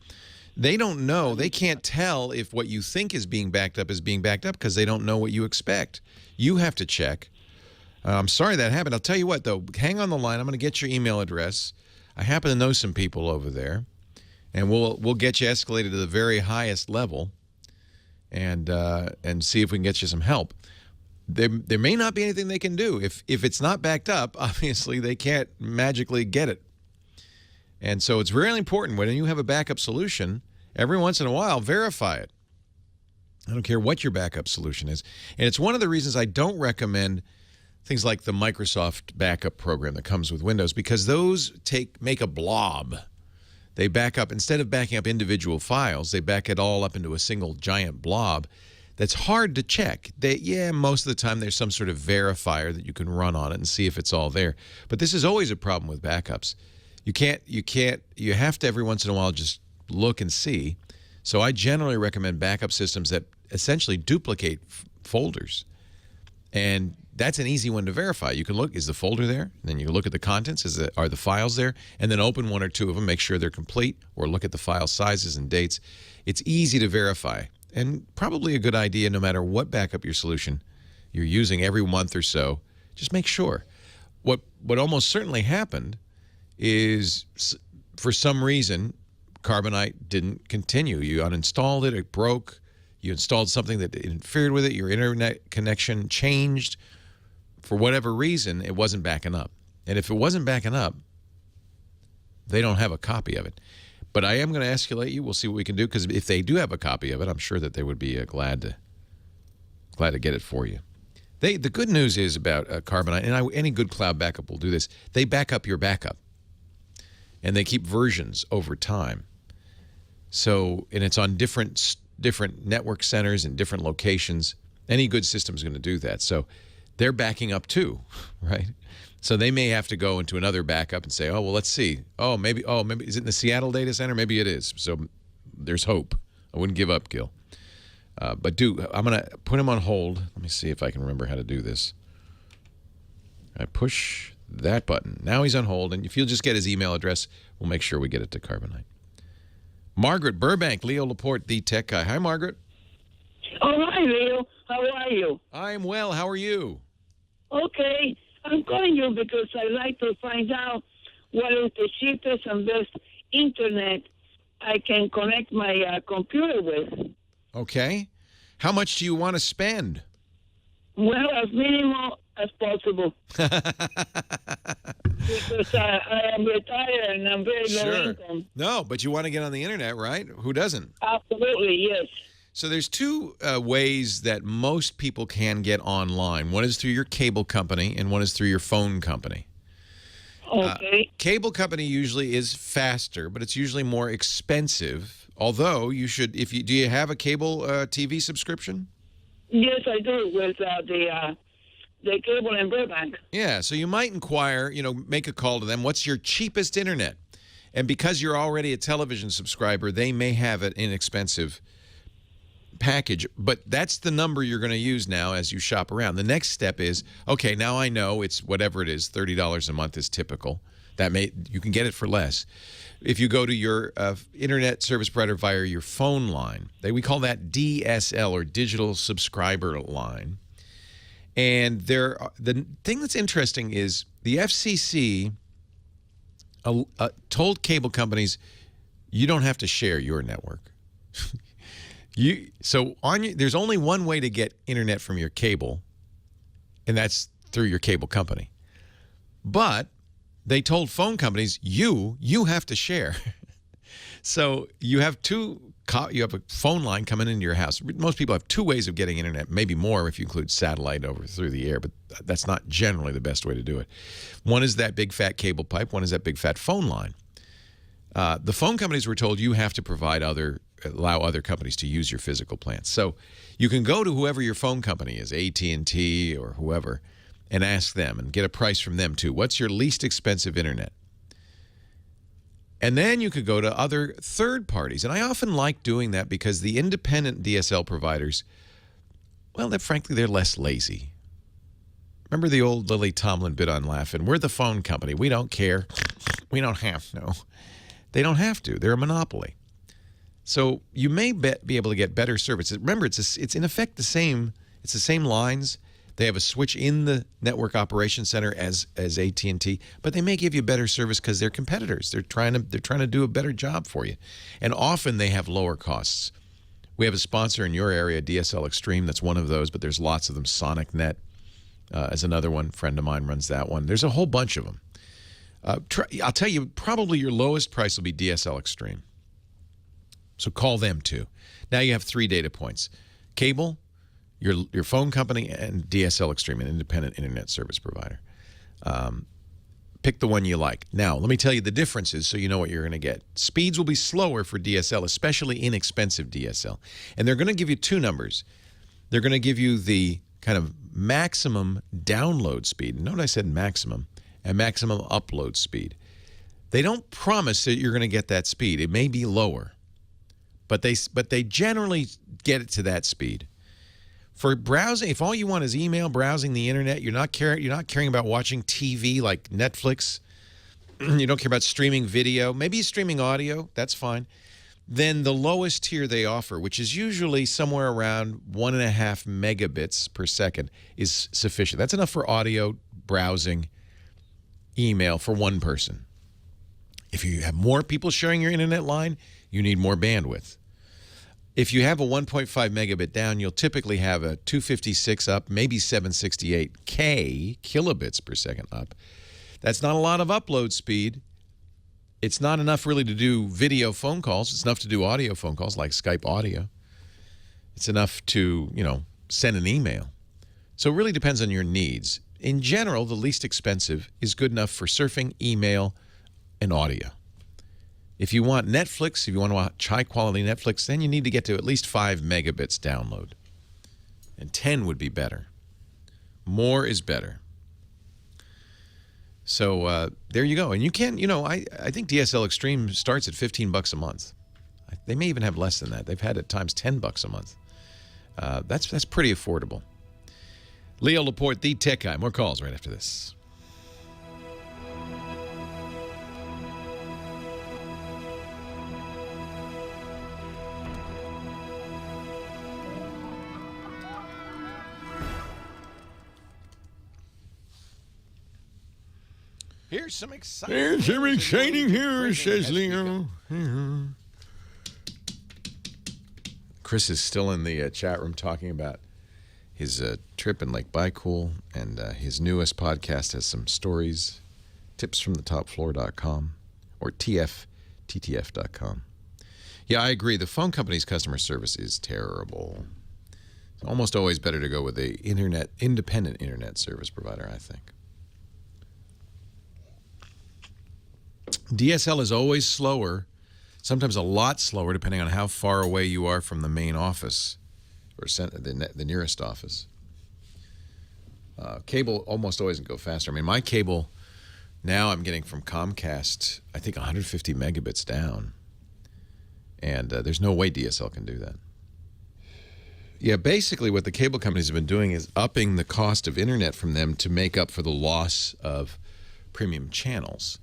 They don't know. They can't tell if what you think is being backed up because they don't know what you expect. You have to check. I'm sorry that happened. I'll tell you what, though. Hang on the line. I'm going to get your email address. I happen to know some people over there, and we'll get you escalated to the very highest level, and see if we can get you some help. There may not be anything they can do. If it's not backed up, obviously they can't magically get it. And so it's really important when you have a backup solution, every once in a while, verify it. I don't care what your backup solution is. And it's one of the reasons I don't recommend things like the Microsoft backup program that comes with Windows, because those make a blob. They back up, instead of backing up individual files, they back it all up into a single giant blob that's hard to check. Most of the time there's some sort of verifier that you can run on it and see if it's all there. But this is always a problem with backups. You have to every once in a while just look and see. So I generally recommend backup systems that essentially duplicate folders. And that's an easy one to verify. You can look, is the folder there? And then you look at the contents, are the files there? And then open one or two of them, make sure they're complete, or look at the file sizes and dates. It's easy to verify, and probably a good idea no matter what backup your solution you're using every month or so. Just make sure. What almost certainly happened is, for some reason, Carbonite didn't continue. You uninstalled it, it broke. You installed something that interfered with it. Your internet connection changed. For whatever reason, it wasn't backing up. And if it wasn't backing up, they don't have a copy of it. But I am going to escalate you. We'll see what we can do, because if they do have a copy of it, I'm sure that they would be glad to get it for you. The good news is about Carbonite, and any good cloud backup will do this. They back up your backup, and they keep versions over time. So, and it's on different network centers and different locations. Any good system is going to do that. So they're backing up too, right? So they may have to go into another backup and say, oh, well, let's see. Maybe is it in the Seattle data center? Maybe it is. So there's hope. I wouldn't give up, Gil. But I'm going to put him on hold. Let me see if I can remember how to do this. I push that button. Now he's on hold, and if you'll just get his email address, we'll make sure we get it to Carbonite. Margaret Burbank, Leo Laporte, the tech guy. Hi, Margaret. Oh, hi, Leo. How are you? I am well. How are you? Okay. I'm calling you because I'd like to find out what is the cheapest and best internet I can connect my computer with. Okay. How much do you want to spend? Well, as minimal as possible. Because I am retired and I'm very low income. No, but you want to get on the internet, right? Who doesn't? Absolutely, yes. So there's two ways that most people can get online. One is through your cable company, and one is through your phone company. Okay. Cable company usually is faster, but it's usually more expensive. Although you should, do you have a cable TV subscription? Yes, I do, with the cable and broadband. Yeah, so you might inquire, make a call to them. What's your cheapest internet? And because you're already a television subscriber, they may have an inexpensive package, but that's the number you're going to use now as you shop around. The next step is, okay, now I know it's whatever it is, $30 a month is typical. You can get it for less. If you go to your internet service provider via your phone line, we call that DSL, or digital subscriber line. And the thing that's interesting is the FCC told cable companies, you don't have to share your network. There's only one way to get internet from your cable, and that's through your cable company. But they told phone companies, you have to share. So you have a phone line coming into your house. Most people have two ways of getting internet, maybe more if you include satellite through the air, but that's not generally the best way to do it. One is that big fat cable pipe. One is that big fat phone line. The phone companies were told you have to allow other companies to use your physical plants. So you can go to whoever your phone company is, AT&T or whoever, and ask them and get a price from them too. What's your least expensive internet? And then you could go to other third parties. And I often like doing that because the independent DSL providers, well, frankly, they're less lazy. Remember the old Lily Tomlin bit on laughing? We're the phone company. We don't care. We don't have to. They don't have to. They're a monopoly. So you may be able to get better service. Remember, it's in effect the same. It's the same lines. They have a switch in the network operations center as AT&T, but they may give you better service because they're competitors. They're trying to do a better job for you, and often they have lower costs. We have a sponsor in your area, DSL Extreme. That's one of those, but there's lots of them. SonicNet is another one. A friend of mine runs that one. There's a whole bunch of them. I'll tell you, probably your lowest price will be DSL Extreme. So call them too. Now you have 3 data points: cable, your phone company, and DSL Extreme, an independent internet service provider. Pick the one you like. Now, let me tell you the differences so you know what you're going to get. Speeds will be slower for DSL, especially inexpensive DSL. And they're going to give you 2 numbers. They're going to give you the kind of maximum download speed. Note I said maximum, and maximum upload speed. They don't promise that you're going to get that speed. It may be lower, but they generally get it to that speed. For browsing, if all you want is email, browsing the internet, you're not caring about watching TV like Netflix, you don't care about streaming video, maybe streaming audio, that's fine, then the lowest tier they offer, which is usually somewhere around 1.5 megabits per second, is sufficient. That's enough for audio, browsing, email for one person. If you have more people sharing your internet line, you need more bandwidth. If you have a 1.5 megabit down, you'll typically have a 256 up, maybe 768K kilobits per second up. That's not a lot of upload speed. It's not enough really to do video phone calls. It's enough to do audio phone calls like Skype audio. It's enough to, send an email. So it really depends on your needs. In general, the least expensive is good enough for surfing, email, and audio. If you want Netflix, if you want to watch high-quality Netflix, then you need to get to at least 5 megabits download. And 10 would be better. More is better. So there you go. And you can, I think DSL Extreme starts at $15 a month. They may even have less than that. They've had at times $10 a month. That's pretty affordable. Leo Laporte, the tech guy. More calls right after this. Here's some exciting news, says Leo. Chris is still in the chat room talking about his trip in Lake Baikal, and his newest podcast has some stories, tipsfromthetopfloor.com or TFTTF.com. Yeah, I agree. The phone company's customer service is terrible. It's almost always better to go with the independent internet service provider, I think. DSL is always slower, sometimes a lot slower, depending on how far away you are from the main office or the nearest office. Cable almost always can go faster. I mean, my cable now I'm getting from Comcast, I think 150 megabits down. And there's no way DSL can do that. Yeah, basically what the cable companies have been doing is upping the cost of internet from them to make up for the loss of premium channels.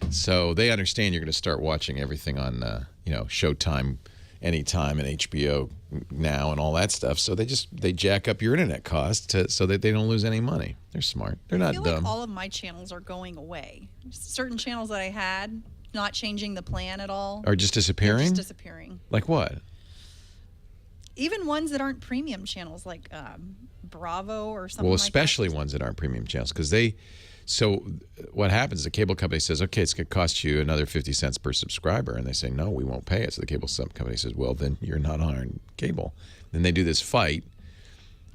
So they understand you're going to start watching everything on, Showtime anytime and HBO Now and all that stuff. So they jack up your internet cost so that they don't lose any money. They're smart. They're not dumb. I feel like all of my channels are going away. Certain channels that I had, not changing the plan at all. Are just disappearing? Just disappearing. Like what? Even ones that aren't premium channels, like Bravo or something. Well, like especially ones that aren't premium channels, because So what happens, the cable company says, okay, it's going to cost you another 50 cents per subscriber. And they say, no, we won't pay it. So the cable company says, well, then you're not on cable. Then they do this fight.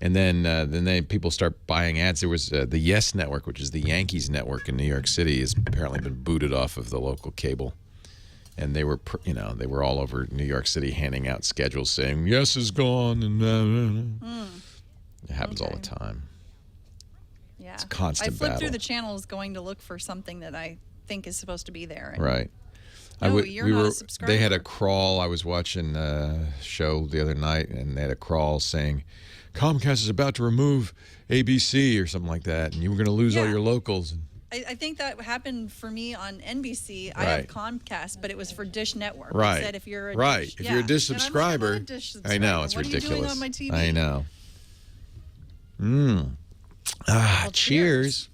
And then people start buying ads. There was the Yes Network, which is the Yankees network in New York City, has apparently been booted off of the local cable. And they were, all over New York City handing out schedules saying, Yes is gone. And it happens all the time. Yeah. It's a constant I flip battle. through the channels going to look for something that I think is supposed to be there. And Right. you're not a subscriber. They had a crawl. I was watching a show the other night, and they had a crawl saying, Comcast is about to remove ABC or something like that, and you were going to lose all your locals. I think that happened for me on NBC. I Right. have Comcast, but it was for Dish Network. Right. It said if you're a right. Dish, If you're a Dish And I'm like, subscriber, I'm not a Dish subscriber. I know, it's what ridiculous. What are you doing on my TV? I know. Cheers.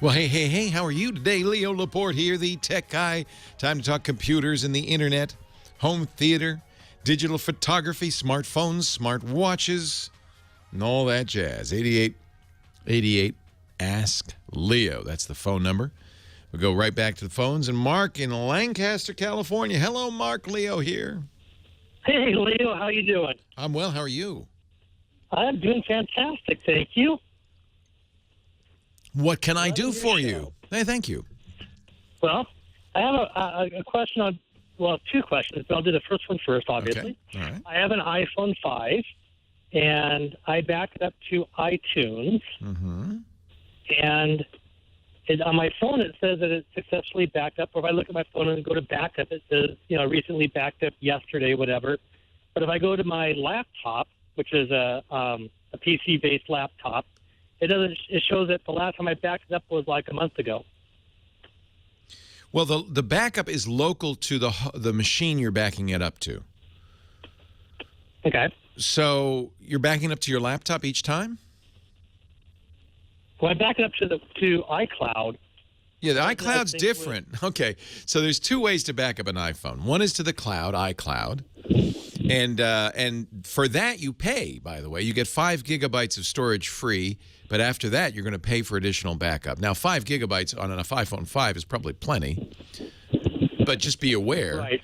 Well, hey, how are you today? Leo Laporte here, the tech guy. Time to talk computers and the internet, home theater, digital photography, smartphones, smart watches, and all that jazz. 8888 Ask Leo. That's the phone number. We'll go right back to the phones. And Mark in Lancaster, California. Hello, Mark. Leo here. Hey, Leo. How you doing? I'm well. How are you? I'm doing fantastic. Thank you. What can I do for you? Hey, thank you. Well, I have a question on, two questions, but I'll do the first one first, obviously. Okay. All right. I have an iPhone 5, and I back it up to iTunes. Mm-hmm. And on my phone, it says that it's successfully backed up. Or if I look at my phone and go to backup, it says, recently backed up yesterday, whatever. But if I go to my laptop, which is a PC-based laptop, it shows that the last time I backed it up was like a month ago. Well, the backup is local to the machine you're backing it up to. Okay. So you're backing up to your laptop each time? Well, I back it up to iCloud. Yeah, the iCloud's different. Okay, so there's two ways to back up an iPhone. One is to the cloud, iCloud, And for that you pay, by the way. You get 5 gigabytes of storage free, but after that you're going to pay for additional backup. Now 5 gigabytes on an iPhone 5 is probably plenty, but just be aware. Right.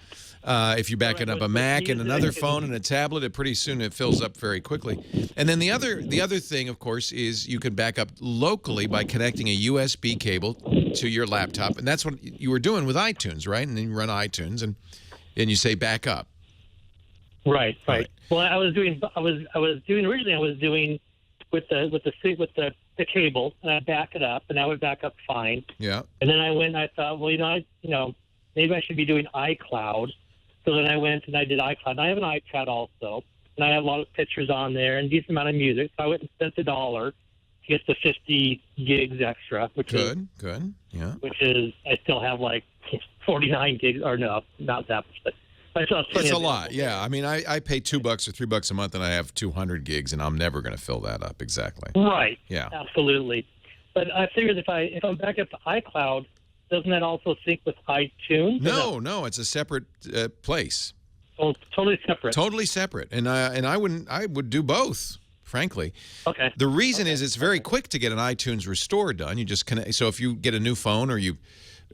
If you're backing up a Mac and another phone and a tablet, pretty soon it fills up very quickly. And then the other thing, of course, is you can back up locally by connecting a USB cable to your laptop, and that's what you were doing with iTunes, right? And then you run iTunes, and you say back up. Right. Well, I was doing with the cable, and I back it up, and that would back up fine. Yeah. And then I went and I thought, well, maybe I should be doing iCloud. So then I went and I did iCloud. And I have an iPad also, and I have a lot of pictures on there and a decent amount of music. So I went and spent $1 to get the 50 gigs extra, which is good, yeah. Which is I still have like 49 gigs, or no, not that much, but I still have plenty. It's a of lot, yeah. I mean, I pay $2 or $3 a month, and I have 200 gigs, and I'm never going to fill that up. Exactly. Right. Yeah. Absolutely. But I figured if I'm back up to iCloud, doesn't that also sync with iTunes? No, it's a separate place. Oh, totally separate. Totally separate, and I would do both, frankly. Okay. The reason is it's very quick to get an iTunes restore done. You just connect. So if you get a new phone or you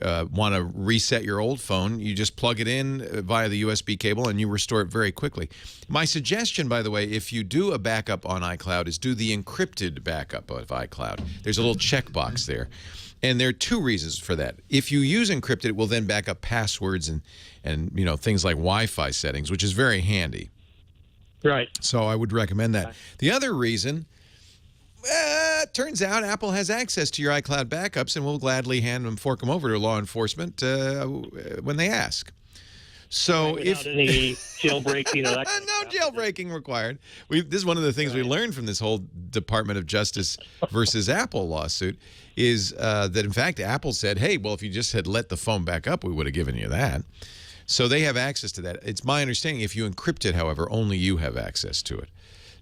want to reset your old phone, you just plug it in via the USB cable and you restore it very quickly. My suggestion, by the way, if you do a backup on iCloud, is do the encrypted backup of iCloud. There's a little checkbox there. And there are 2 reasons for that. If you use encrypted, it will then back up passwords and things like Wi-Fi settings, which is very handy. Right. So I would recommend that. The other reason, turns out Apple has access to your iCloud backups and will gladly fork them over to law enforcement when they ask. So without any jailbreaking or that kind of no jailbreaking required. This is one of the things we learned from this whole Department of Justice versus Apple lawsuit is that, in fact, Apple said, hey, well, if you just had let the phone back up, we would have given you that. So they have access to that. It's my understanding if you encrypt it, however, only you have access to it.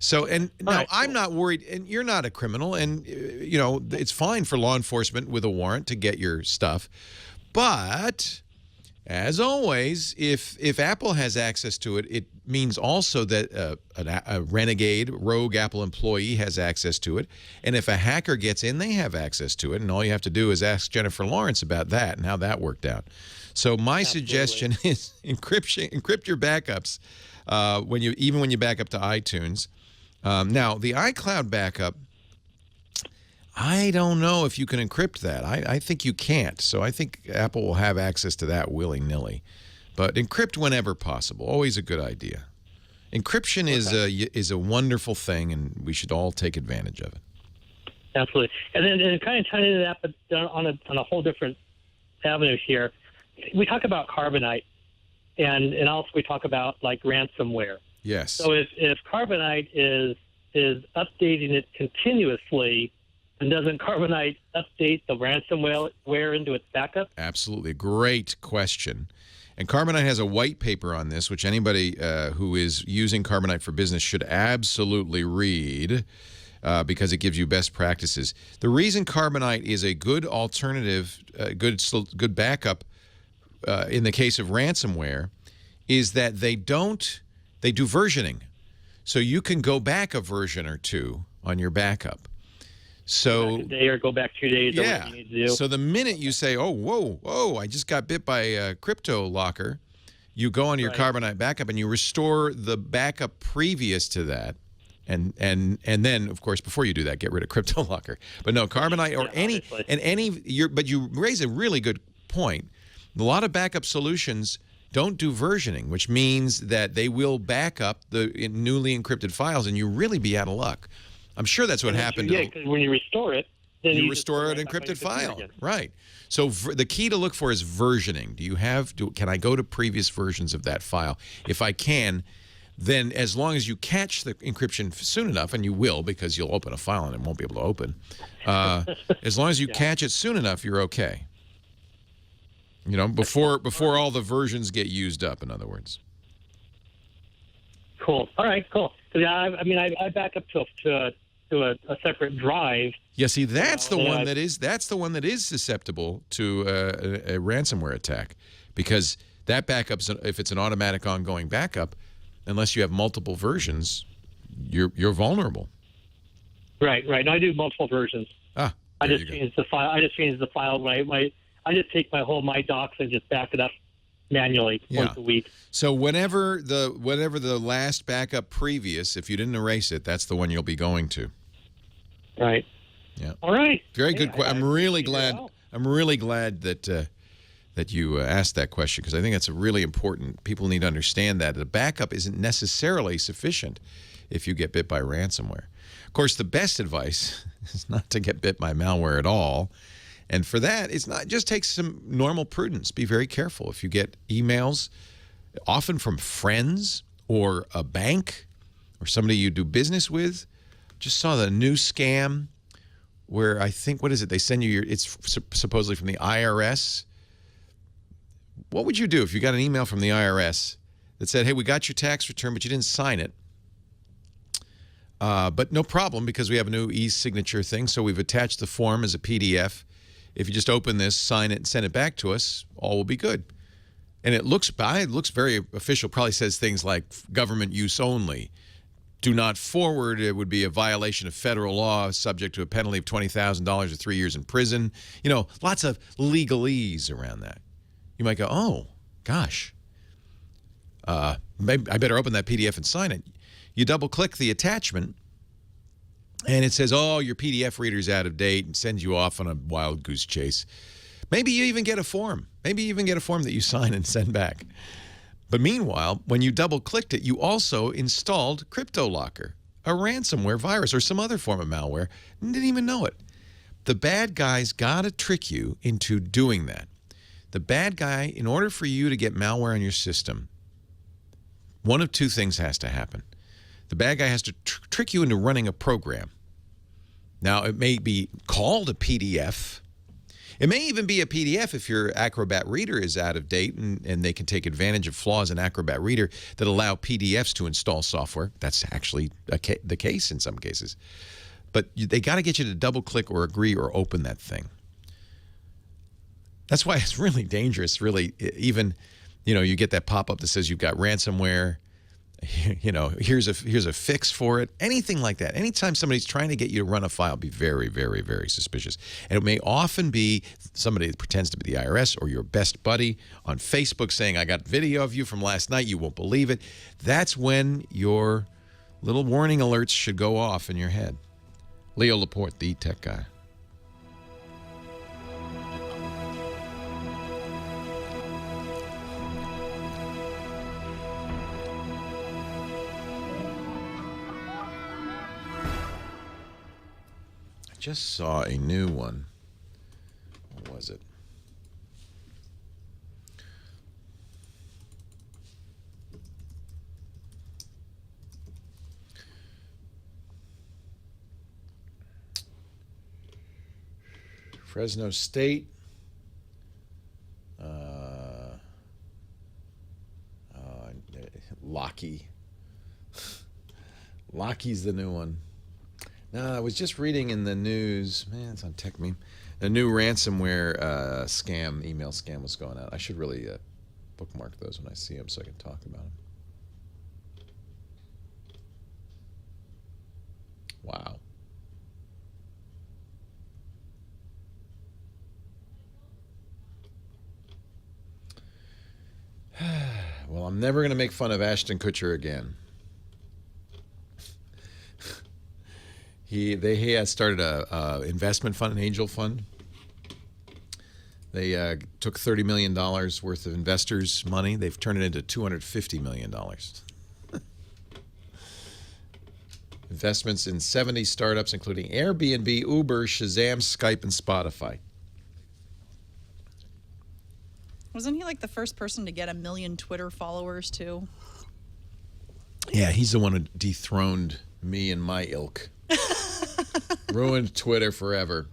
So, and now I'm not worried, and you're not a criminal, and, it's fine for law enforcement with a warrant to get your stuff. But as always, if Apple has access to it, it means also that a renegade, rogue Apple employee has access to it. And if a hacker gets in, they have access to it. And all you have to do is ask Jennifer Lawrence about that and how that worked out. So my suggestion is encrypt your backups even when you back up to iTunes. Now, the iCloud backup, I don't know if you can encrypt that. I think you can't. So I think Apple will have access to that willy-nilly. But encrypt whenever possible. Always a good idea. Encryption is a wonderful thing, and we should all take advantage of it. Absolutely. And then kind of tying into that, but on a whole different avenue here, we talk about Carbonite, and also we talk about like ransomware. Yes. So if Carbonite is updating it continuously, and doesn't Carbonite update the ransomware into its backup? Absolutely. Great question. And Carbonite has a white paper on this, which anybody who is using Carbonite for business should absolutely read because it gives you best practices. The reason Carbonite is a good alternative, good backup in the case of ransomware is that they do versioning. So you can go back a version or 2 on your backup. So back a day or go back 2 days. Yeah. You need to do. So the minute you say, "Oh, whoa, I just got bit by a crypto locker," you go onto your Carbonite backup and you restore the backup previous to that, and then of course before you do that, get rid of crypto locker. But no, Carbonite or but you raise a really good point. A lot of backup solutions don't do versioning, which means that they will back up the newly encrypted files, and you really be out of luck. I'm sure that's what happened. Yeah, because when you restore it, then you restore an encrypted file. Right. So the key to look for is versioning. Can I go to previous versions of that file? If I can, then as long as you catch the encryption soon enough, and you will because you'll open a file and it won't be able to open, as long as you catch it soon enough, you're okay. Before all the versions get used up, in other words. Cool. All right, cool. I back up to a separate drive. Yeah, see, that's the one that is susceptible to a ransomware attack, because that backup, if it's an automatic ongoing backup, unless you have multiple versions, you're vulnerable. Right. No, I do multiple versions. Ah, I just change the file. I just change the file. I just take my whole My Docs and just back it up manually once a week. So whenever the last backup previous, if you didn't erase it, that's the one you'll be going to. Right. Yeah. All right. Very good. I'm really glad. I'm really glad that that you asked that question, because I think that's a really important. People need to understand that a backup isn't necessarily sufficient if you get bit by ransomware. Of course, the best advice is not to get bit by malware at all. And for that, it's not just takes some normal prudence. Be very careful. If you get emails, often from friends or a bank or somebody you do business with, just saw the new scam where I think, what is it? They send you it's supposedly from the IRS. What would you do if you got an email from the IRS that said, hey, we got your tax return, but you didn't sign it? But no problem, because we have a new e-signature thing, so we've attached the form as a PDF. If you just open this, sign it, and send it back to us, all will be good. And it looks very official, probably says things like government use only. Do not forward. It would be a violation of federal law, subject to a penalty of $20,000 or 3 years in prison. You know, lots of legalese around that. You might go, oh, gosh, maybe I better open that PDF and sign it. You double-click the attachment, and it says, oh, your PDF reader's out of date, and sends you off on a wild goose chase. Maybe you even get a form. Maybe you even get a form that you sign and send back. But meanwhile, when you double-clicked it, you also installed CryptoLocker, a ransomware virus or some other form of malware, and didn't even know it. The bad guys got to trick you into doing that. The bad guy, in order for you to get malware on your system, one of two things has to happen. The bad guy has to trick you into running a program. Now, it may be called a PDF. It may even be a PDF if your Acrobat Reader is out of date, and they can take advantage of flaws in Acrobat Reader that allow PDFs to install software. That's actually the case in some cases. But they got to get you to double-click or agree or open that thing. That's why it's really dangerous, really. Even, you get that pop-up that says you've got ransomware. Here's a fix for it. Anything like that. Anytime somebody's trying to get you to run a file, be very, very, very suspicious. And it may often be somebody that pretends to be the IRS or your best buddy on Facebook saying, I got video of you from last night. You won't believe it. That's when your little warning alerts should go off in your head. Leo Laporte, the tech guy. Just saw a new one. What was it? Fresno State. Lockheed. Lockheed's the new one. No, I was just reading in the news. Man, it's on TechMeme. A new ransomware email scam was going out. I should really bookmark those when I see them so I can talk about them. Wow. Well, I'm never going to make fun of Ashton Kutcher again. He had started a investment fund, an angel fund. They took $30 million worth of investors' money. They've turned it into $250 million. Investments in 70 startups, including Airbnb, Uber, Shazam, Skype, and Spotify. Wasn't he like the first person to get 1 million Twitter followers, too? Yeah, he's the one who dethroned me and my ilk. Ruined Twitter forever.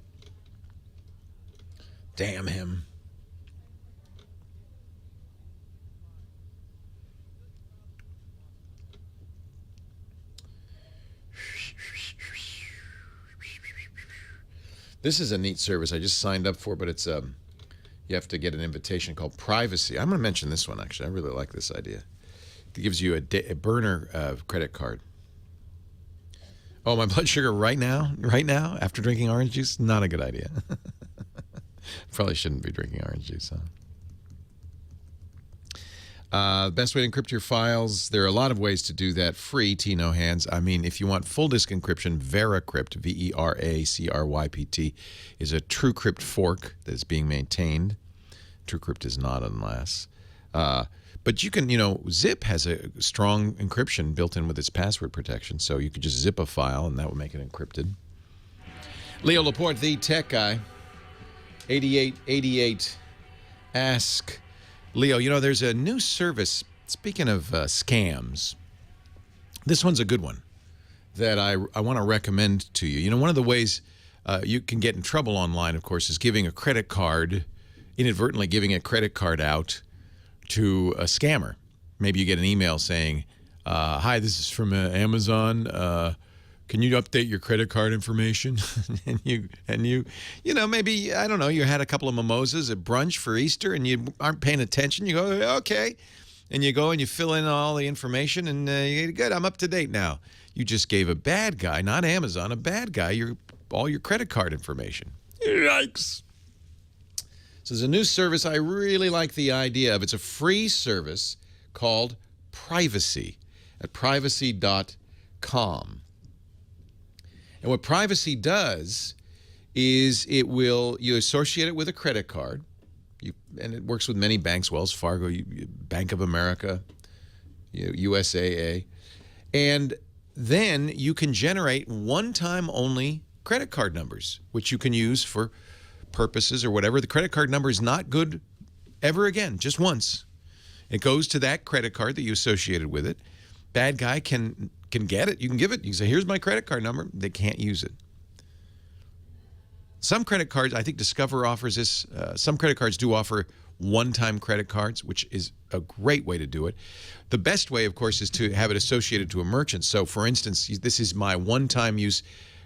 Damn him. This is a neat service I just signed up for, but it's you have to get an invitation called Privacy. I'm going to mention this one, actually. I really like this idea. gives you a burner credit card. Oh, my blood sugar right now, after drinking orange juice, not a good idea. Probably shouldn't be drinking orange juice, huh? Best way to encrypt your files, there are a lot of ways to do that. Free, no hands. I mean, if you want full disk encryption, VeraCrypt, VERACRYPT, is a TrueCrypt fork that is being maintained. TrueCrypt is not, unless. But you can, Zip has a strong encryption built in with its password protection, so you could just zip a file and that would make it encrypted. Leo Laporte, the tech guy, 8888, ask Leo, there's a new service, speaking of scams, this one's a good one that I want to recommend to you. One of the ways you can get in trouble online, of course, is giving a credit card, inadvertently giving a credit card out to a scammer. Maybe you get an email saying, hi, this is from Amazon. Can you update your credit card information? and you maybe, I don't know, you had a couple of mimosas at brunch for Easter and you aren't paying attention. You go, okay. And you go and you fill in all the information and you're good, I'm up to date now. You just gave a bad guy, not Amazon, a bad guy, all your credit card information. Yikes. So there's a new service I really like the idea of. It's a free service called Privacy at privacy.com. And what Privacy does is you associate it with a credit card, and it works with many banks, Wells Fargo, Bank of America, USAA, and then you can generate one-time only credit card numbers, which you can use for purposes or whatever. The credit card number is not good ever again, just once. It goes to that credit card that you associated with it. Bad guy can get it. You can give it. You can say, here's my credit card number. They can't use it. Some credit cards, I think Discover offers this. Some credit cards do offer one-time credit cards, which is a great way to do it. The best way, of course, is to have it associated to a merchant. So, for instance, this is my one-time use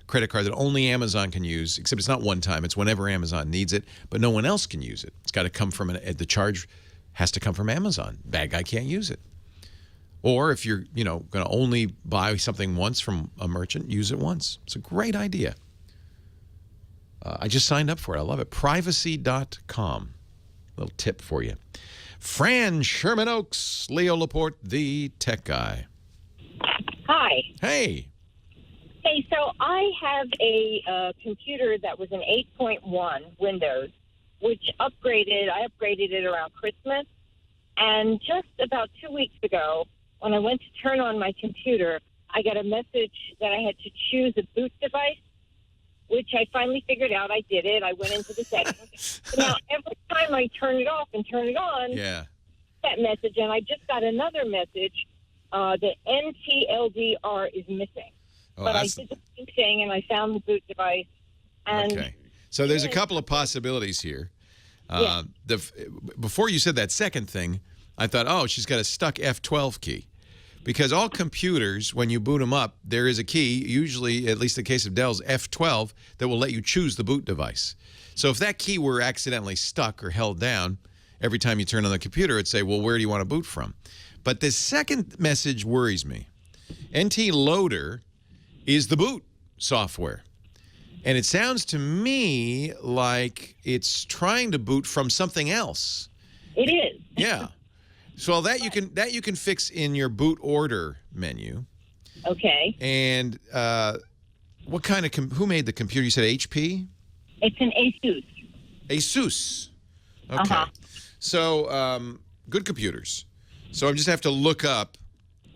credit card that only Amazon can use, except it's not one time. It's whenever Amazon needs it, but no one else can use it. It's got to come from the charge has to come from Amazon. Bad guy can't use it. Or if you're, going to only buy something once from a merchant, use it once. It's a great idea. I just signed up for it. I love it. Privacy.com. Little tip for you. Fran Sherman Oaks, Leo Laporte, the tech guy. Hi. Hey. Hey, so I have a computer that was an 8.1 Windows, which I upgraded it around Christmas. And just about 2 weeks ago, when I went to turn on my computer, I got a message that I had to choose a boot device, which I finally figured out. I did it. I went into the settings. So now, every time I turn it off and turn it on, that message, and I just got another message, the NTLDR is missing. But I did the same thing, and I found the boot device. And okay. So there's a couple of possibilities here. Before you said that second thing, I thought, oh, she's got a stuck F12 key. Because all computers, when you boot them up, there is a key, usually, at least in the case of Dell's, F12, that will let you choose the boot device. So if that key were accidentally stuck or held down, every time you turn on the computer, it'd say, well, where do you want to boot from? But this second message worries me. NT Loader is the boot software. And it sounds to me like it's trying to boot from something else. It is. Yeah. So that you can fix in your boot order menu. Okay. And what kind of who made the computer? You said HP? It's an Asus. Asus. Okay. So good computers. So I just have to look up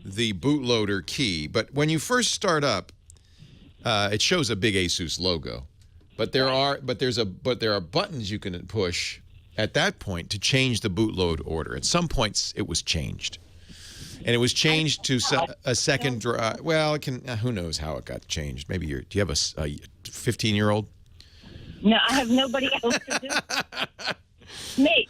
the bootloader key. But when you first start up, it shows a big Asus logo. But there are buttons you can push at that point to change the bootload order. At some points, it was changed. And it was changed to a second drive. Well, who knows how it got changed. Maybe do you have a 15-year-old? No, I have nobody else to do me.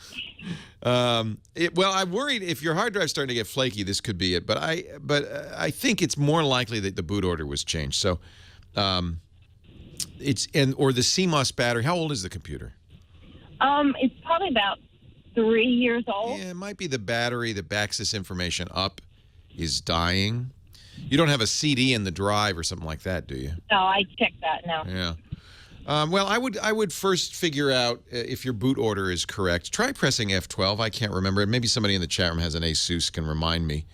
Well, I'm worried if your hard drive's starting to get flaky, this could be it. But I think it's more likely that the boot order was changed. So or the CMOS battery. How old is the computer? It's probably about 3 years old. Yeah, it might be the battery that backs this information up. is dying. You don't have a CD in the drive or something like that, do you? No, I checked that now. Yeah. Well, I would first figure out if your boot order is correct. Try pressing F12. I can't remember. Maybe somebody in the chat room has an ASUS can remind me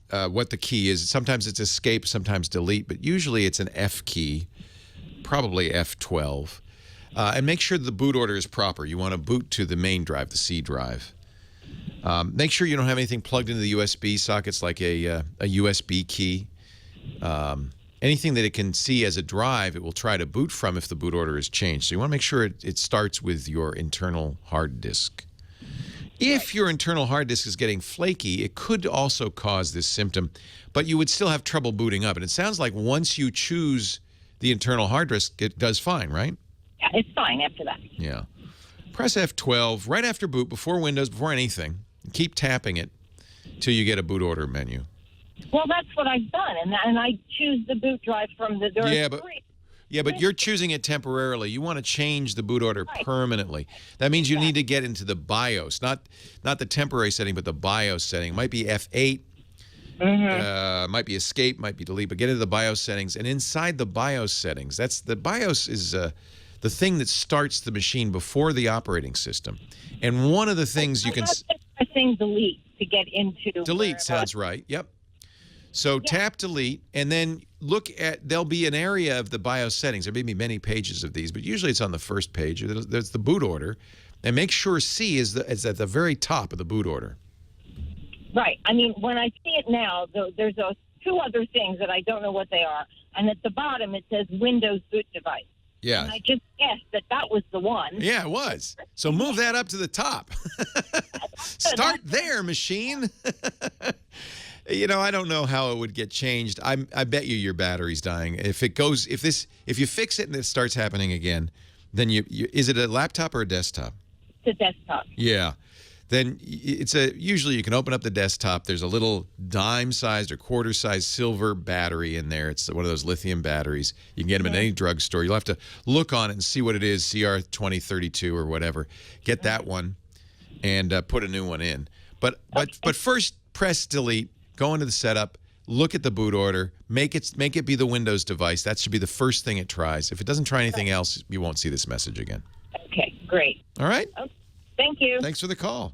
what the key is. Sometimes it's escape, sometimes delete, but usually it's an F key, probably F12. And make sure the boot order is proper. You want to boot to the main drive, the C drive. Make sure you don't have anything plugged into the USB sockets like a USB key. Anything that it can see as a drive, it will try to boot from if the boot order is changed. So you want to make sure it starts with your internal hard disk. If your internal hard disk is getting flaky, it could also cause this symptom, but you would still have trouble booting up. And it sounds like once you choose the internal hard disk, it does fine, right? Yeah, it's fine after that. Yeah. Press F12 right after boot, before Windows, before anything. Keep tapping it till you get a boot order menu. Well, that's what I've done, and I choose the boot drive from the directory. Yeah, but you're choosing it temporarily. You want to change the boot order permanently. That means you need to get into the BIOS, not the temporary setting, but the BIOS setting. It might be F8, might be escape, might be delete, but get into the BIOS settings. And inside the BIOS settings, the BIOS is the thing that starts the machine before the operating system. And one of the things you can... Pressing delete to get into... Delete sounds right, yep. So tap delete, and then look at, there'll be an area of the BIOS settings. There may be many pages of these, but usually it's on the first page. There's the boot order, and make sure C is at the very top of the boot order. Right. I mean, when I see it now, there's those two other things that I don't know what they are, and at the bottom it says Windows boot device. Yeah. And I just guessed that was the one. Yeah, it was. So move that up to the top. Start there, machine. You know, I don't know how it would get changed. I bet you your battery's dying. If you fix it and it starts happening again, then is it a laptop or a desktop? It's a desktop. Yeah. Then usually you can open up the desktop. There's a little dime-sized or quarter-sized silver battery in there. It's one of those lithium batteries. You can get them in any drugstore. You'll have to look on it and see what it is, CR2032 or whatever. Get that one and put a new one in. But first press delete. Go into the setup, look at the boot order, make it be the Windows device. That should be the first thing it tries. If it doesn't try anything else, you won't see this message again. Okay, great. All right? Okay. Thank you. Thanks for the call.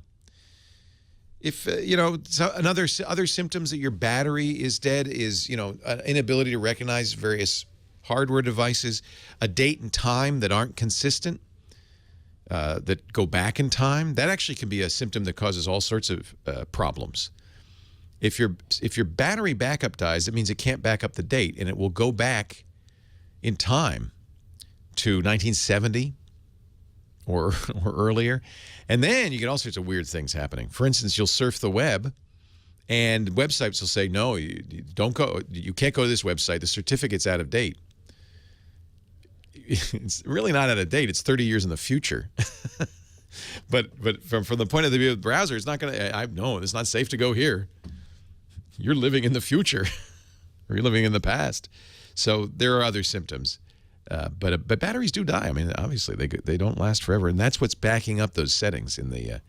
If, other symptoms that your battery is dead is, an inability to recognize various hardware devices, a date and time that aren't consistent, that go back in time. That actually can be a symptom that causes all sorts of problems. If your battery backup dies, it means it can't back up the date, and it will go back in time to 1970 or earlier. And then you get all sorts of weird things happening. For instance, you'll surf the web, and websites will say, no, you don't go. You can't go to this website. The certificate's out of date. It's really not out of date. It's 30 years in the future. But from the point of view of the browser, it's not going to. No, it's not safe to go here. You're living in the future, or you're living in the past. So there are other symptoms, but batteries do die. I mean, obviously they don't last forever, and that's what's backing up those settings in the.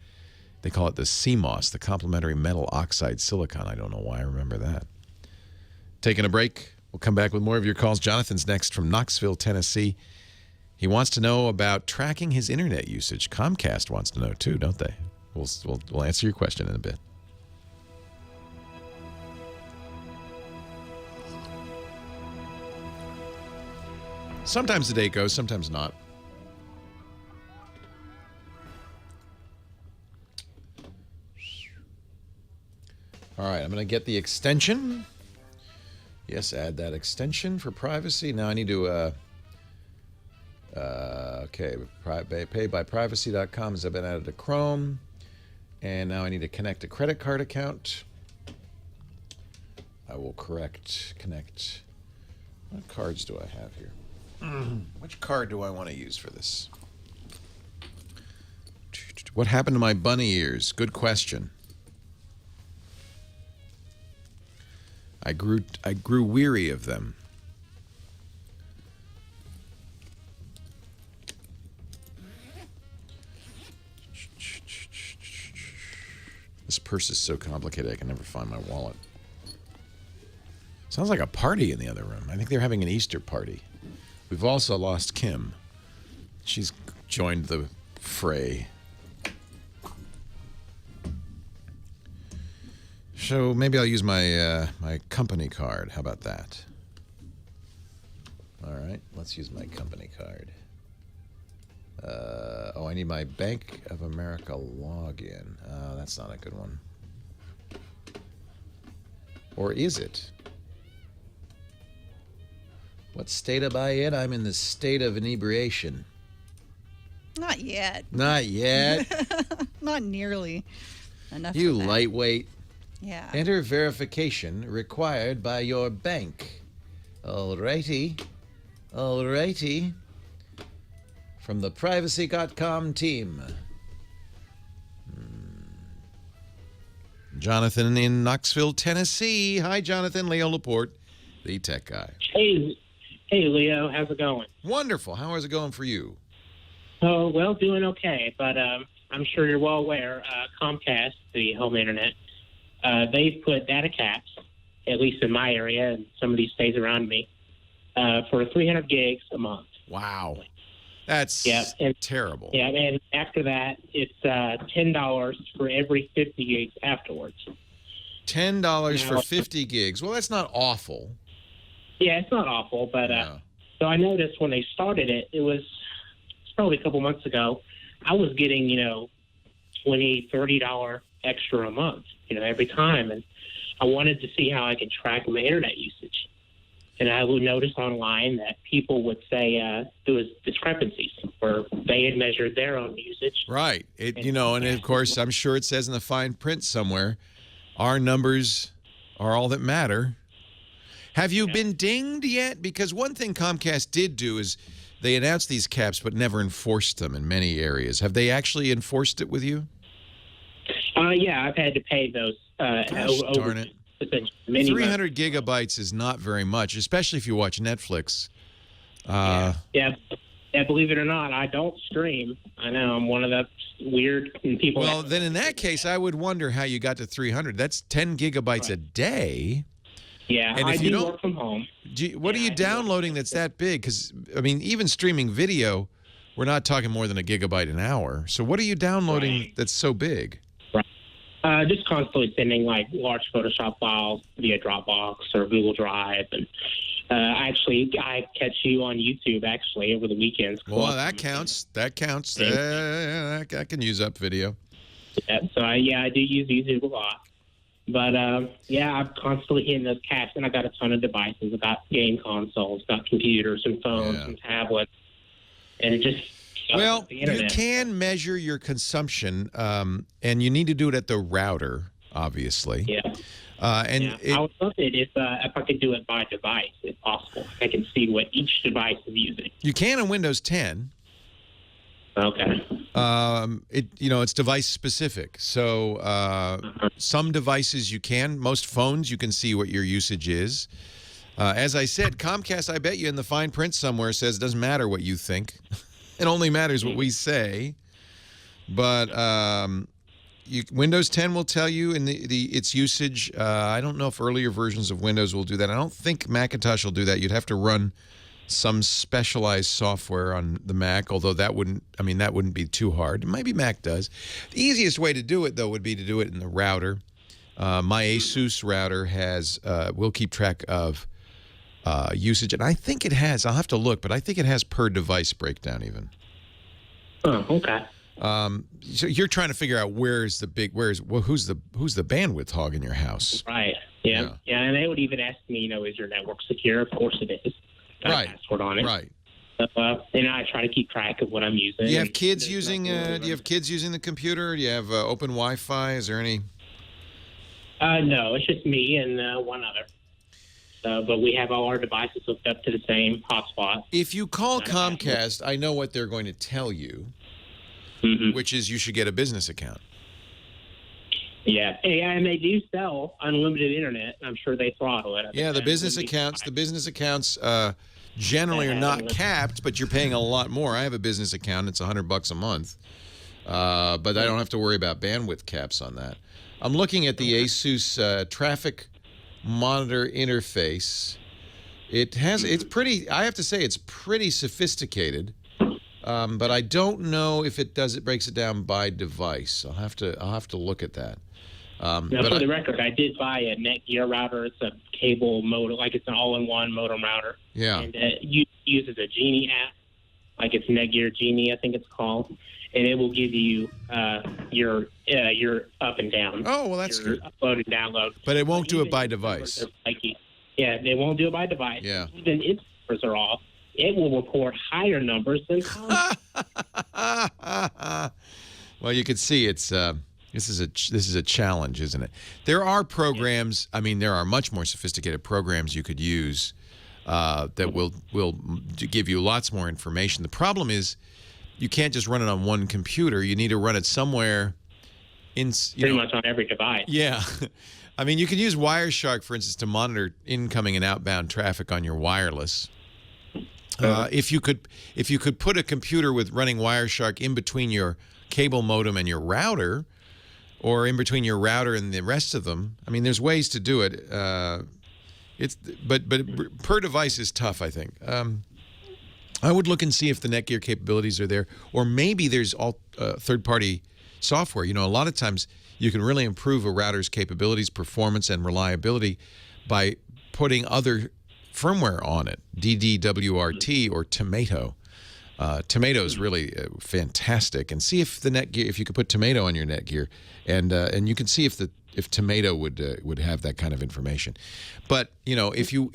They call it the CMOS, the complementary metal oxide silicon. I don't know why I remember that. Taking a break. We'll come back with more of your calls. Jonathan's next from Knoxville, Tennessee. He wants to know about tracking his internet usage. Comcast wants to know too, don't they? We'll answer your question in a bit. Sometimes the date goes, sometimes not. All right, I'm going to get the extension. Yes, add that extension for privacy. Now I need to, okay, paybyprivacy.com has been added to Chrome. And now I need to connect a credit card account. I will connect. What cards do I have here? Which card do I want to use for this? What happened to my bunny ears? Good question. I grew weary of them. This purse is so complicated I can never find my wallet. Sounds like a party in the other room. I think they're having an Easter party. We've also lost Kim. She's joined the fray. So maybe I'll use my my company card. How about that? All right, let's use my company card. Oh, I need my Bank of America login. That's not a good one. Or is it? What state am I in? I'm in the state of inebriation. Not yet. Not yet. Not nearly enough. You for that. lightweight. Yeah. Enter verification required by your bank. Alrighty. Alrighty. From the privacy.com team. Jonathan in Knoxville, Tennessee. Hi, Jonathan. Leo Laporte, the tech guy. Hey, Leo. How's it going? Wonderful. How is it going for you? Oh, well, doing okay. But I'm sure you're well aware, Comcast, the home internet, they've put data caps, at least in my area and some of these states around me, for 300 gigs a month. Wow. That's terrible. Yeah, and after that, it's $10 for every 50 gigs afterwards. $10 for 50 gigs. Well, that's not awful. Yeah, it's not awful, but so I noticed when they started it, it's probably a couple months ago, I was getting, $20, $30 extra a month, every time. And I wanted to see how I could track my internet usage. And I would notice online that people would say there was discrepancies where they had measured their own usage. Right. And of course, I'm sure it says in the fine print somewhere, our numbers are all that matter. Have you been dinged yet? Because one thing Comcast did do is they announced these caps but never enforced them in many areas. Have they actually enforced it with you? Yeah, I've had to pay those. Gosh, darn it. 300 gigabytes is not very much, especially if you watch Netflix. Yeah, believe it or not, I don't stream. I know I'm one of the weird people. Well, then in that case, I would wonder how you got to 300. That's 10 gigabytes a day. Yeah, and I if you do don't work from home. What are you downloading that's that big? Because, even streaming video, we're not talking more than a gigabyte an hour. So what are you downloading that's so big? Just constantly sending large Photoshop files via Dropbox or Google Drive, and I catch you on YouTube over the weekends. Well, that counts. That counts. I can use up video. Yeah, so I do use YouTube a lot, but I'm constantly hitting those caps, and I got a ton of devices. I got game consoles, got computers and phones and tablets, and it just. Well, you can measure your consumption, and you need to do it at the router, obviously. Yeah. I would love it if I could do it by device, if possible. I can see what each device is using. You can on Windows 10. Okay. It's device specific. So some devices you can. Most phones you can see what your usage is. As I said, Comcast, I bet you in the fine print somewhere says it doesn't matter what you think. It only matters what we say. But Windows 10 will tell you in its usage. I don't know if earlier versions of Windows will do that. I don't think Macintosh will do that. You'd have to run some specialized software on the Mac, although that wouldn't be too hard. Maybe Mac does. The easiest way to do it, though, would be to do it in the router. My Asus router will keep track of usage, and I think it has. I'll have to look, but I think it has per device breakdown even. Oh, okay. So you're trying to figure out who's the bandwidth hog in your house? Right. Yeah. And they would even ask me, is your network secure? Of course it is. Right. Password on it. Right. So, I try to keep track of what I'm using. Do you have kids using? Do you have kids using the computer? Do you have open Wi-Fi? Is there any? No, it's just me and one other. But we have all our devices hooked up to the same hotspot. If you call Comcast, I know what they're going to tell you, which is you should get a business account. Yeah, and they do sell unlimited internet. I'm sure they throttle it. Yeah, the business accounts. The business accounts generally are not capped, but you're paying a lot more. I have a business account; it's $100 a month, but I don't have to worry about bandwidth caps on that. I'm looking at the Asus traffic monitor interface. It's pretty, I have to say, it's pretty sophisticated. But I don't know if it breaks it down by device. I'll have to look at that. Now, for the record, I did buy a Netgear router. It's a cable modem, like it's an all-in-one modem router. Yeah. And it uses a Genie app, like it's Netgear Genie, I think it's called, and it will give you your up and down. Oh, well, that's good. Upload and download. But it won't do it by device. Yeah, they won't do it by device. Yeah. Even if numbers are off, it will report higher numbers than Well, you can see it's this is a challenge, isn't it? There are programs. I mean, there are much more sophisticated programs you could use that will give you lots more information. The problem is you can't just run it on one computer. You need to run it somewhere. Pretty much on every device. Yeah. I mean, you can use Wireshark, for instance, to monitor incoming and outbound traffic on your wireless. If you could put a computer with running Wireshark in between your cable modem and your router, or in between your router and the rest of them, I mean, there's ways to do it. But per device is tough, I think. I would look and see if the Netgear capabilities are there, or maybe there's all third-party software. You know, a lot of times you can really improve a router's capabilities, performance, and reliability by putting other firmware on it, DDWRT or Tomato. Tomato is really fantastic, and see if the Netgear, if you could put Tomato on your Netgear, and you can see if Tomato would have that kind of information. But you know, if you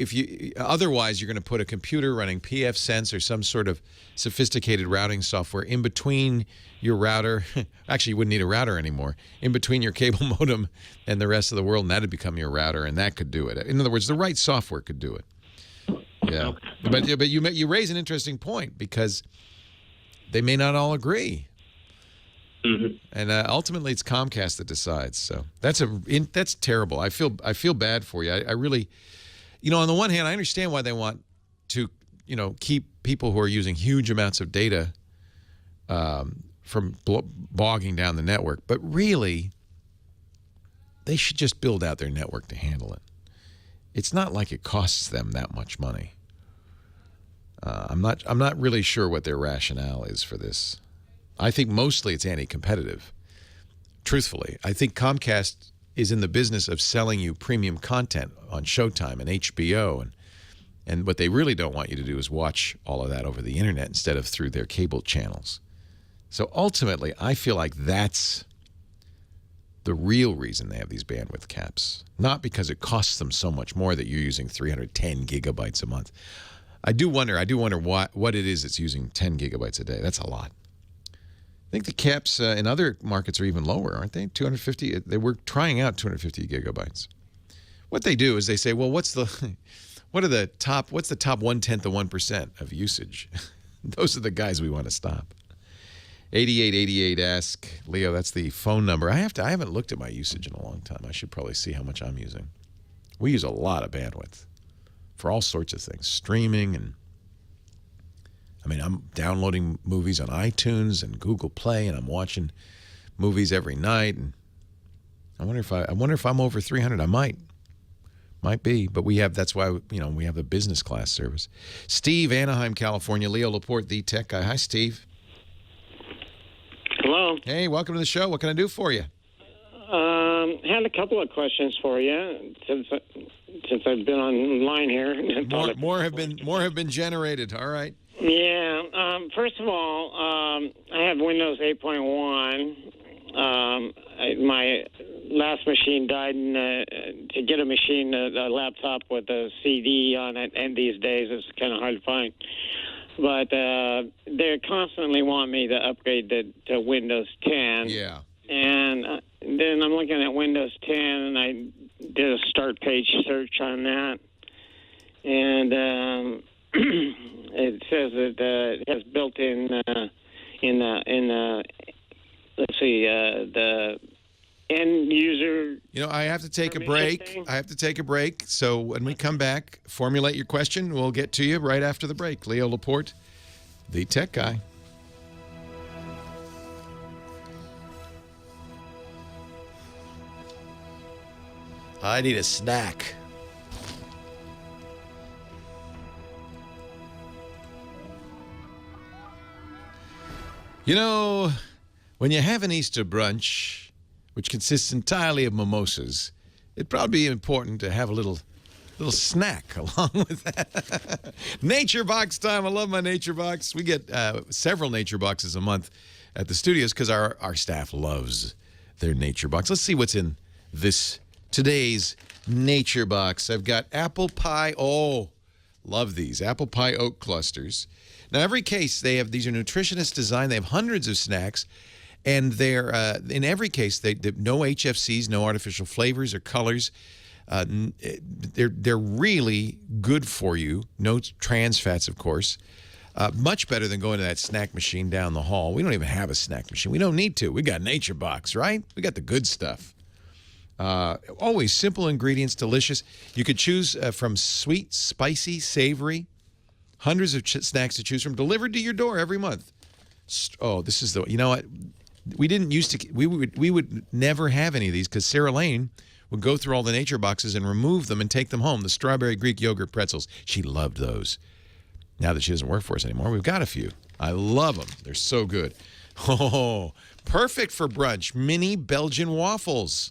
otherwise you're going to put a computer running pfSense or some sort of sophisticated routing software in between your router. Actually, you wouldn't need a router anymore. In between your cable modem and the rest of the world, and that'd become your router, and that could do it. In other words, the right software could do it. Yeah, but you raise an interesting point, because they may not all agree, and ultimately it's Comcast that decides. So that's terrible. I feel bad for you. I really, you know, on the one hand, I understand why they want to, you know, keep people who are using huge amounts of data from bogging down the network, but really, they should just build out their network to handle it. It's not like it costs them that much money. I'm not really sure what their rationale is for this. I think mostly it's anti-competitive. Truthfully, I think Comcast is in the business of selling you premium content on Showtime and HBO, and what they really don't want you to do is watch all of that over the internet instead of through their cable channels. So ultimately, I feel like that's the real reason they have these bandwidth caps, not because it costs them so much more that you're using 310 gigabytes a month. I do wonder what it is that's using 10 gigabytes a day. That's a lot. I think the caps in other markets are even lower, aren't they? 250. They were trying out 250 gigabytes. What they do is they say, well, what's the top 1/10 of 1% of usage? Those are the guys we want to stop. 8888 ask Leo. That's the phone number. I haven't looked at my usage in a long time. I should probably see how much I'm using. We use a lot of bandwidth for all sorts of things, streaming, and I mean, I'm downloading movies on iTunes and Google Play, and I'm watching movies every night. And I wonder if I'm over 300. I might be, but that's why we have a business class service. Steve, Anaheim, California. Leo Laporte, the tech guy. Hi, Steve. Hello. Hey, welcome to the show. What can I do for you? Had a couple of questions for you since I've been online here. More have been generated. All right. Yeah. First of all, I have Windows 8.1. My last machine died, and to get a laptop with a CD on it, and these days it's kind of hard to find. But they constantly want me to upgrade to Windows 10. Yeah. And then I'm looking at Windows 10, and I did a start page search on that. And it says that it has built-in the end user. I have to take a break. So when we come back, formulate your question. We'll get to you right after the break. Leo Laporte, the tech guy. I need a snack. You know, when you have an Easter brunch, which consists entirely of mimosas, it'd probably be important to have a little snack along with that. NatureBox time. I love my NatureBox. We get several NatureBoxes a month at the studios because our staff loves their NatureBox. Let's see what's in today's NatureBox. I've got apple pie. Oh, love these. Apple pie oat clusters. Now, every case, these are nutritionist designed. They have hundreds of snacks. And they're, in every case, they no HFCs, no artificial flavors or colors. They're really good for you. No trans fats, of course. Much better than going to that snack machine down the hall. We don't even have a snack machine. We don't need to. We got NatureBox, right? We got the good stuff. Always simple ingredients, delicious. You could choose from sweet, spicy, savory. Hundreds of snacks to choose from, delivered to your door every month. Oh, this is you know what? We didn't used to, we would never have any of these because Sarah Lane would go through all the nature boxes and remove them and take them home. The strawberry Greek yogurt pretzels. She loved those. Now that she doesn't work for us anymore, we've got a few. I love them. They're so good. Oh, perfect for brunch. Mini Belgian waffles.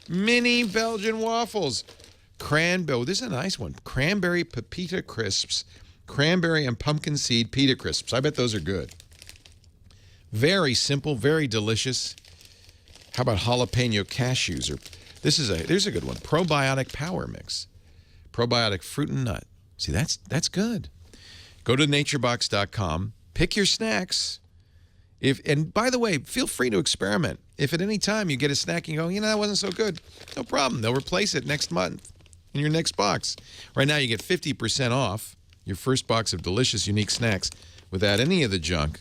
Mini Belgian waffles. Cranberry, this is a nice one. Cranberry pepita crisps. Cranberry and pumpkin seed pita crisps. I bet those are good. Very simple, very delicious. How about jalapeno cashews? There's a good one. Probiotic power mix. Probiotic fruit and nut. See, that's good. Go to naturebox.com. Pick your snacks. And by the way, feel free to experiment. If at any time you get a snack and you go, that wasn't so good, no problem. They'll replace it next month in your next box. Right now you get 50% off your first box of delicious, unique snacks without any of the junk.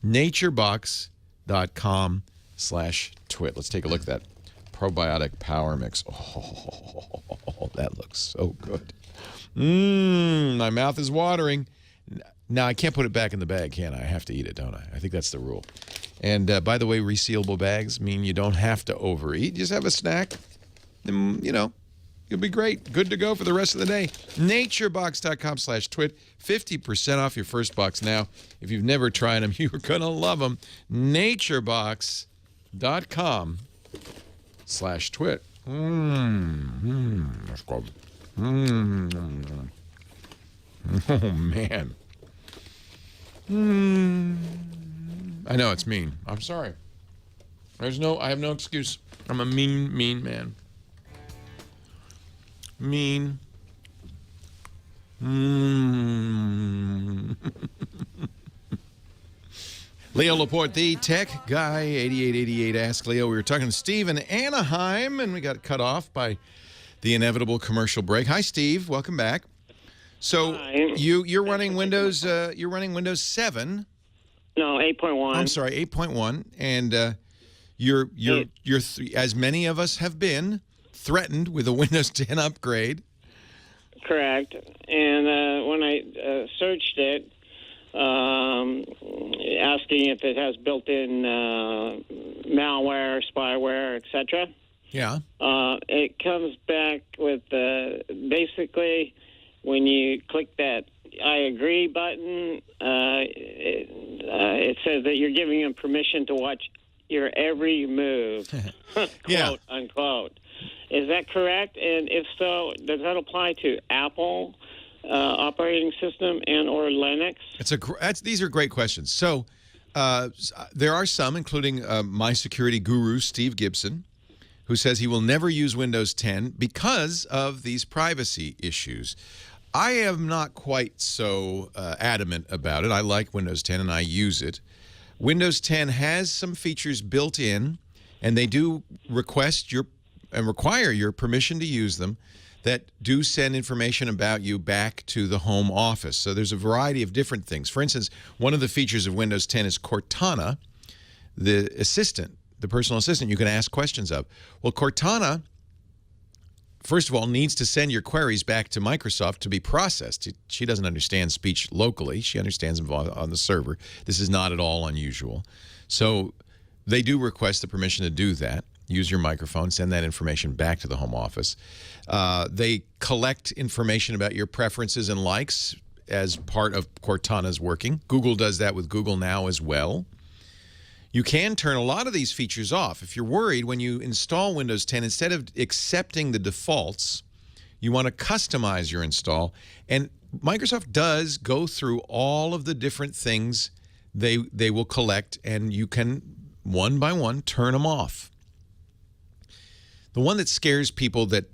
naturebox.com/twit. Let's take a look at that probiotic power mix. Oh, that looks so good. My mouth is watering. Now, I can't put it back in the bag, can I? I have to eat it, don't I? I think that's the rule. And by the way, resealable bags mean you don't have to overeat. Just have a snack. And, you'll be great. Good to go for the rest of the day. naturebox.com/twit. 50% off your first box now. If you've never tried them, you're going to love them. naturebox.com/twit. That's good. Oh, man. I know it's mean. I'm sorry. I have no excuse. I'm a mean man. Mean. Leo Laporte, the tech guy, 8888 Ask Leo. We were talking to Steve in Anaheim, and we got cut off by the inevitable commercial break. Hi, Steve. Welcome back. So you're running Windows. You're running Windows 7. No, 8.1. I'm sorry, 8.1, and you're as many of us have been threatened with a Windows 10 upgrade. Correct. And when I searched it, asking if it has built-in malware, spyware, etc. Yeah. It comes back with basically when you click that I agree button, it says that you're giving them permission to watch your every move, quote unquote. Is that correct? And if so, does that apply to Apple operating system and or Linux? These are great questions. So there are some, including my security guru, Steve Gibson, who says he will never use Windows 10 because of these privacy issues. I am not quite so adamant about it. I like Windows 10 and I use it. Windows 10 has some features built in, and they do request and require your permission to use them, that do send information about you back to the home office. So there's a variety of different things. For instance, one of the features of Windows 10 is Cortana, the assistant, the personal assistant you can ask questions of. Well, Cortana, first of all, needs to send your queries back to Microsoft to be processed. She doesn't understand speech locally. She understands them on the server. This is not at all unusual. So they do request the permission to do that. use your microphone, send that information back to the home office. They collect information about your preferences and likes as part of Cortana's working. Google does that with Google Now as well. You can turn a lot of these features off. If you're worried when you install Windows 10, instead of accepting the defaults, you want to customize your install. And Microsoft does go through all of the different things they will collect, and you can, one by one, turn them off. The one that scares people that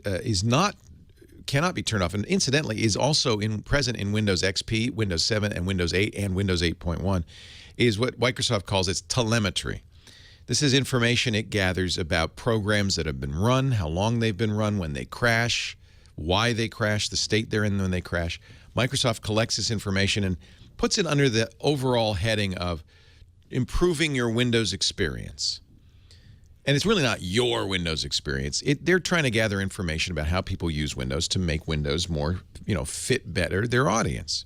cannot be turned off, and incidentally is also present in Windows XP, Windows 7, and Windows 8, and Windows 8.1, is what Microsoft calls its telemetry. This is information it gathers about programs that have been run, how long they've been run, when they crash, why they crash, the state they're in when they crash. Microsoft collects this information and puts it under the overall heading of improving your Windows experience. And it's really not your Windows experience. They're trying to gather information about how people use Windows to make Windows more, fit better their audience.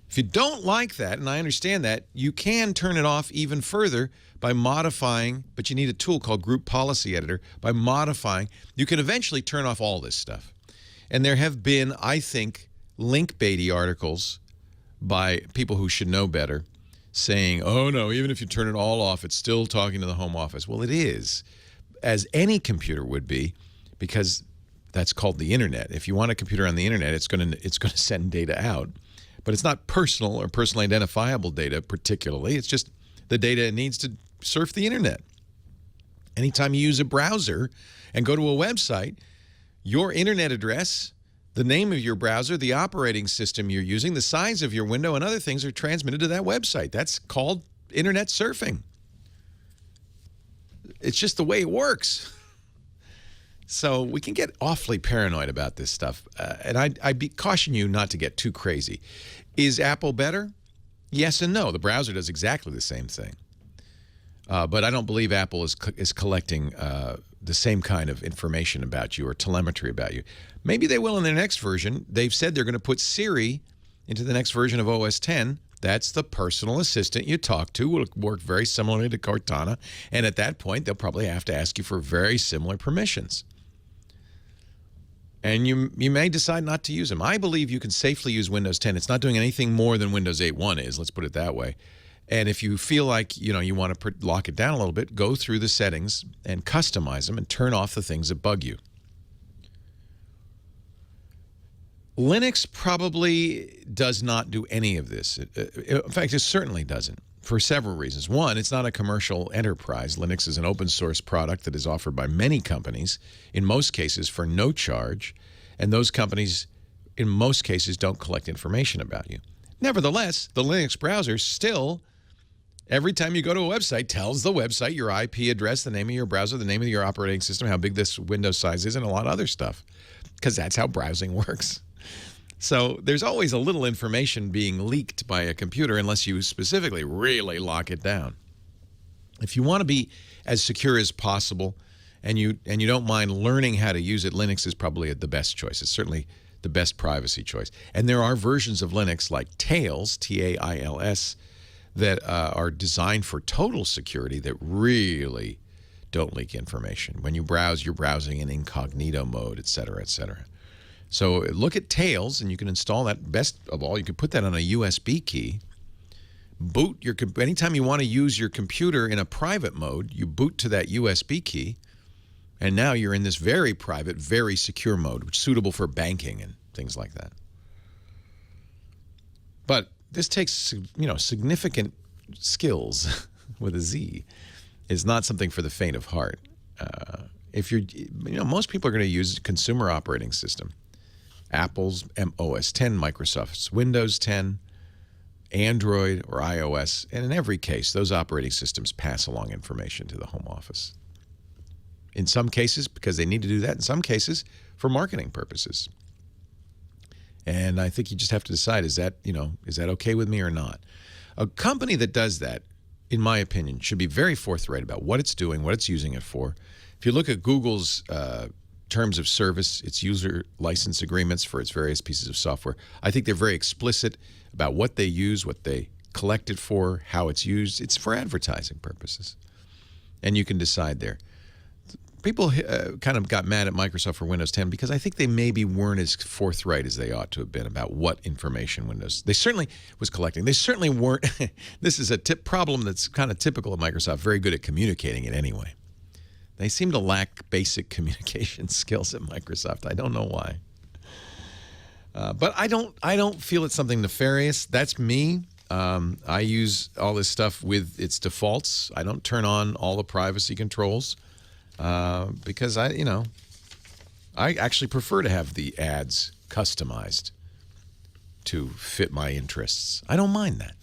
If you don't like that, and I understand that, you can turn it off even further by modifying, but you need a tool called Group Policy Editor. By modifying, you can eventually turn off all this stuff. And there have been, I think, link-baity articles by people who should know better saying, oh no, even if you turn it all off, it's still talking to the home office. Well, it is, as any computer would be, because that's called the internet. If you want a computer on the internet, it's going to send data out. But it's not personal or personally identifiable data particularly. It's just the data it needs to surf the internet. Anytime you use a browser and go to a website, your internet address, the name of your browser, the operating system you're using, the size of your window, and other things are transmitted to that website. That's called internet surfing. It's just the way it works. So we can get awfully paranoid about this stuff. And I'd caution you not to get too crazy. Is Apple better? Yes and no. The browser does exactly the same thing. But I don't believe Apple is collecting the same kind of information about you or telemetry about you. Maybe they will in their next version. They've said they're going to put Siri into the next version of OS X. That's the personal assistant you talk to. Will work very similarly to Cortana. And at that point, they'll probably have to ask you for very similar permissions. And you may decide not to use them. I believe you can safely use Windows 10. It's not doing anything more than Windows 8.1 is, let's put it that way. And if you feel like you want to lock it down a little bit, go through the settings and customize them and turn off the things that bug you. Linux probably does not do any of this. In fact, it certainly doesn't, for several reasons. One, it's not a commercial enterprise. Linux is an open source product that is offered by many companies, in most cases for no charge, and those companies, in most cases, don't collect information about you. Nevertheless, the Linux browser still, every time you go to a website, tells the website your IP address, the name of your browser, the name of your operating system, how big this window size is, and a lot of other stuff, because that's how browsing works. So there's always a little information being leaked by a computer unless you specifically really lock it down. If you want to be as secure as possible and you don't mind learning how to use it, Linux is probably the best choice. It's certainly the best privacy choice. And there are versions of Linux like Tails, T-A-I-L-S, that are designed for total security that really don't leak information. When you browse, you're browsing in incognito mode, et cetera, et cetera. So look at Tails, and you can install that. Best of all, you can put that on a USB key. Boot your anytime you want to use your computer in a private mode, you boot to that USB key, and now you're in this very private, very secure mode, which is suitable for banking and things like that. But this takes, significant skills with a Z. It's not something for the faint of heart. If you're, most people are going to use a consumer operating system. Apple's OS X, Microsoft's Windows 10, Android or iOS, and in every case, those operating systems pass along information to the home office. In some cases, because they need to do that. In some cases, for marketing purposes. And I think you just have to decide, is that okay with me or not? A company that does that, in my opinion, should be very forthright about what it's doing, what it's using it for. If you look at Google's terms of service, its user license agreements for its various pieces of software, I think they're very explicit about what they use, what they collect it for, how it's used. It's for advertising purposes. And you can decide there. people kind of got mad at Microsoft for Windows 10 because I think they maybe weren't as forthright as they ought to have been about what information Windows. They certainly was collecting. They certainly weren't. This is a problem that's kind of typical of Microsoft. Very good at communicating it anyway. They seem to lack basic communication skills at Microsoft. I don't know why. But I don't feel it's something nefarious. That's me. I use all this stuff with its defaults. I don't turn on all the privacy controls because I actually prefer to have the ads customized to fit my interests. I don't mind that.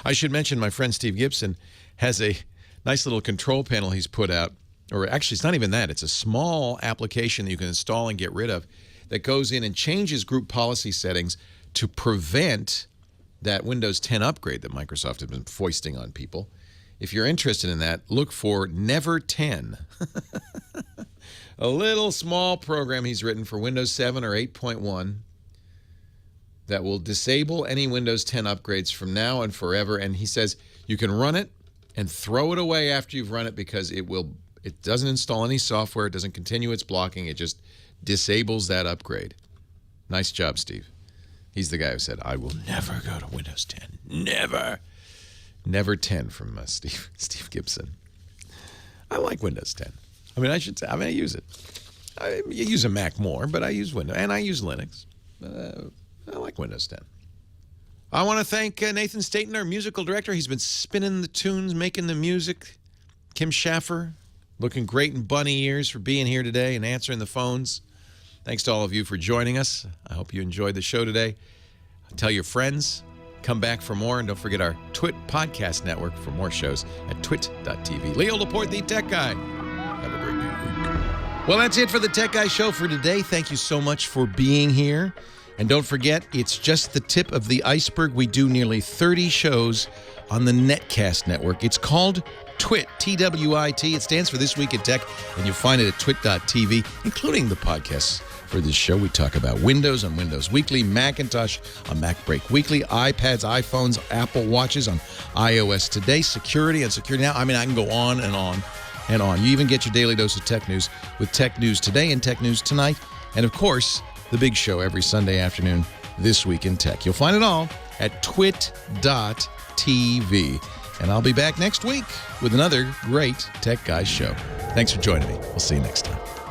I should mention my friend Steve Gibson has a nice little control panel he's put out. Or actually, it's not even that. It's a small application that you can install and get rid of that goes in and changes group policy settings to prevent that Windows 10 upgrade that Microsoft has been foisting on people. If you're interested in that, look for Never 10. A little small program he's written for Windows 7 or 8.1 that will disable any Windows 10 upgrades from now and forever. And he says you can run it and throw it away after you've run it because it doesn't install any software. It doesn't continue its blocking. It just disables that upgrade. Nice job, Steve. He's the guy who said, I will never go to Windows 10. Never. Never 10 from Steve Gibson. I like Windows 10. I use it. I use a Mac more, but I use Windows. And I use Linux. I like Windows 10. I want to thank Nathan Staten, our musical director. He's been spinning the tunes, making the music. Kim Schaffer, looking great in bunny ears for being here today and answering the phones. Thanks to all of you for joining us. I hope you enjoyed the show today. Tell your friends. Come back for more. And don't forget our Twit podcast network for more shows at twit.tv. Leo Laporte, the Tech Guy. Have a great week. Well, that's it for the Tech Guy Show for today. Thank you so much for being here. And don't forget, it's just the tip of the iceberg. We do nearly 30 shows on the Netcast network. It's called Twit, T-W-I-T. It stands for This Week in Tech, and you'll find it at twit.tv, including the podcasts for this show. We talk about Windows on Windows Weekly, Macintosh on Mac Break Weekly, iPads, iPhones, Apple Watches on iOS Today, security on Security Now. I can go on and on and on. You even get your daily dose of tech news with Tech News Today and Tech News Tonight. And, of course, the big show every Sunday afternoon, This Week in Tech. You'll find it all at twit.tv. And I'll be back next week with another great Tech Guys show. Thanks for joining me. We'll see you next time.